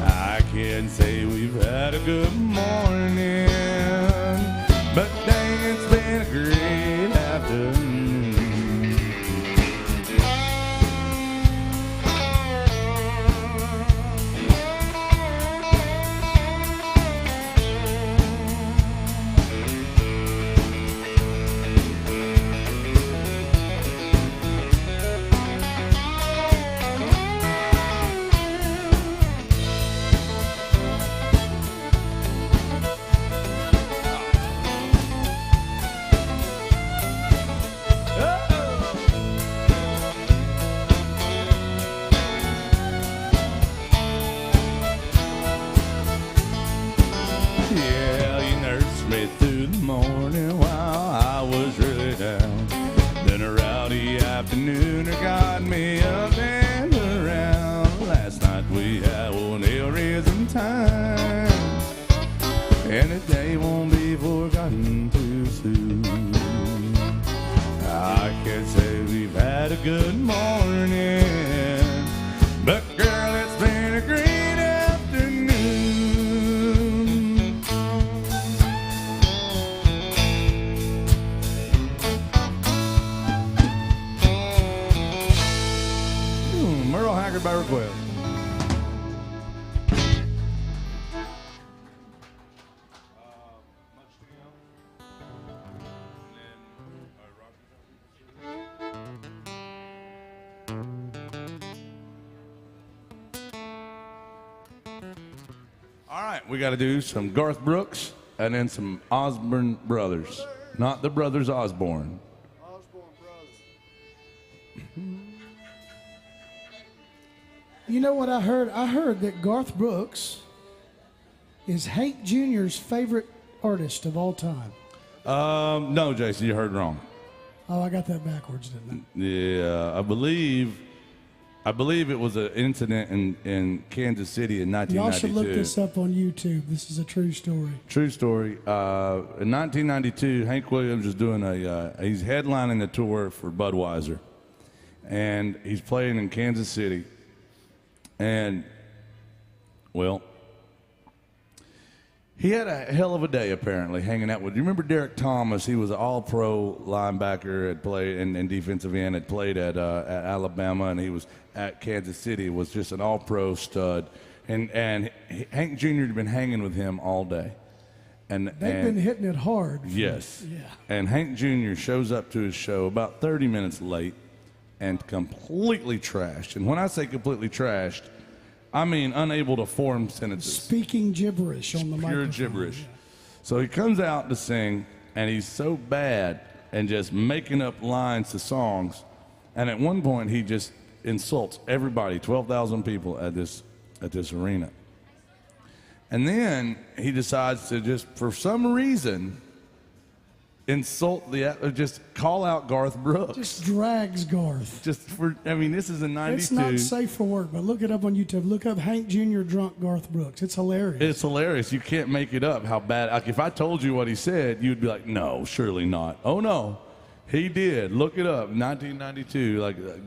I can't say we've had a good morning, but dang, it's been a great afternoon. Yeah, you nursed me through the morning while I was really down. Then a rowdy afternoon got me up and around. Last night we had one hell-raising time, and the day won't be forgotten too soon. I can't say we've had a good morning, but girl, it's been a great afternoon. Merle Haggard by request. All right, we got to do some Garth Brooks and then some Osborne Brothers, not the Brothers Osborne. You know what I heard? I heard that Garth Brooks is Hank Jr.'s favorite artist of all time. No, Jason, you heard wrong. Oh, I got that backwards, didn't I? Yeah, I believe it was an incident in Kansas City in 1992. Y'all should look this up on YouTube. This is a true story. True story. In 1992, Hank Williams is doing he's headlining a tour for Budweiser, and he's playing in Kansas City. And, well, he had a hell of a day, apparently, hanging out with. You remember Derek Thomas? He was an all-pro linebacker, had played, and defensive end, had played at Alabama, and he was at Kansas City, was just an all-pro stud. And Hank Jr. had been hanging with him all day. They've been hitting it hard. Yes. Yeah. And Hank Jr. shows up to his show about 30 minutes late and completely trashed. And when I say completely trashed, I mean unable to form sentences. Speaking gibberish on the microphone. Pure gibberish. So he comes out to sing, and he's so bad and just making up lines to songs. And at one point, he just insults everybody, 12,000 people at this arena. And then he decides to just, for some reason, just call out Garth Brooks. Just drags Garth. This is in 92. It's not safe for work, but look it up on YouTube. Look up Hank Jr. drunk Garth Brooks. It's hilarious. It's hilarious. You can't make it up how bad. Like, if I told you what he said, you'd be like, no, surely not. Oh, no. He did. Look it up. 1992.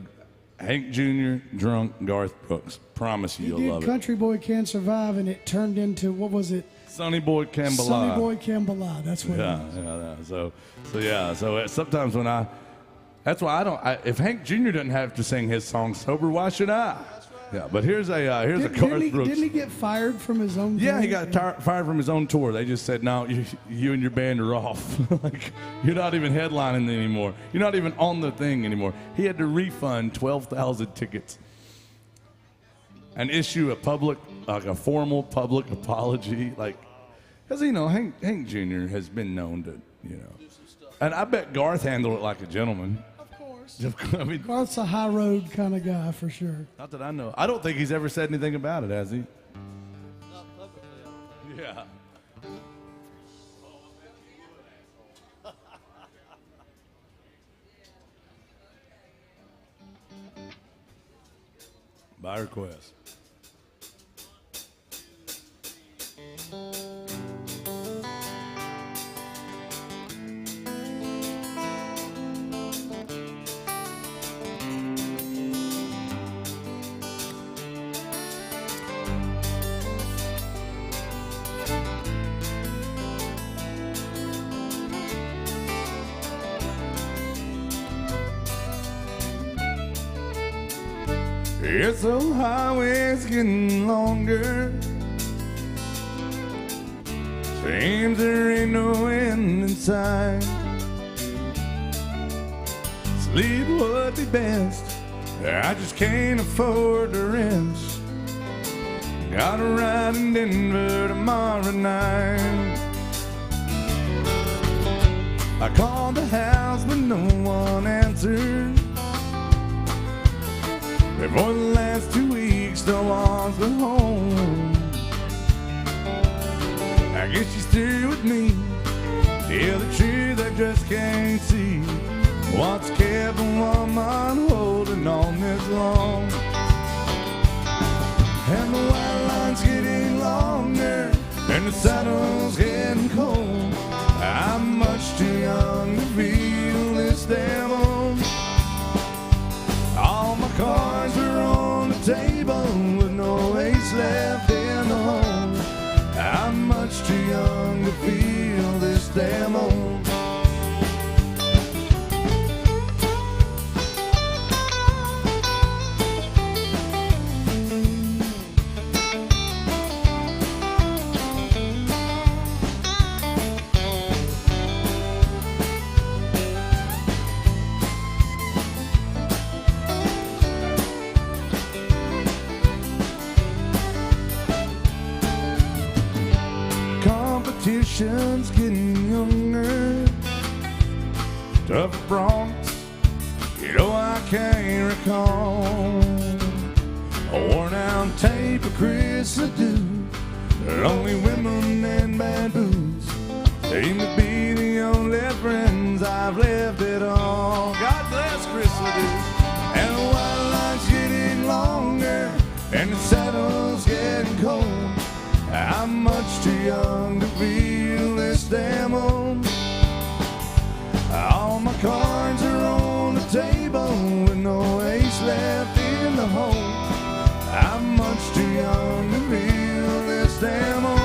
Hank Jr. drunk Garth Brooks. Promise you, you'll love it. Country Boy Can't Survive, and it turned into, what was it? Sonny Boy Can Bala. Sonny Boy Can Bala. That's what it was. So sometimes when that's why if Hank Jr. doesn't have to sing his song sober, why should I? Yeah, but here's a Didn't Garth he, Brooks. didn't he get fired from his own? Yeah, he band? got fired from his own tour. They just said, no, you and your band are off. Like, you're not even headlining anymore. You're not even on the thing anymore. He had to refund 12,000 tickets and issue a formal public apology. Like, because, Hank Jr. has been known to, And I bet Garth handled it like a gentleman. Of course. I mean, Garth's a high road kind of guy for sure. not that I know. I don't think he's ever said anything about it, has he? Not publicly, I don't think. Yeah. By request. Yes, the highway's getting longer. Seems there ain't no end in sight. Sleep would be best. I just can't afford to rest. Got a ride in Denver tomorrow night. I called the house, but no one answered. For the last 2 weeks, no one's been home. I guess she's through with me. Tell the truth, I just can't see what's kept a woman holding on this long. And the white line's getting longer, and the saddle's getting cold. I'm much too young to feel this damn old. All my cards are on the table with no ace left in the hole. I'm much too young to feel this damn old. Competition's getting younger. Tough Bronx, I can't recall. A worn out tape of Chris Ledoux. Lonely women and bad booze seem to be the only friends I've left at all. God bless Chris Ledoux. And the white line's getting longer, and the saddle's getting cold. I'm much too young to feel this damn old. All my cards are on the table with no ace left in the hole. I'm much too young to feel this damn old.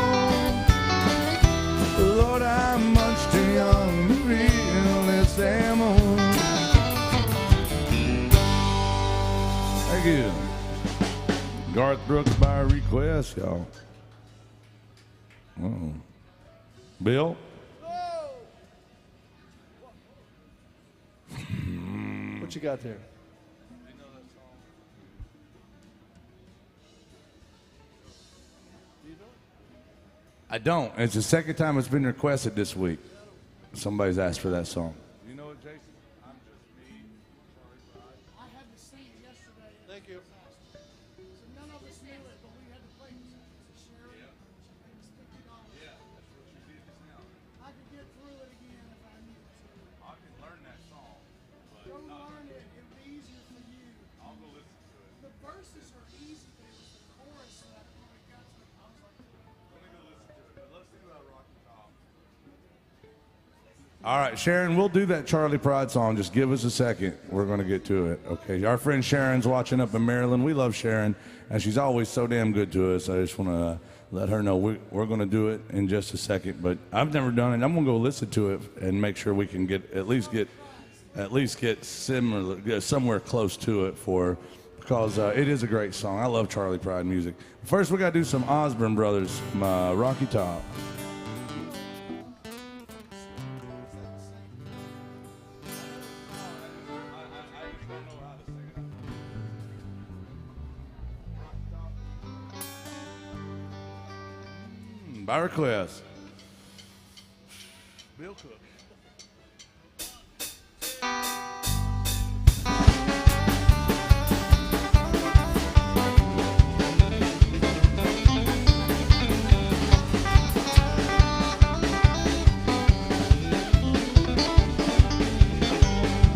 Lord, I'm much too young to feel this damn old. Thank you. Garth Brooks by request, y'all. Uh-oh. Bill? What you got there? I don't. It's the second time it's been requested this week. Somebody's asked for that song. You know it, Jason? I'm just me. I had to sing it yesterday. Thank you. So none of us knew it, but we had to play it. Sherry, I could get through it again if I needed to. I can learn that song. Go learn it. It'll be easier for you. I'll go listen to it. The verses are easy, but it was the chorus that when it got to it, I was like, Let me go listen to it. But let's do that Rock the Top. All right, Sharon, we'll do that Charlie Pride song. Just give us a second. We're going to get to it. Okay. Our friend Sharon's watching up in Maryland. We love Sharon, and she's always so damn good to us. I just want to let her know we're going to do it in just a second. But I've never done it. I'm going to go listen to it and make sure we can get similar, somewhere close to it for. because it is a great song. I love Charlie Pride music. First, we got to do some Osborne Brothers, Rocky Top. By request. Bill Cook.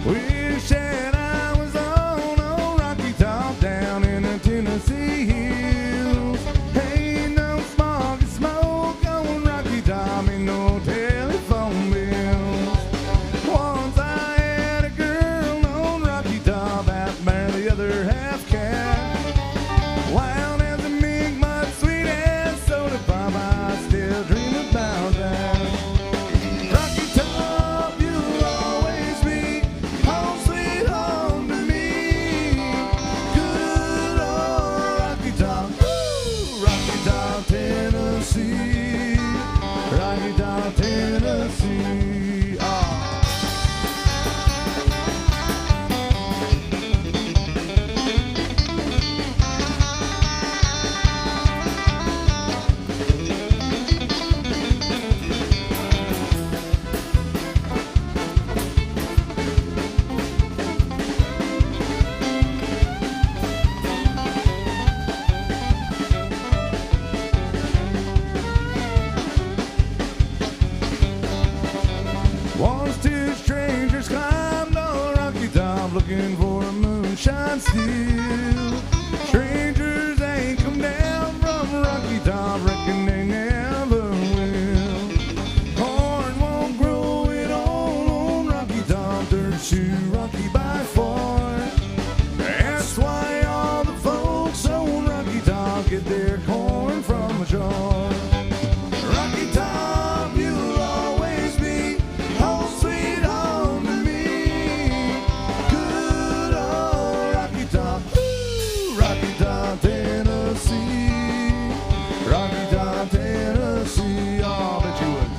Wish that I was on Rocky Top down in the Tennessee hills. Ain't no smog and smoke on Rocky Top, ain't no telephone bills. Once I had a girl on Rocky Top, half bear, the other half cat. Wild as a mink, mud sweet as soda pop, I still dream about that. Rocky Top, you'll always be home sweet home to me. Good old Rocky Top, woo! Rocky Top, Tennessee. Rocky Top, Tennessee. Ah. Once two strangers climbed on Rocky Top looking for a moonshine still. Strangers ain't come down from Rocky Top, reckon they never will. Corn won't grow it on Rocky Top, dirt too rocky by far. That's why all the folks on Rocky Top get their corn from a jar. Rocky Top, you'll always be home sweet home to me. Good old Rocky Top, woo! Rocky Top, Tennessee. Rocky Top, Tennessee. Oh, I bet you would.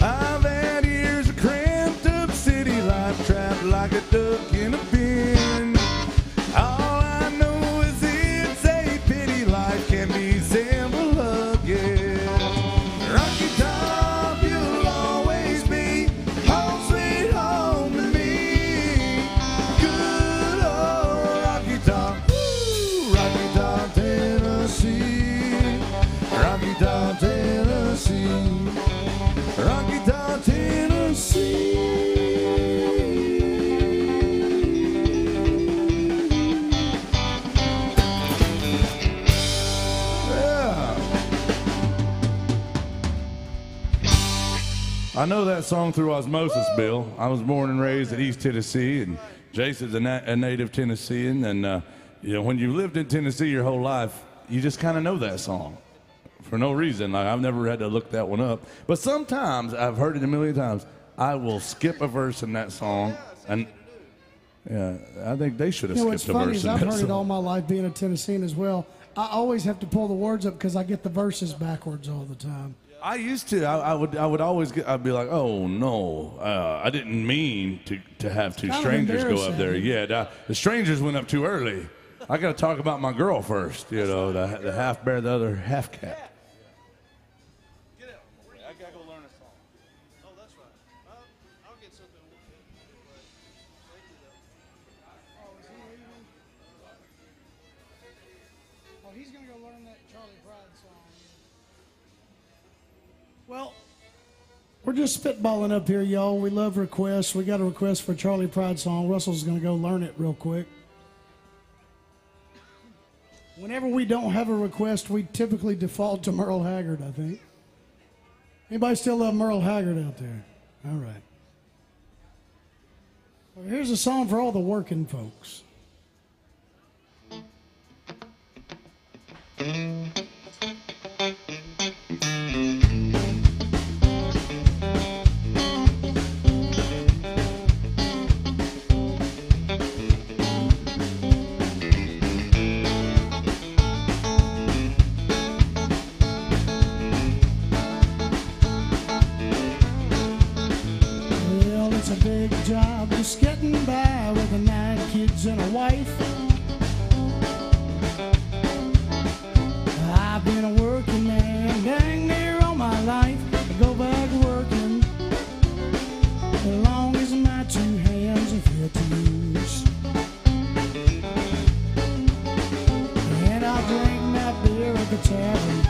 I've had years of cramped up city life, trapped like a duck in a bin. All I know is it's a pity life can be simple again. Rocky Top, you'll always be home sweet home to me. Good old Rocky Top, woo! Rocky Top, Tennessee. Rocky Top, Tennessee. Rocky Top, Tennessee. Yeah. I know that song through osmosis, Bill. I was born and raised at East Tennessee, and Jason's a native Tennessean. And you know, when you lived in Tennessee your whole life, you just kind of know that song for no reason. Like, I've never had to look that one up. But sometimes, I've heard it a million times, I will skip a verse in that song. And yeah, I think they should have You know what's skipped a funny verse is in I've that heard it all song. my life being a Tennessean as well. I always have to pull the words up because I get the verses backwards all the time. I used to. I would always get. I'd be like, oh no, I didn't mean to have two kind of strangers go up there. embarrassing. Yeah, the strangers went up too early. I got to talk about my girl first. You know, the half bear, the other half cat. I gotta go learn a song. Oh, that's right. I'll get something. Oh, he's going to go learn that Charlie Pride song. Well, we're just spitballing up here, y'all. We love requests. We got a request for a Charlie Pride song. Russell's going to go learn it real quick. Whenever we don't have a request, we typically default to Merle Haggard, I think. Anybody still love Merle Haggard out there? All right. Well, here's a song for all the working folks. Well, it's a big job just getting by with 9 kids and a wife. I've been a working man dang near all my life. I go back working as long as my 2 hands are fit to use. And I'll drink my beer at the tavern,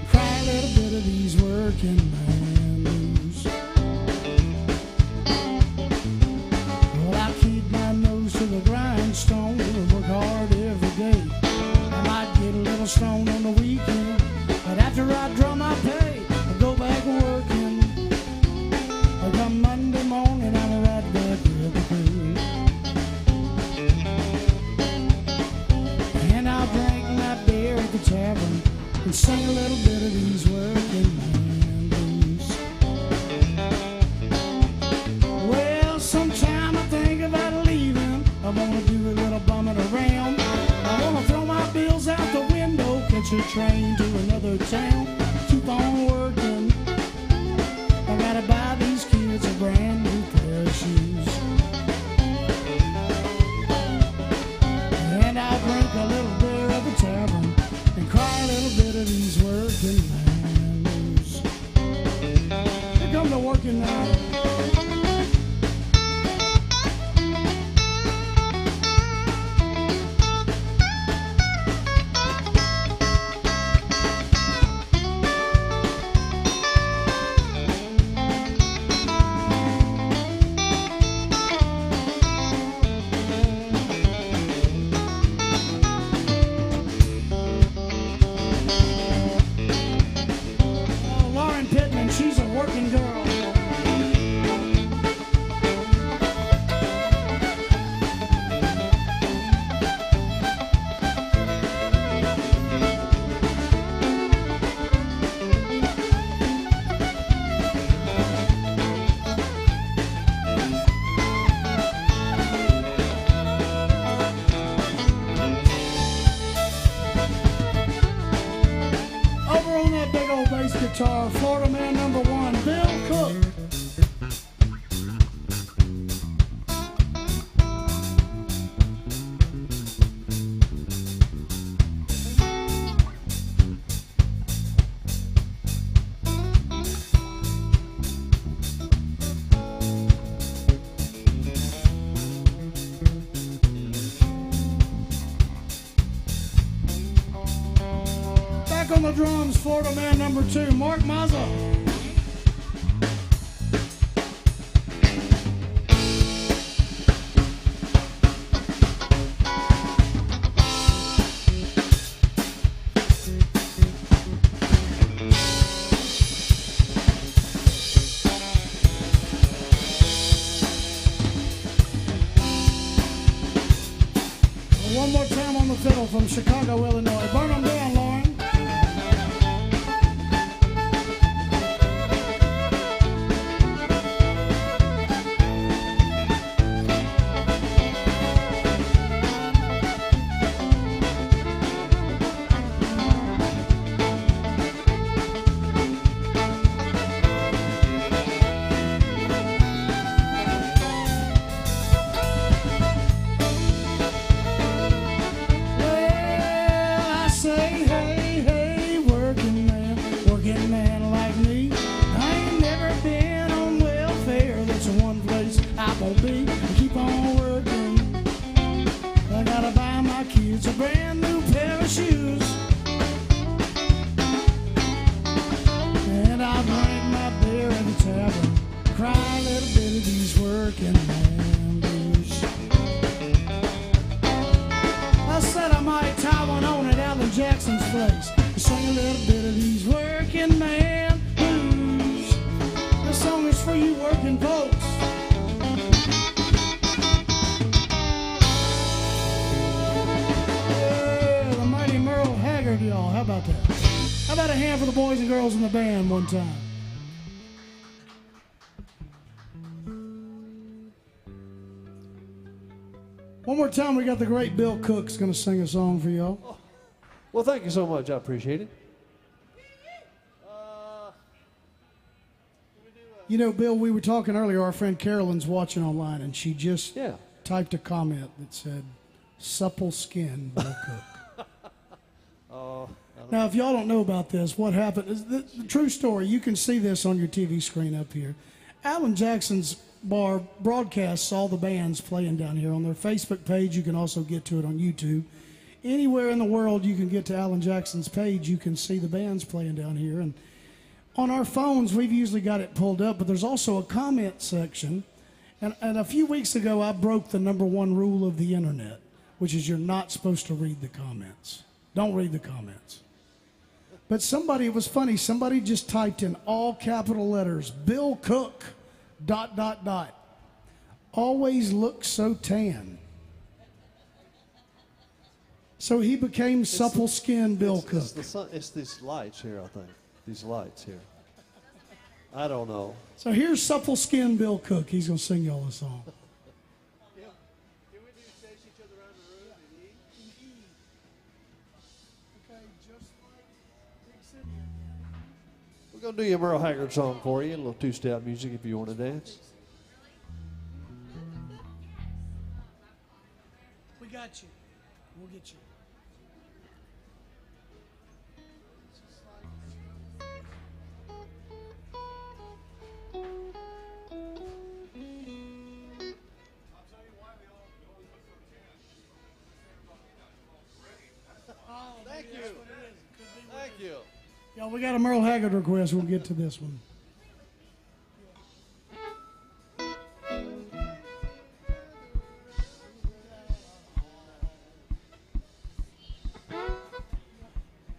cry a little bit of these working man blues. Well, I'll keep my nose to the grindstone and work hard every day. I might get a little stoned on the weekend, but after I draw my pay, I go back working. I come Monday morning, I'm right back with the crew. And I'll drink my beer at the tavern and sing a little bit of these working man blues. Well, sometime I think about leaving. I wanna do a little bumming around. I wanna throw my bills out the window, catch a train to another town, keep on working. I gotta buy these kids a brand new pair of shoes. And I'll drink a little beer at the tavern and cry a little bit of these working man blues. Here come the working man. Lauren Pittman, she's a working girl. Over on that big old bass guitar, Florida man #1, Bill Cook. Back on the drums, Florida man #2, Mark Mazza. One more time on the fiddle from Chicago, Illinois. Burn 'em down, Lauren. Well, I say, hey, hey, working man like me. I ain't never been on welfare. That's the one place I won't be. Keep on working. I gotta buy my kids a brand new pair of shoes. And I'll drink my beer at the tavern, cry a little bit of these working man blues. I said I might tie one on at Allen place. We sing a little bit of these working man blues. This song is for you working folks. Yeah, the mighty Merle Haggard, y'all. How about that? How about a hand for the boys and girls in the band one time? One more time, we got the great Bill Cook's going to sing a song for y'all. Well, thank you so much. I appreciate it. You know, Bill, we were talking earlier, our friend Carolyn's watching online, and she just Yeah. typed a comment that said, supple skin, Bill Cook. Now, if y'all don't know about this, what happened is the true story. You can see this on your TV screen up here. Alan Jackson's bar broadcasts all the bands playing down here on their Facebook page. You can also get to it on YouTube. Anywhere in the world you can get to Alan Jackson's page, you can see the bands playing down here. And on our phones, we've usually got it pulled up, but there's also a comment section. And a few weeks ago, I broke the #1 rule of the internet, which is you're not supposed to read the comments. Don't read the comments. But somebody, it was funny, somebody just typed in all capital letters, Bill Cook, ... Always looks so tan. So he became supple skin Bill Cook. It's these lights here, I think. These lights here. I don't know. So here's supple skin Bill Cook. He's going to sing y'all a song. We're going to do you a Merle Haggard song for you, a little two-step music if you want to dance. We got you. We'll get you. Thank you. Thank you. Y'all, we got a Merle Haggard request. We'll get to this one.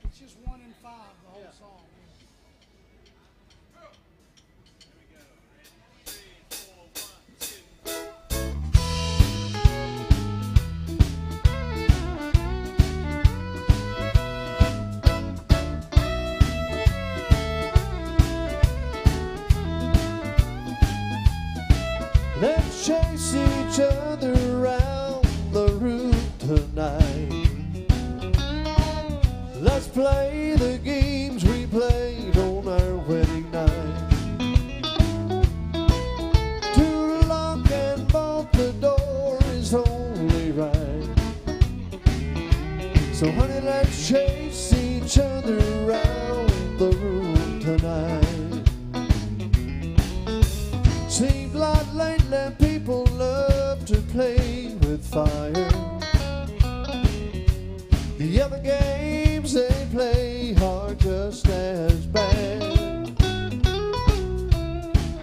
It's just 1 in 5, the whole song. Let's chase each other around the room tonight. Let's play the games we played on our wedding night. To lock and bolt the door is only right. So honey, let's chase each other around the room tonight. Seems like lately people love to play with fire. The other games they play are just as bad.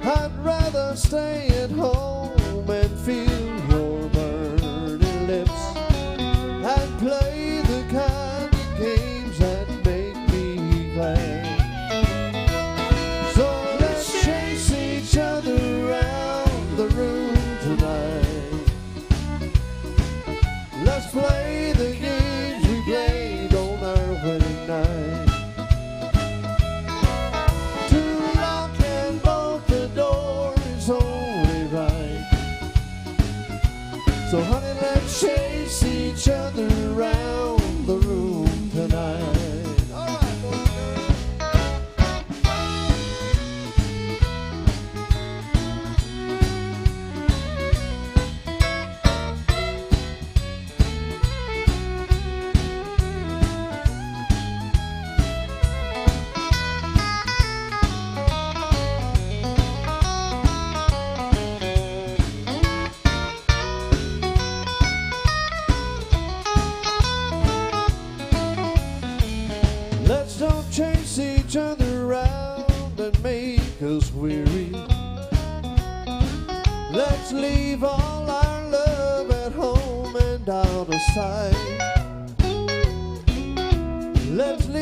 I'd rather stay at home and feel your burning lips and play the kind of games that make me glad. So let's chase each other around the room tonight. Let's play the games we played on our wedding night. To lock and bolt the door is only right. So honey, let's chase each other around the room tonight. All right, boys and girls. Let's don't chase each other around and make us weary. Let's leave all our love at home and out of sight. Let's leave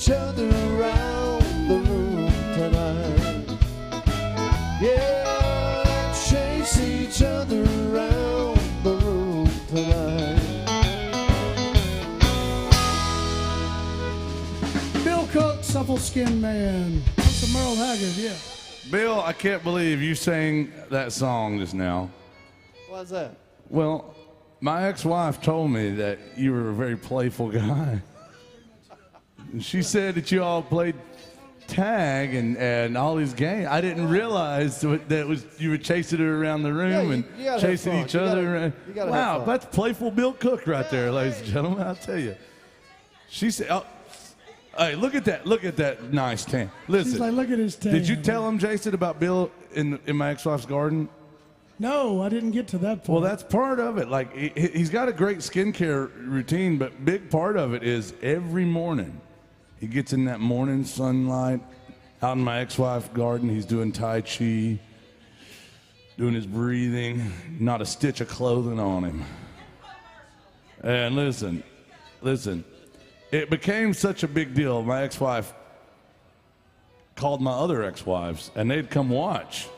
each other around the room tonight. Yeah, let's chase each other around the room tonight. Bill Cook, Supple Skin Man. That's the Merle Haggard, yeah. Bill, I can't believe you sang that song just now. Why's that? Well, my ex-wife told me that you were a very playful guy. She said that you all played tag and all these games. I didn't realize that was you were chasing her around the room and you gotta chasing have fun. each You other gotta- around. you gotta have Wow, fun. that's playful Bill Cook right there, ladies and gentlemen. I'll tell you. She said, oh, "Hey, look at that nice tan." Listen, She's like, look at his tan. did you tell him, Jason, about Bill in my ex-wife's garden? No, I didn't get to that point. Well, that's part of it. Like he's got a great skincare routine, but big part of it is every morning he gets in that morning sunlight out in my ex-wife's garden. He's doing Tai Chi, doing his breathing, not a stitch of clothing on him. And listen, it became such a big deal. My ex-wife called my other ex-wives, and they'd come watch.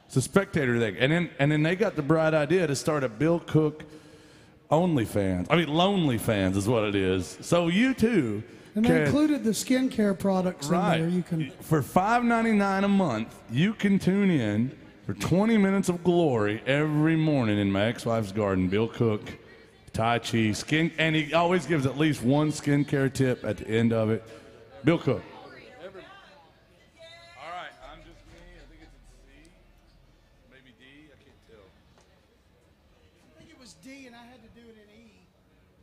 It's a spectator thing. And then they got the bright idea to start a Bill Cook OnlyFans. I mean, Lonely Fans is what it is. So you too and can, they included the skincare products right, in there. You can. for $5.99 a month, you can tune in for 20 minutes of glory every morning in my ex-wife's garden. Bill Cook, Tai Chi, skin, and he always gives at least one skincare tip at the end of it. Bill Cook. All right, I'm just me. I think it's in C, maybe D. I can't tell. I think it was D, and I had to do it in E.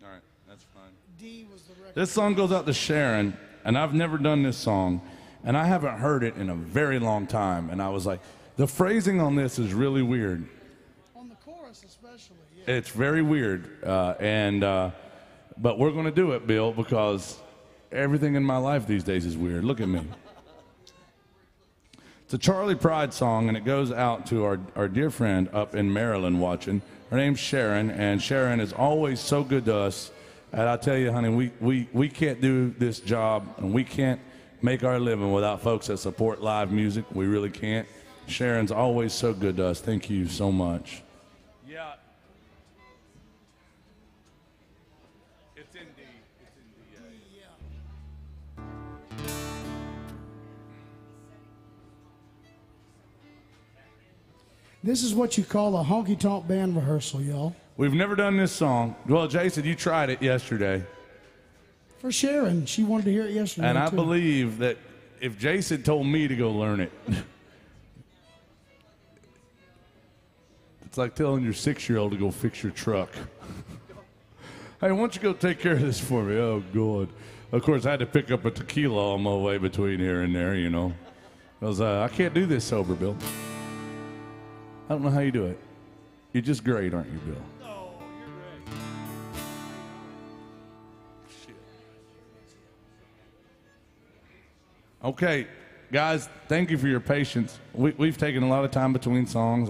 All right, that's fine. D was the record. This song goes out to Sharon, and I've never done this song, and I haven't heard it in a very long time. And I was like, the phrasing on this is really weird. On the chorus, especially. Yeah. It's very weird, but we're going to do it, Bill, because everything in my life these days is weird. Look at me. It's a Charlie Pride song, and it goes out to our dear friend up in Maryland watching. Her name's Sharon, and Sharon is always so good to us. And I tell you, honey, we can't do this job, and we can't make our living without folks that support live music. We really can't. Sharon's always so good to us. Thank you so much. Yeah. It's in D. It's in D. This is what you call a honky tonk band rehearsal, y'all. We've never done this song. Well, Jason, you tried it yesterday. For Sharon, she wanted to hear it yesterday. And I too. believe that if Jason told me to go learn it, it's like telling your 6-year-old to go fix your truck. Hey, why don't you go take care of this for me? Oh, God. Of course, I had to pick up a tequila on my way between here and there, you know. Because I can't do this sober, Bill. I don't know how you do it. You're just great, aren't you, Bill? Oh, you're great. Okay, guys, thank you for your patience. We've taken a lot of time between songs,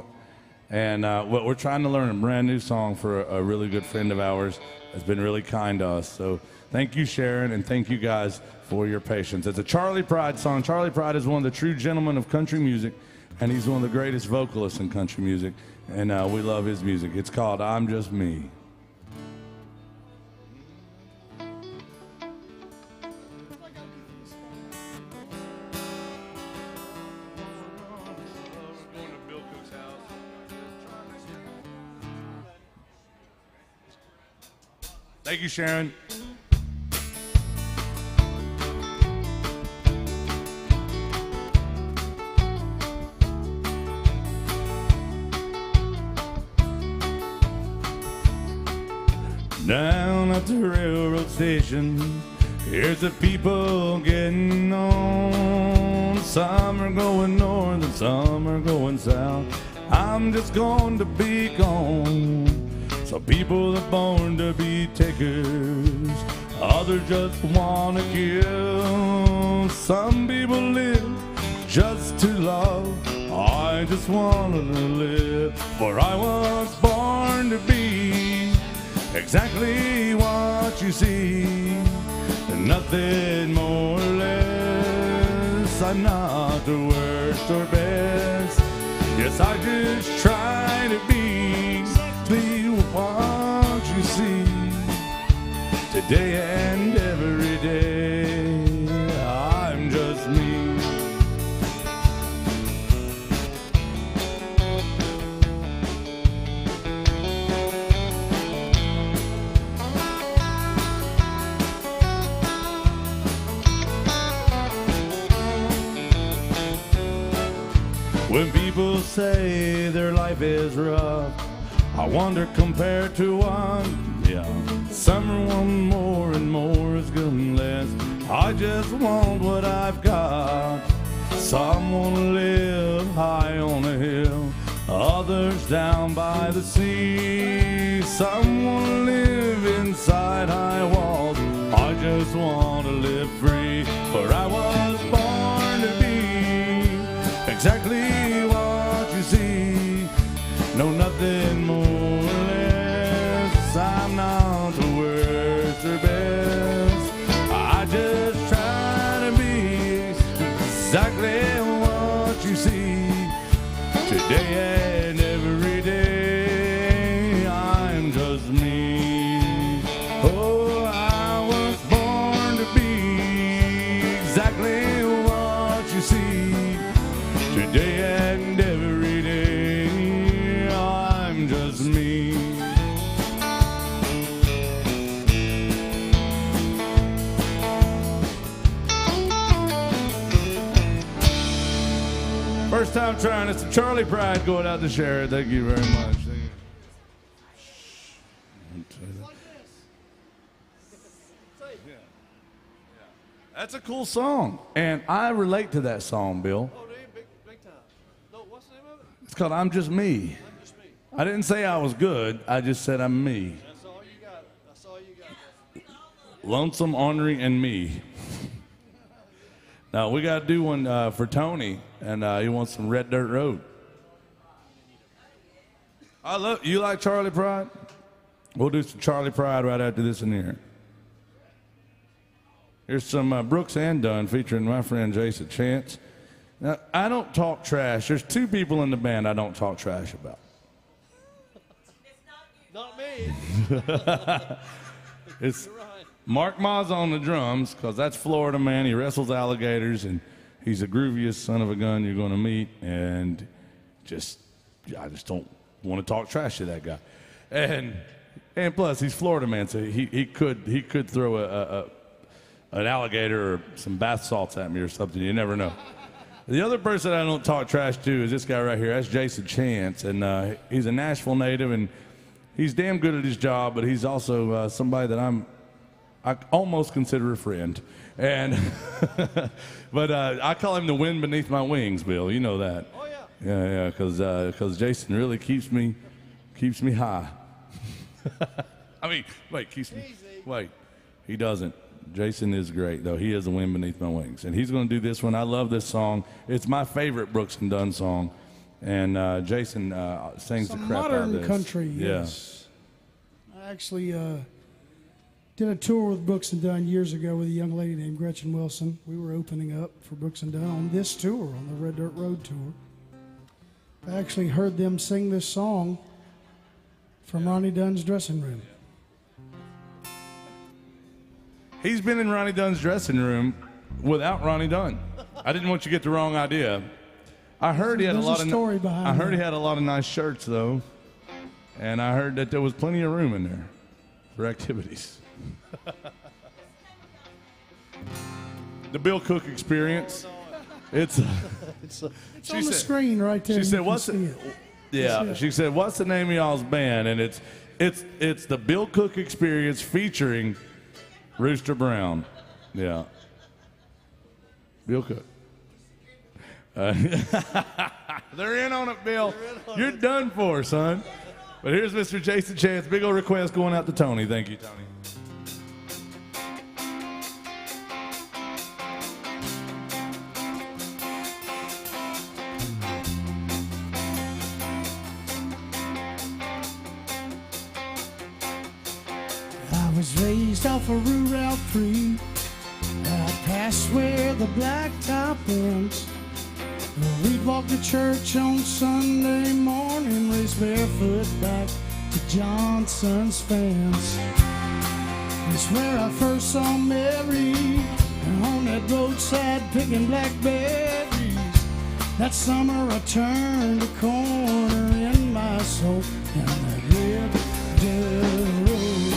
and we're trying to learn a brand new song for a really good friend of ours that's been really kind to us. So thank you, Sharon, and thank you guys for your patience. It's a Charlie Pride song. Charlie Pride is one of the true gentlemen of country music, and he's one of the greatest vocalists in country music, and we love his music. It's called I'm Just Me. Thank you, Sharon. Down at the railroad station, here's the people getting on. Some are going north and some are going south. I'm just going to be gone. Some people are born to be takers, others just want to kill. Some people live just to love, I just wanted to live. For I was born to be exactly what you see, and nothing more or less. I'm not the worst or best. Yes, I just try to be exactly what you see today and every day. I'm just me. When people say their life is rough, I wonder compared to what, yeah. Summer one more and more is gonna last. I just want what I've got. Some wanna live high on a hill, others down by the sea. Some wanna live inside high walls. I just wanna live free, for I was born to be exactly what you see. No, nothing more or less. I'm not the worst or best. I just try to be exactly what you see today and every day. I'm just me. Oh, I was born to be exactly what you see today and every day. I'm just me. First time trying. It's a Charlie Pride going out to share it. Thank you very much. That's a cool song, and I relate to that song, Bill. Oh, dude, big time. No, what's the name of it? It's called I'm Just Me. I'm just me. I didn't say I was good. I just said I'm me. That's all you got. That's all you got. Lonesome, ornery, and me. Now, we got to do one for Tony, and he wants some Red Dirt Road. You like Charlie Pride? We'll do some Charlie Pride right after this in here. Here's some Brooks and Dunn featuring my friend Jason Chance. Now, I don't talk trash. There's two people in the band I don't talk trash about. Not me. It's You're right. Mark Maz on the drums, because that's Florida man. He wrestles alligators, and he's the grooviest son of a gun you're going to meet. And I just don't want to talk trash to that guy. And plus, he's Florida man, so he could throw an alligator or some bath salts at me or something. You never know. The other person I don't talk trash to is this guy right here. That's Jason Chance, and he's a Nashville native, and he's damn good at his job, but he's also somebody that I almost consider a friend. And but I call him the wind beneath my wings, Bill. You know that. Oh, yeah. Yeah, because Jason really keeps me high. I mean, wait, wait, he doesn't. Jason is great, though. He is the wind beneath my wings, and he's going to do this one. I love this song. It's my favorite Brooks and Dunn song, and Jason sings Some the crap out of modern this. country, yes. I actually did a tour with Brooks and Dunn years ago with a young lady named Gretchen Wilson. We were opening up for Brooks and Dunn on this tour, on the Red Dirt Road tour. I actually heard them sing this song from Ronnie Dunn's dressing room. He's been in Ronnie Dunn's dressing room without Ronnie Dunn. I didn't want you to get the wrong idea. I heard he had There's a story behind I heard that. he had a lot of nice shirts though, and I heard that there was plenty of room in there for activities. The Bill Cook Experience. It's It's on the screen right there. She You said, can "What's see it?" it? Yeah, That's it. she said, "What's the name of y'all's band?" And it's the Bill Cook Experience featuring Rooster Brown. Yeah, Bill Cook. They're in on it, Bill. You're done for, son. But here's Mr. Jason Chance. Big old request going out to Tony. Thank you, Tony. I was raised off of Route 3, out past past where the blacktop ends. We'd walk to church on Sunday morning, race barefoot back to Johnson's fence. It's where I first saw Mary, and on that roadside picking blackberries. That summer I turned a corner in my soul down that red dirt road.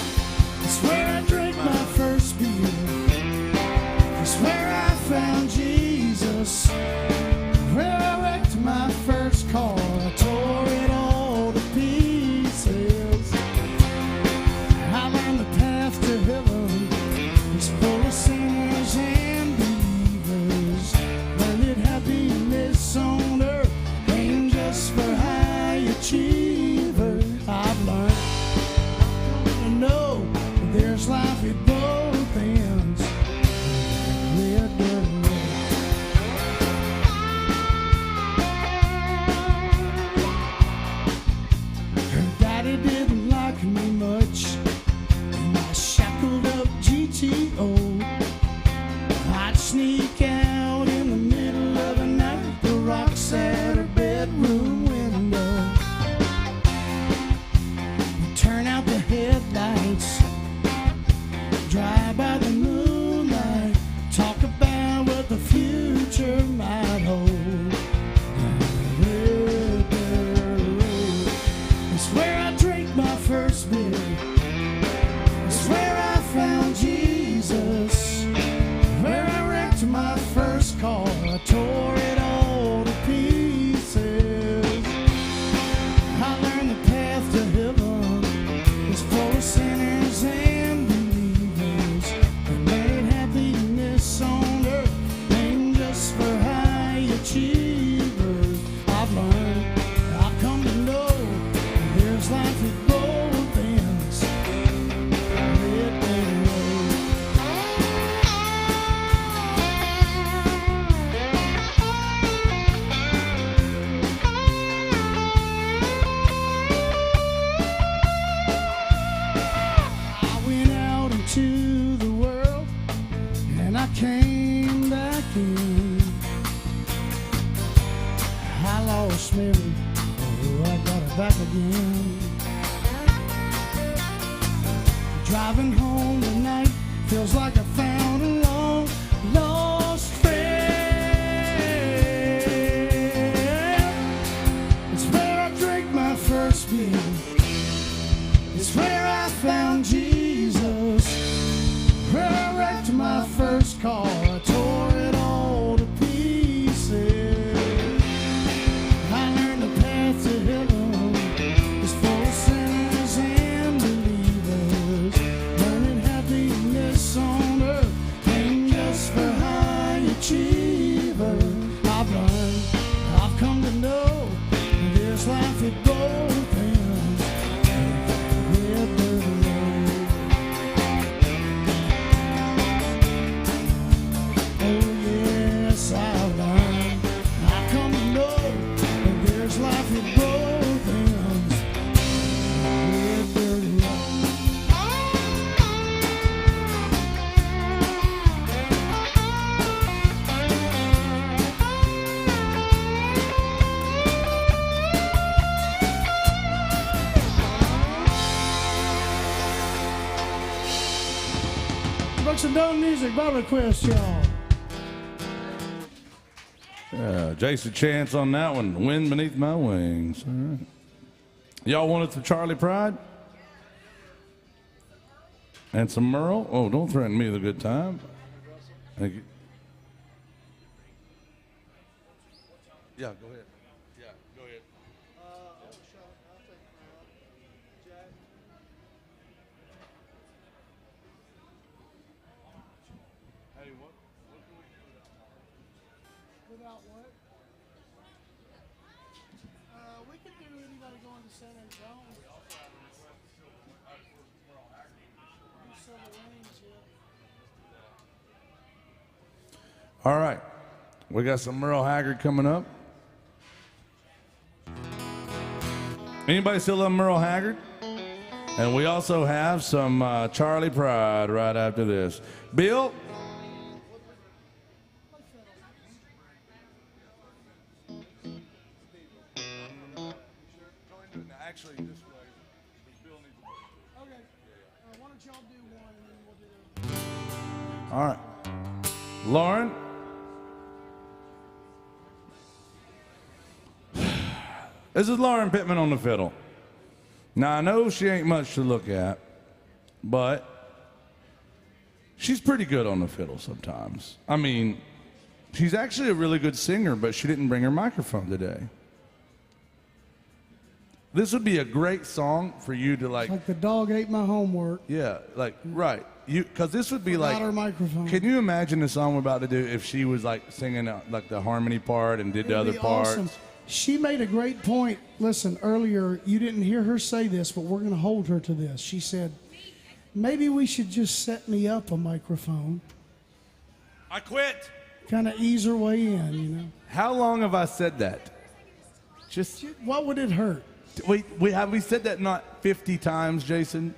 It's where I drank my first beer. It's where I found Jesus. Where I wrecked my first car, I tore it all to pieces. I learned the path to heaven is full of sinners and believers. Learned that happiness on earth ain't just for high achievers. I've learned to know there's life at both ends. Red dirt road. Her daddy didn't like me much in my shackled up GTO. I'd sneak out in the middle of the night, the rocks at her bedroom window. Turn out the headlights, drive by the moonlight, talk about what the future might hold. Red dirt road. It's where I drank my first beer. It's where I found Jesus. Where I wrecked my first car, I tore it all to pieces. I learned the path to heaven is full of sinners and believers. And that happiness on earth ain't just for high achievers. I've learned, I've come to know there's life at both ends. Red dirt road. I went out into the world and I came back in. I lost Mary, oh, I got her back again. Driving home tonight feels like I found a long lost friend. It's where I drank my first beer. It's where I found Jesus. Where I wrecked my first car, I tore it all to pieces. I learned the path to heaven is full of sinners and believers. Learning happiness on earth ain't just for high achievers. I've learned, I've come to know there's life at both ends. Red dirt road. Oh yes, I've learned, I've come to know that there's life at both ends. Red dirt road. Bucks and Dome Music, by request, y'all. Jason Chance on that one. Wind Beneath My Wings. All right. Y'all want it for Charlie Pride? And some Merle? Oh, don't threaten me with a good time. Thank you. Yeah, go ahead. Yeah, go ahead. Hey, what can we do Without what? We could do anybody going to San Antonio. All right. We got some Merle Haggard coming up. Anybody still love Merle Haggard? And we also have some Charlie Pride right after this. Bill? All right. Lauren. This is Lauren Pittman on the fiddle. Now, I know she ain't much to look at, but she's pretty good on the fiddle sometimes. I mean, she's actually a really good singer, but she didn't bring her microphone today. This would be a great song for you to like. Like the dog ate my homework. Yeah, like right. Because this would be Without like. her microphone. Can you imagine the song we're about to do if she was like singing like the harmony part and did the It'd other be parts? awesome. She made a great point. Listen, earlier you didn't hear her say this, but we're going to hold her to this. She said, maybe we should just set me up a microphone. I quit. Kind of ease her way in, you know. How long have I said that? Just What would it hurt? wait. Have we said that not 50 times, Jason?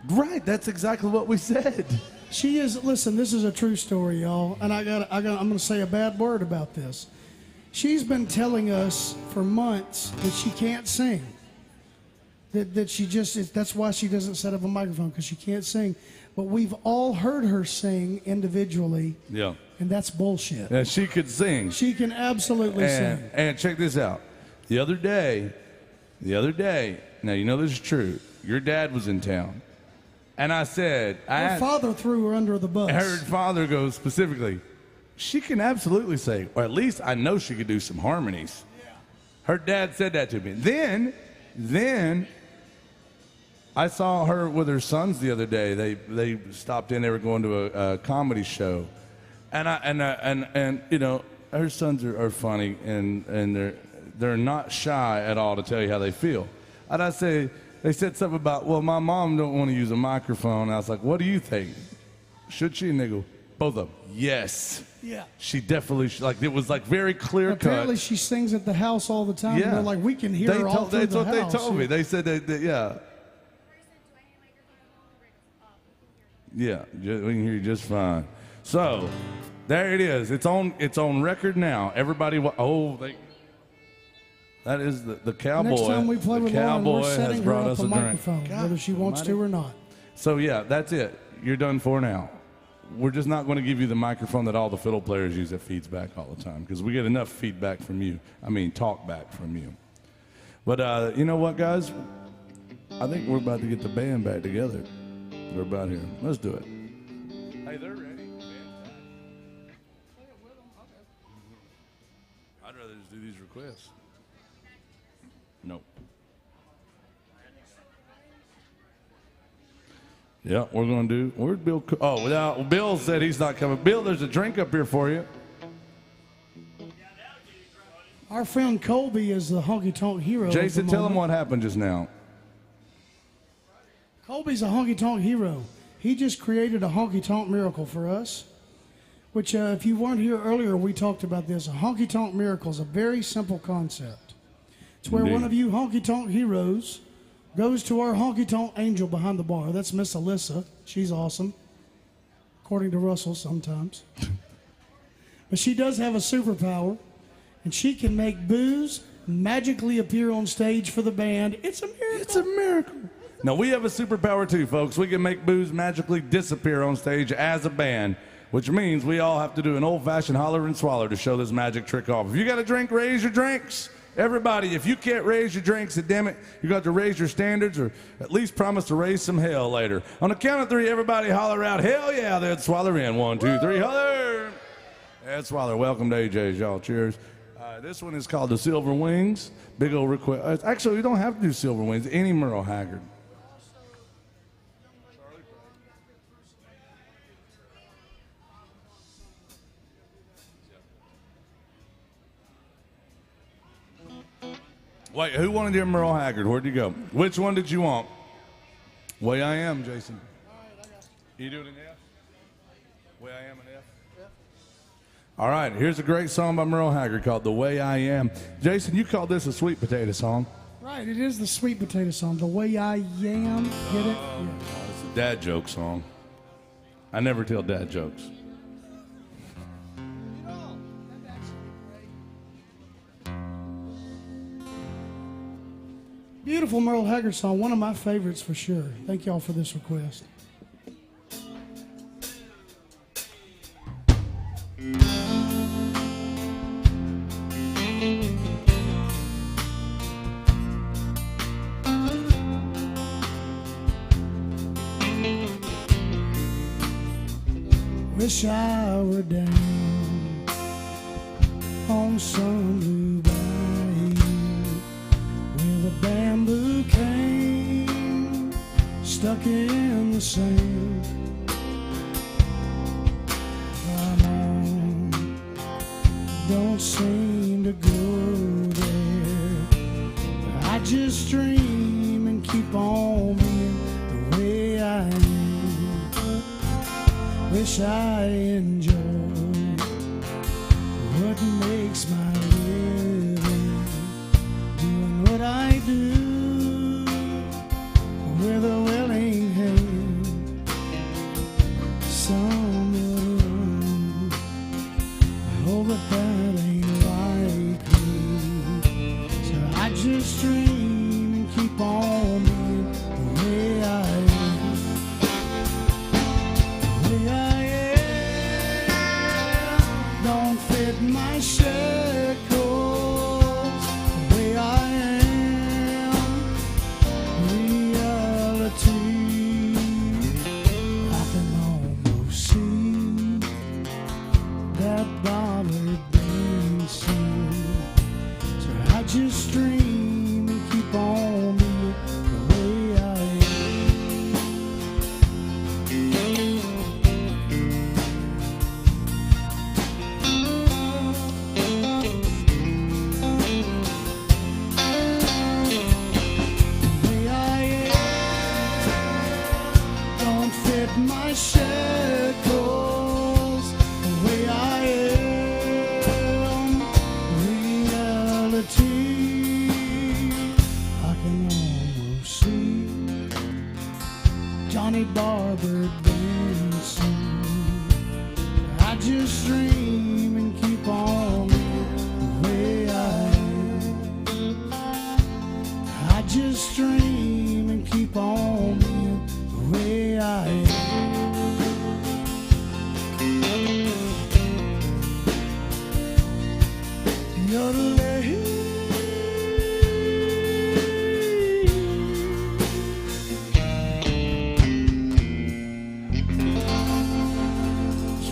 Right. That's exactly what we said. She is, listen, this is a true story, y'all, and I'm going to say a bad word about this. She's been telling us for months that she can't sing. That she just, that's why she doesn't set up a microphone, because she can't sing. But we've all heard her sing individually, Yeah. and that's bullshit. And she could sing. She can absolutely sing. And check this out. The other day, now you know this is true. Your dad was in town. And I said, Her father threw her under the bus. her father goes specifically, she can absolutely sing, or at least I know she could do some harmonies. Her dad said that to me. Then I saw her with her sons the other day. They stopped in. They were going to a comedy show, and you know, her sons are funny and they're not shy at all to tell you how they feel. And they said something about, well, my mom don't want to use a microphone. And I was like, what do you think? Should she? And they go, both of them, yes. Yeah. She definitely, like, it was like very clear Apparently cut. she sings at the house all the time. Yeah. And they're like, we can hear her all through that's the what house. they told me. They said that yeah. Yeah, we can hear you just fine. So, there it is. It's on record now. Everybody, that is the cowboy. Next time we play the with Lauren, cowboy we're has setting her brought up us a a drink. microphone, whether she wants to or not. So yeah, that's it. You're done for now. We're just not going to give you the microphone that all the fiddle players use that feeds back all the time, because we get enough feedback from you. I mean, talk back from you. But you know what, guys? I think we're about to get the band back together. They're about here. Let's do it. Hey, they're ready. I'd rather just do these requests. Nope. Yeah, we're going to do. Where'd Bill? Bill said he's not coming. Bill, there's a drink up here for you. Our friend Colby is the honky tonk hero. Jason, of the tell him moment. what happened just now. Colby's a honky tonk hero. He just created a honky tonk miracle for us. Which, if you weren't here earlier, we talked about this. A honky tonk miracle is a very simple concept. It's where Indeed. one of you honky tonk heroes goes to our honky tonk angel behind the bar. That's Miss Alyssa. She's awesome, according to Russell sometimes. But she does have a superpower, and she can make booze magically appear on stage for the band. It's a miracle. It's a miracle. Now, we have a superpower too, folks. We can make booze magically disappear on stage as a band, which means we all have to do an old-fashioned holler and swallow to show this magic trick off. If you got a drink, raise your drinks. Everybody, if you can't raise your drinks, then damn it, you got to raise your standards, or at least promise to raise some hell later. On the count of three, everybody holler out, hell yeah, then swaller in. 1, 2, 3, holler. That's swaller. Welcome to AJ's, y'all. Cheers. This one is called the Silver Wings. Big old request. Actually, we don't have to do Silver Wings. Any Merle Haggard. Wait, who wanted to hear Merle Haggard? Where'd you go? Which one did you want? Way I Am, Jason. You doing an F? Way I Am an F? All right, here's a great song by Merle Haggard called The Way I Am. Jason, you called this a sweet potato song. Right, it is the sweet potato song. The Way I Am. Get it? Yeah. It's a dad joke song. I never tell dad jokes. Beautiful Merle Haggard song, one of my favorites for sure. Thank y'all for this request. Wish I were down on some blue bayou with a bamboo cane stuck in the sand. I'm on, don't seem to go there. I just dream and keep on being the way I am. Wish I enjoyed what makes my living, doing what I do with a willing hand. Some will run, I hope that ain't likely. So I just dream and keep on being the way I am. My shackles, the way I am, reality. I can almost see that bothered dancing. So I just dream and keep on being the way I my shackles, the way I am, reality. I can almost see Johnny Barber dancing. I just dream and keep on the way I am. I just dream and keep on the way I am.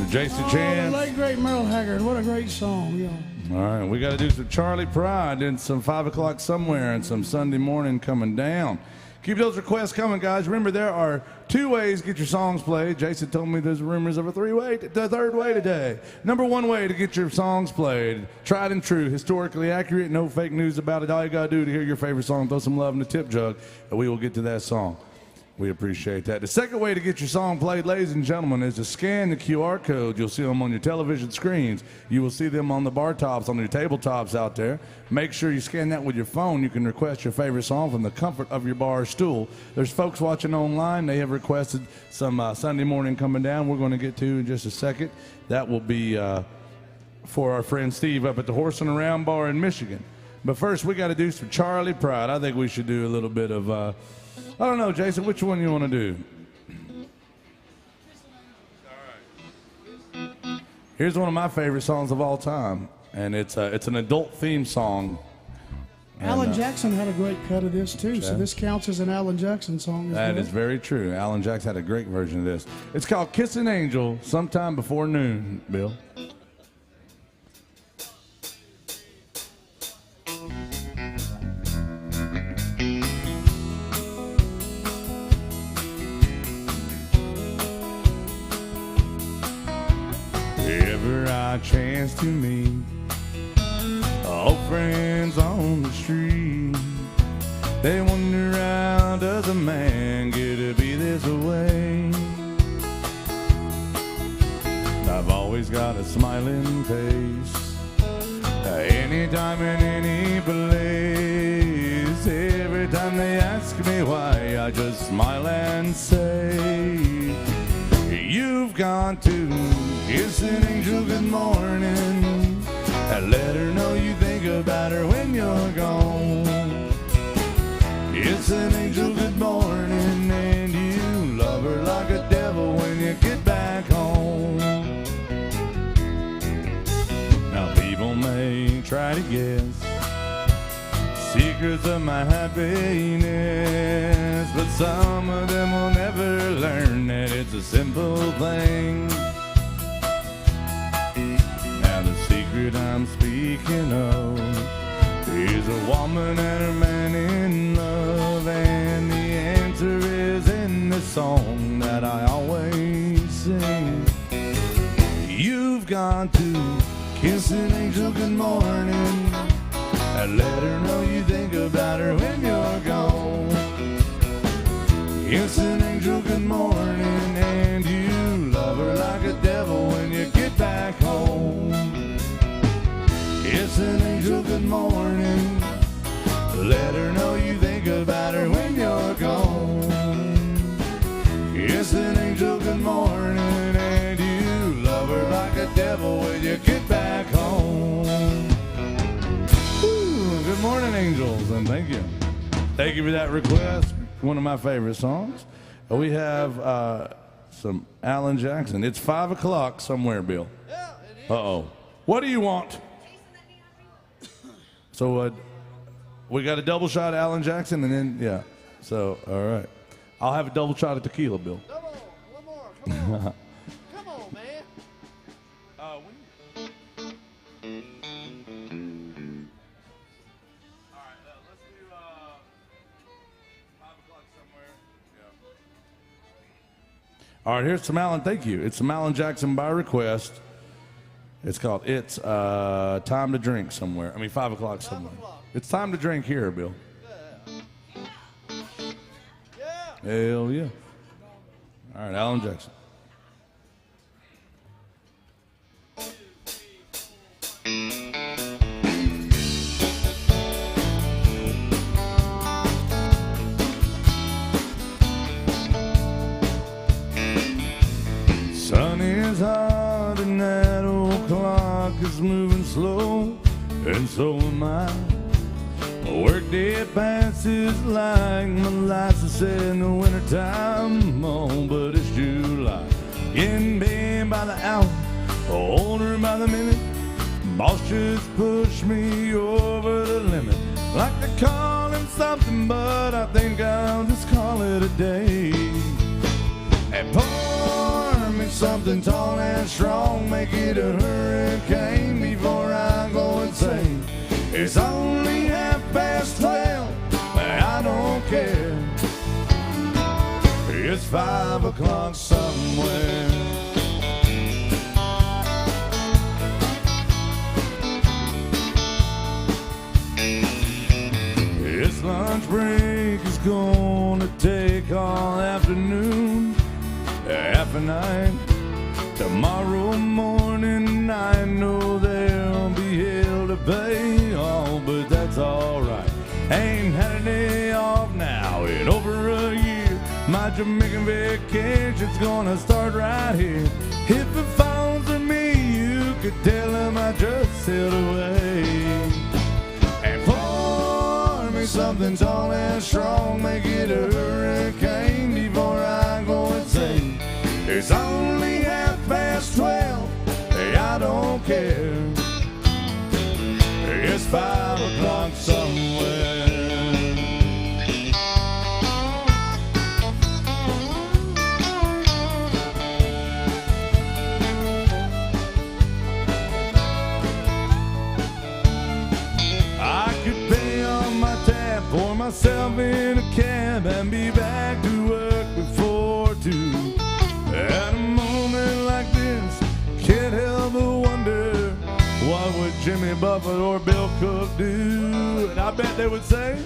Jason Oh, Chance. the late great Merle Haggard. What a great song, y'all. All right, we got to do some Charlie Pride and some 5 o'clock somewhere and some Sunday morning coming down. Keep those requests coming, guys. Remember, there are 2 ways to get your songs played. Jason told me there's rumors of a third way today. Number 1 way to get your songs played, tried and true, historically accurate, no fake news about it. All you got to do to hear your favorite song, throw some love in the tip jug, and we will get to that song. We appreciate that. The second way to get your song played, ladies and gentlemen, is to scan the QR code. You'll see them on your television screens. You will see them on the bar tops, on your tabletops out there. Make sure you scan that with your phone. You can request your favorite song from the comfort of your bar stool. There's folks watching online. They have requested some Sunday morning coming down. We're going to get to in just a second. That will be for our friend Steve up at the Horse and Around Bar in Michigan. But first, we got to do some Charlie Pride. I think we should do a little bit of... I don't know, Jason, which one you want to do? All right. Here's one of my favorite songs of all time, and it's an adult theme song. Alan Jackson had a great cut of this too, so this counts as an Alan Jackson song as well. That is very true. Alan Jackson had a great version of this. It's called Kissing Angel, Sometime Before Noon, Bill. I chance to meet old friends on the street. They wonder, how does a man get to be this way? I've always got a smiling face, anytime in any place. Every time they ask me why, I just smile and say, you've gone to kiss an angel good morning, and let her know you think about her when you're gone. kiss an angel good morning, and you love her like a devil when you get back home. Now people may try to guess secrets of my happiness, but some of them will never learn that it's a simple thing. Now the secret I'm speaking of is a woman and her man in love, and the answer is in the song that I always sing. You've got to kiss an angel good morning and let her know you think about her when you're gone. Kiss an angel good morning, and you love her like a devil when you get back home. Kiss an angel good morning, let her know you think about her when you're gone. Kiss an angel good morning, and you love her like a devil when you get back home. Good morning, angels, and thank you. Thank you for that request. One of my favorite songs. We have some Alan Jackson. It's 5 o'clock somewhere, Bill. Yeah, it is. Uh-oh. What do you want? So we got a double shot of Alan Jackson, and then, yeah. So, all right. I'll have a double shot of tequila, Bill. Come on, one more. Come on. Come on, man. Let's do 5 o'clock somewhere. Yeah. All right, here's some Alan. Thank you. It's some Alan Jackson by request. It's called It's Time to Drink Somewhere. 5 o'clock somewhere. It's time to drink here, Bill. Yeah. Hell yeah. All right, Alan Jackson. Sun is hot and that old clock is moving slow, and so am I. My workday passes like molasses in the wintertime. Oh, but it's July. Getting paid by the hour, older by the minute. Boss just pushed me over the limit. Like to call him something, but I think I'll just call it a day. And pour me something tall and strong, make it a hurricane before I go insane. It's only 12:30, but I don't care. It's 5 o'clock somewhere. This lunch break is gonna take all afternoon, half a night. Tomorrow morning I know there'll be hell to pay. Oh, but that's alright. Ain't had a day off now in over a year. My Jamaican vacation's gonna start right here. If it falls to me, you could tell him I just sailed away. And pour me something tall and strong, make it a hurricane before I go insane. It's only 12:30, I don't care. It's 5 o'clock somewhere. I could pay on my tab, pour myself in a cab, and be back to work before 2. At a moment like this, can't help but wonder, what would Jimmy Buffett or Bill Cook do? And I bet they would say,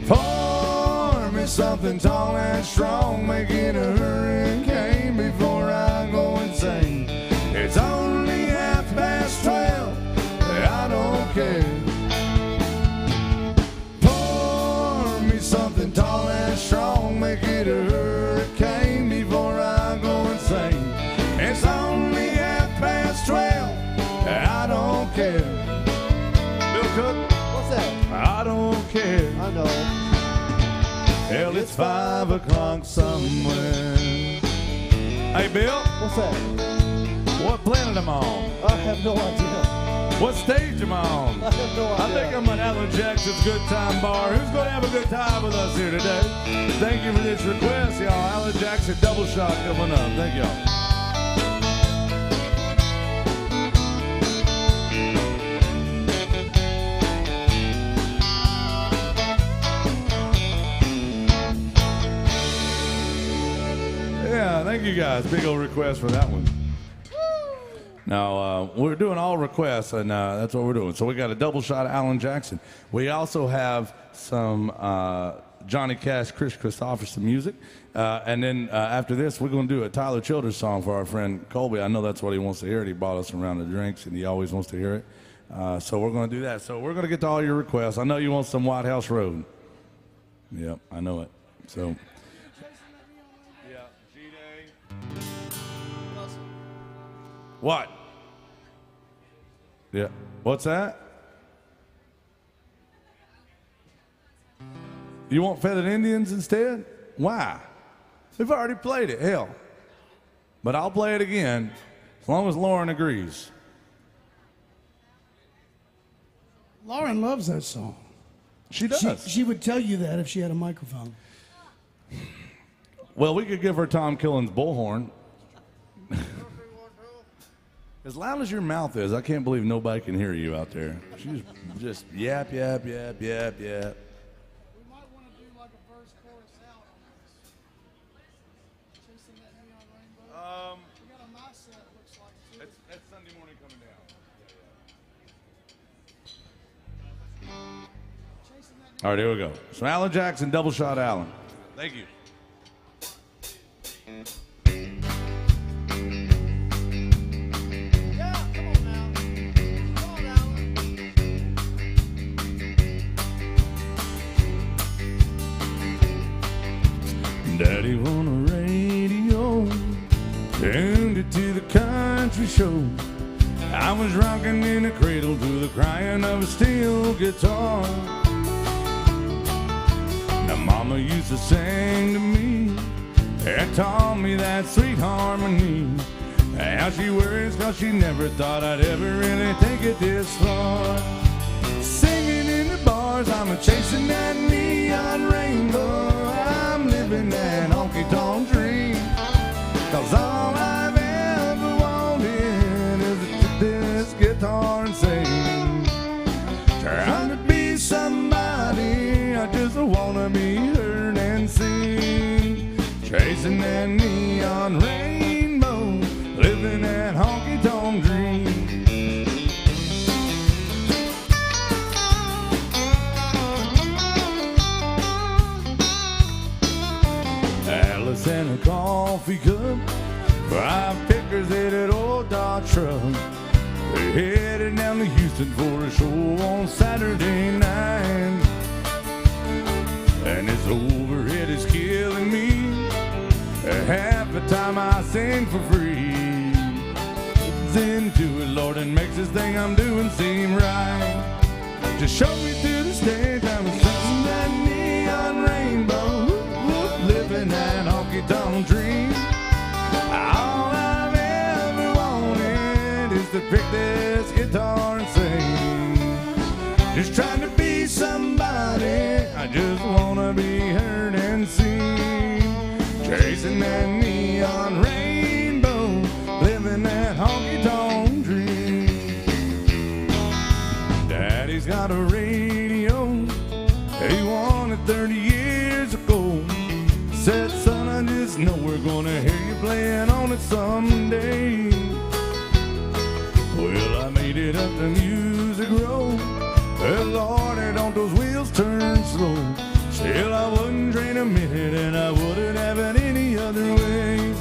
pour me something tall and strong, make it a hurricane before I go insane. It's only 12:30, I don't care. Pour me something tall and strong, make it a hurricane before I go insane. It's only 12:30, I don't care. Bill Cook, What's that? I don't care. I know. it's 5 o'clock somewhere. Hey, Bill, What's that? what planet am I on? I have no idea. What stage am I on? I have no I idea. think I'm at Alan Jackson's Good Time Bar. Who's going to have a good time with us here today? Thank you for this request, y'all. Alan Jackson Double Shot coming up. Thank y'all. Yeah, thank you guys. Big old request for that one. Now, we're doing all requests, and that's what we're doing. So we got a double shot of Alan Jackson. We also have some Johnny Cash, Chris Christopherson music. And then after this, we're going to do a Tyler Childers song for our friend Colby. I know that's what he wants to hear. He bought us a round of drinks, and he always wants to hear it. So we're going to do that. So we're going to get to all your requests. I know you want some White House Road. Yep, I know it. So... What? Yeah. What's that? You want Feathered Indians instead? Why? We've already played it, hell. But I'll play it again as long as Lauren agrees. Lauren loves that song. She does. She would tell you that if she had a microphone. Well, we could give her Tom Killen's Bullhorn. As loud as your mouth is, I can't believe nobody can hear you out there. She's just yap, yap, yap, yap, yap. We might want to do like a verse, chorus out on this. Chasing that neon rainbow. We got a nice set, looks like, too. That's Sunday morning coming down. Chasing that All right, here we go. So Alan Jackson, Double Shot Alan. Thank you. Yeah, come on now. Come on, Alan. Daddy on the radio, tuned it to the country show. I was rocking in the cradle to the crying of a steel guitar. Now mama used to sing to me and taught me that sweet harmony. How she worries 'cause she never thought I'd ever really take it this far. Singing in the bars, I'm chasing that neon rainbow. I'm living that honky-tonk dream. 'Cause all I've ever wanted is to take this guitar and sing. Trying to be somebody, I just wanna be heard and seen. Chasing that neon rainbow, living that honky-tonk dream. Alice and a coffee cup, 5 pickers at that old Dodge truck. They headed down to Houston for a show on Saturday night. And this overhead is killing me. Half the time I sing for free. It's into it, Lord, and makes this thing I'm doing seem right. Just show me through the stage, I'm singing that neon rainbow, living that honky-tonk dream. All I've ever wanted is to pick this guitar and sing. Just trying to be somebody, I just wanna be heard and seen. Chasing that neon rainbow, living that honky-tonk dream. Daddy's got a radio, he won it 30 years ago. Said, son, I just know we're gonna hear you playing on it someday. Well, I made it up the music road. Well, Lord, don't those wheels turn slow. Still, I wouldn't drain a minute, and I wouldn't have it any other way.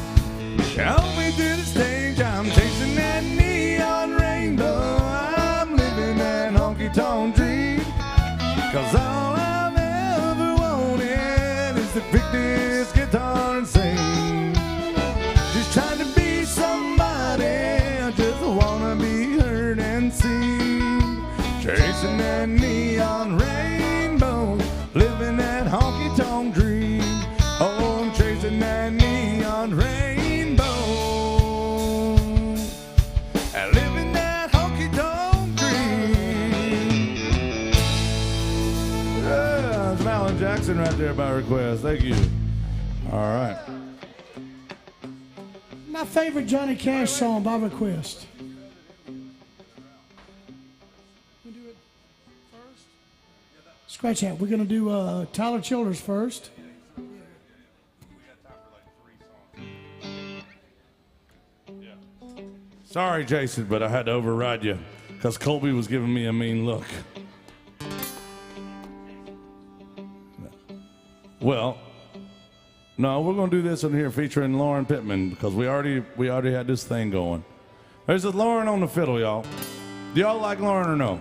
Help me to the stage, I'm chasing that neon rainbow. I'm living that honky-tonk dream. 'Cause all I've ever wanted is to pick this guitar and sing. Just trying to be somebody, I just wanna be heard and seen. Chasing that neon rainbow, living that honky-tonk dream. Christian right there by request. Thank you. All right. My favorite Johnny Cash song by request. We do it first? Scratch that. We're going to do Tyler Childers first. Sorry, Jason, but I had to override you because Colby was giving me a mean look. Well, no, we're going to do this one here featuring Lauren Pittman because we already had this thing going. There's a Lauren on the fiddle, y'all. Do y'all like Lauren or no?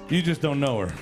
You just don't know her.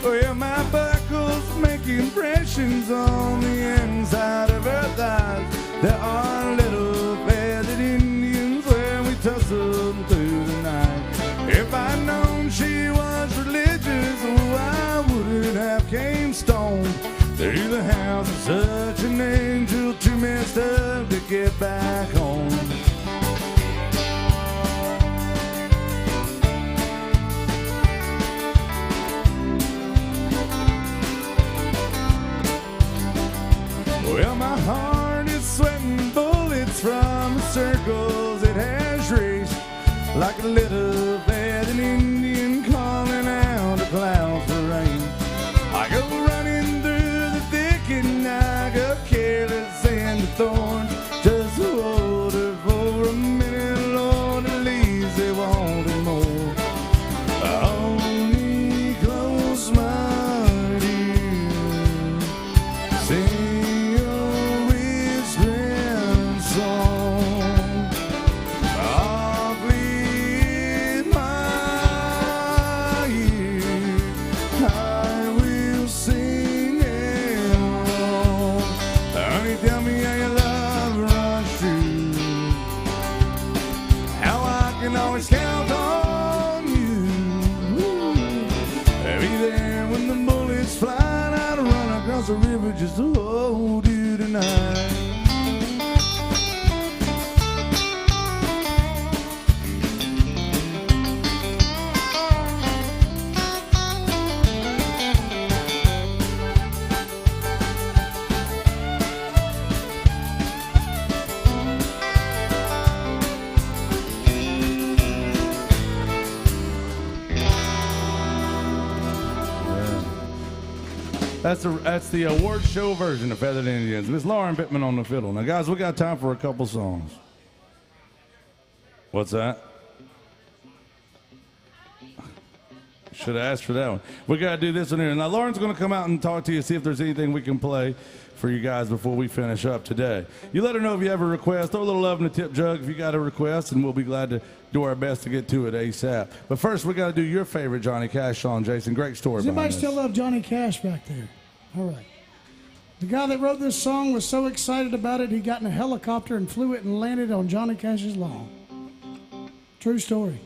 Well, my buckles make impressions on the inside of her thighs. There are little feathered Indians where we tussle through the night. If I'd known she was religious, oh, I wouldn't have came stoned through the house of such an angel, too messed up to get back home. Well, my heart is sweating bullets from the circles it has raced, like a little feathered Indian calling out the clouds for rain. I go running through the thicket and I go careless in the thorns, just to hold her for a minute, Lord, at least they wanted more. Only close my ear, sing a whispering song, softly in my ear, I will sing it along. Honey, tell me how your love runs through, how I can always count on you. Be there when the bullets fly, and I'd run across the river just to hold you tonight. That's the award show version of Feathered Indians. Miss Lauren Pittman on the fiddle. Now, guys, we got time for a couple songs. What's that? Should have asked for that one. We got to do this one here. Now, Lauren's going to come out and talk to you, see if there's anything we can play for you guys before we finish up today. You let her know if you have a request. Throw a little love in the tip jug if you got a request, and we'll be glad to do our best to get to it ASAP. But first, we got to do your favorite Johnny Cash song, Jason. Great story. Does anybody behind still this. love Johnny Cash back there? All right. The guy that wrote this song was so excited about it, he got in a helicopter and flew it and landed on Johnny Cash's lawn. True story.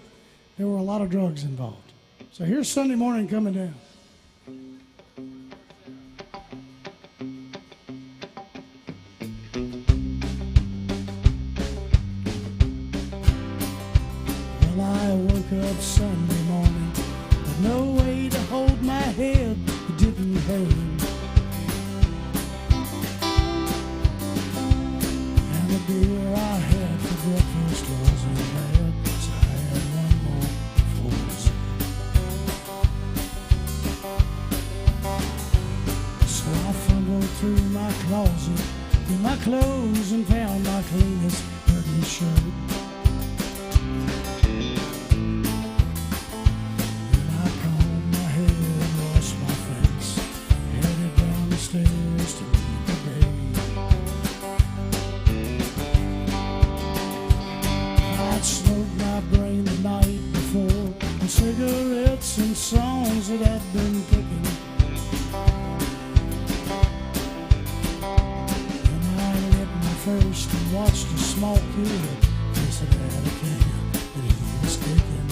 There were a lot of drugs involved. So here's Sunday Morning Coming Down. Well, I woke up Sunday morning with no way to hold my head. It didn't hurt. And the beer I had for breakfast wasn't bad, so I had one more before dessert. So I fumbled through my closet, through my clothes, and found my cleanest, dirtiest shirt. Then I combed my hair, washed my face, headed down the stairs to meet the day. small kid, facing out a can, and he was kicking.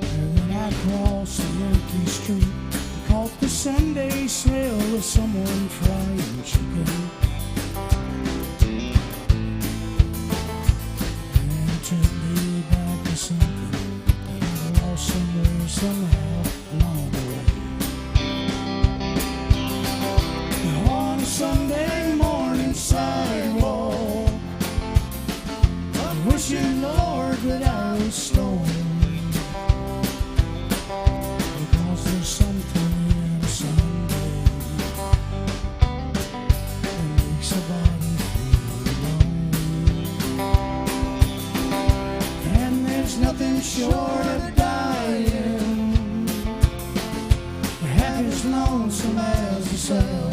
And then I crossed the empty street, caught the Sunday smell of someone frying chicken. And it took me back to something that I lost somewhere, somehow, along the way. On a Sunday morning sidewalk, I'm wishing, Lord, that I was stoned, because there's something in a Sunday that makes a body feel alone. And there's nothing short of dying, half as lonesome as the sun.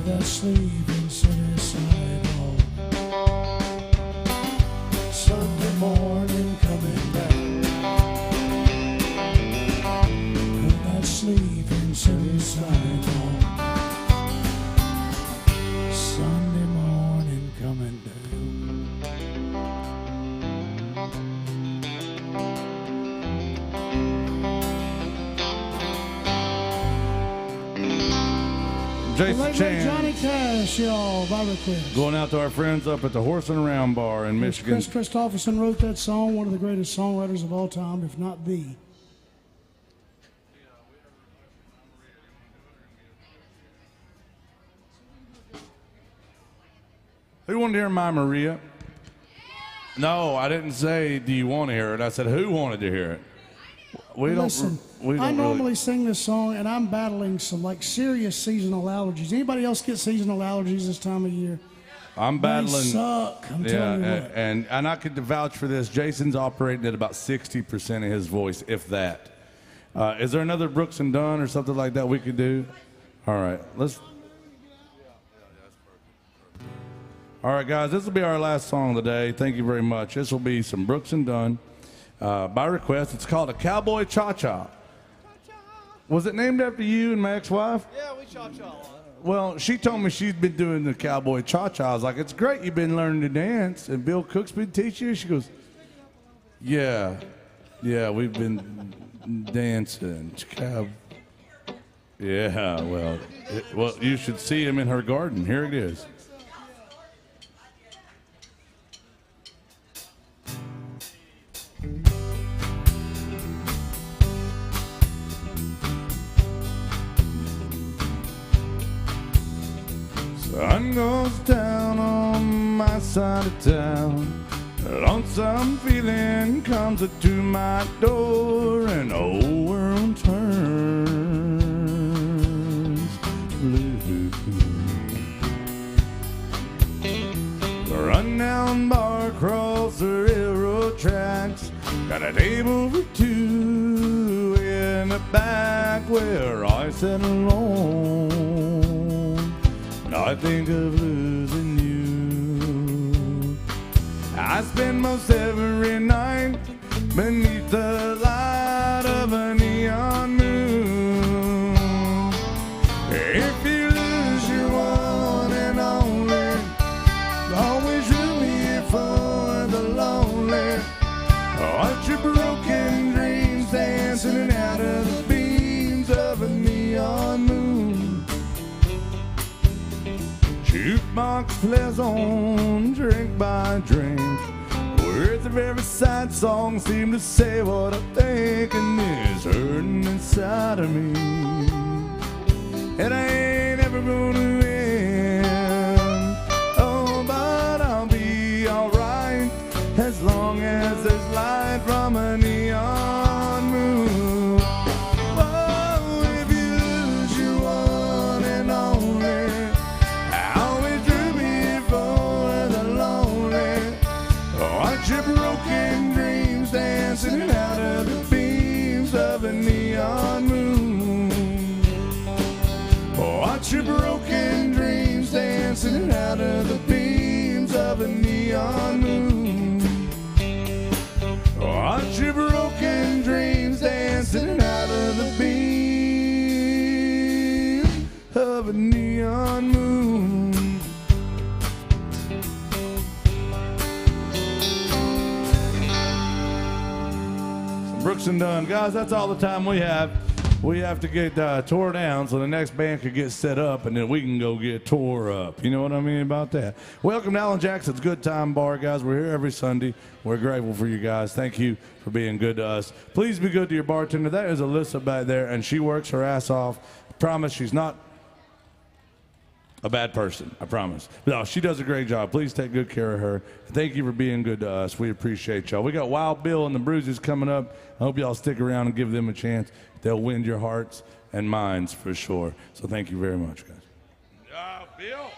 That sleeping city sidewalk, Sunday morning coming back. That sleeping city sidewalk, Sunday morning coming down. Jason Late Chan. Johnny Cash, y'all, by request. Going out to our friends up at the Horse and Around Bar in Michigan. Chris Christopherson wrote that song, one of the greatest songwriters of all time, if not the. Who wanted to hear My Maria? No, I didn't say, do you want to hear it? I said, who wanted to hear it? We Listen, don't I normally really. sing this song, and I'm battling some like serious seasonal allergies. Anybody else get seasonal allergies this time of year? I'm They battling. suck. I'm Yeah, telling you what. and I could vouch for this. Jason's operating at about 60% of his voice, if that. Is there another Brooks and Dunn or something like that we could do? All right, let's. All right, guys, this will be our last song of the day. Thank you very much. This will be some Brooks and Dunn. By request, it's called a Cowboy Cha-Cha. Was it named after you and my ex-wife? Yeah, we cha-cha a lot. Well, she told me she's been doing the Cowboy Cha-Cha. I was like, it's great you've been learning to dance. And Bill Cook's been teaching you? She goes, yeah, we've been dancing. Yeah, well, you should see him in her garden. Here it is. Sun goes down on my side of town. A lonesome feeling comes to my door, and the whole world turns blue. Run down bar across the railroad tracks. Got a table for two in the back where I sit alone. I think of losing you. I spend most every night beneath the light of a neon moon. If you lose your one and only, always room here for the lonely. Watch your broken dreams dancing out of the beams of a neon moon. Jukebox plays on, drink by drink. Words of every sad song seem to say what I think, and it's hurting inside of me. And I ain't ever gonna end. Oh, but I'll be alright as long as there's light from a neon moon. Oh, if you lose your one and only, watch your broken dreams dancing out of the beams of a neon moon. Watch your broken dreams dancing out of the beams of a neon moon. Watch your broken dreams dancing out of the beams of of a neon moon. Brooks and Dunn. Guys, that's all the time we have. We have to get tore down so the next band could get set up, and then we can go get tore up. You know what I mean about that? Welcome to Alan Jackson's Good Time Bar, guys. We're here every Sunday. We're grateful for you guys. Thank you for being good to us. Please be good to your bartender. That is Alyssa back there, and she works her ass off. I promise she's not a bad person, I promise. No, she does a great job. Please take good care of her. Thank you for being good to us. We appreciate y'all. We got Wild Bill and the Bruises coming up. I hope y'all stick around and give them a chance. They'll win your hearts and minds for sure. So thank you very much, guys. Bill.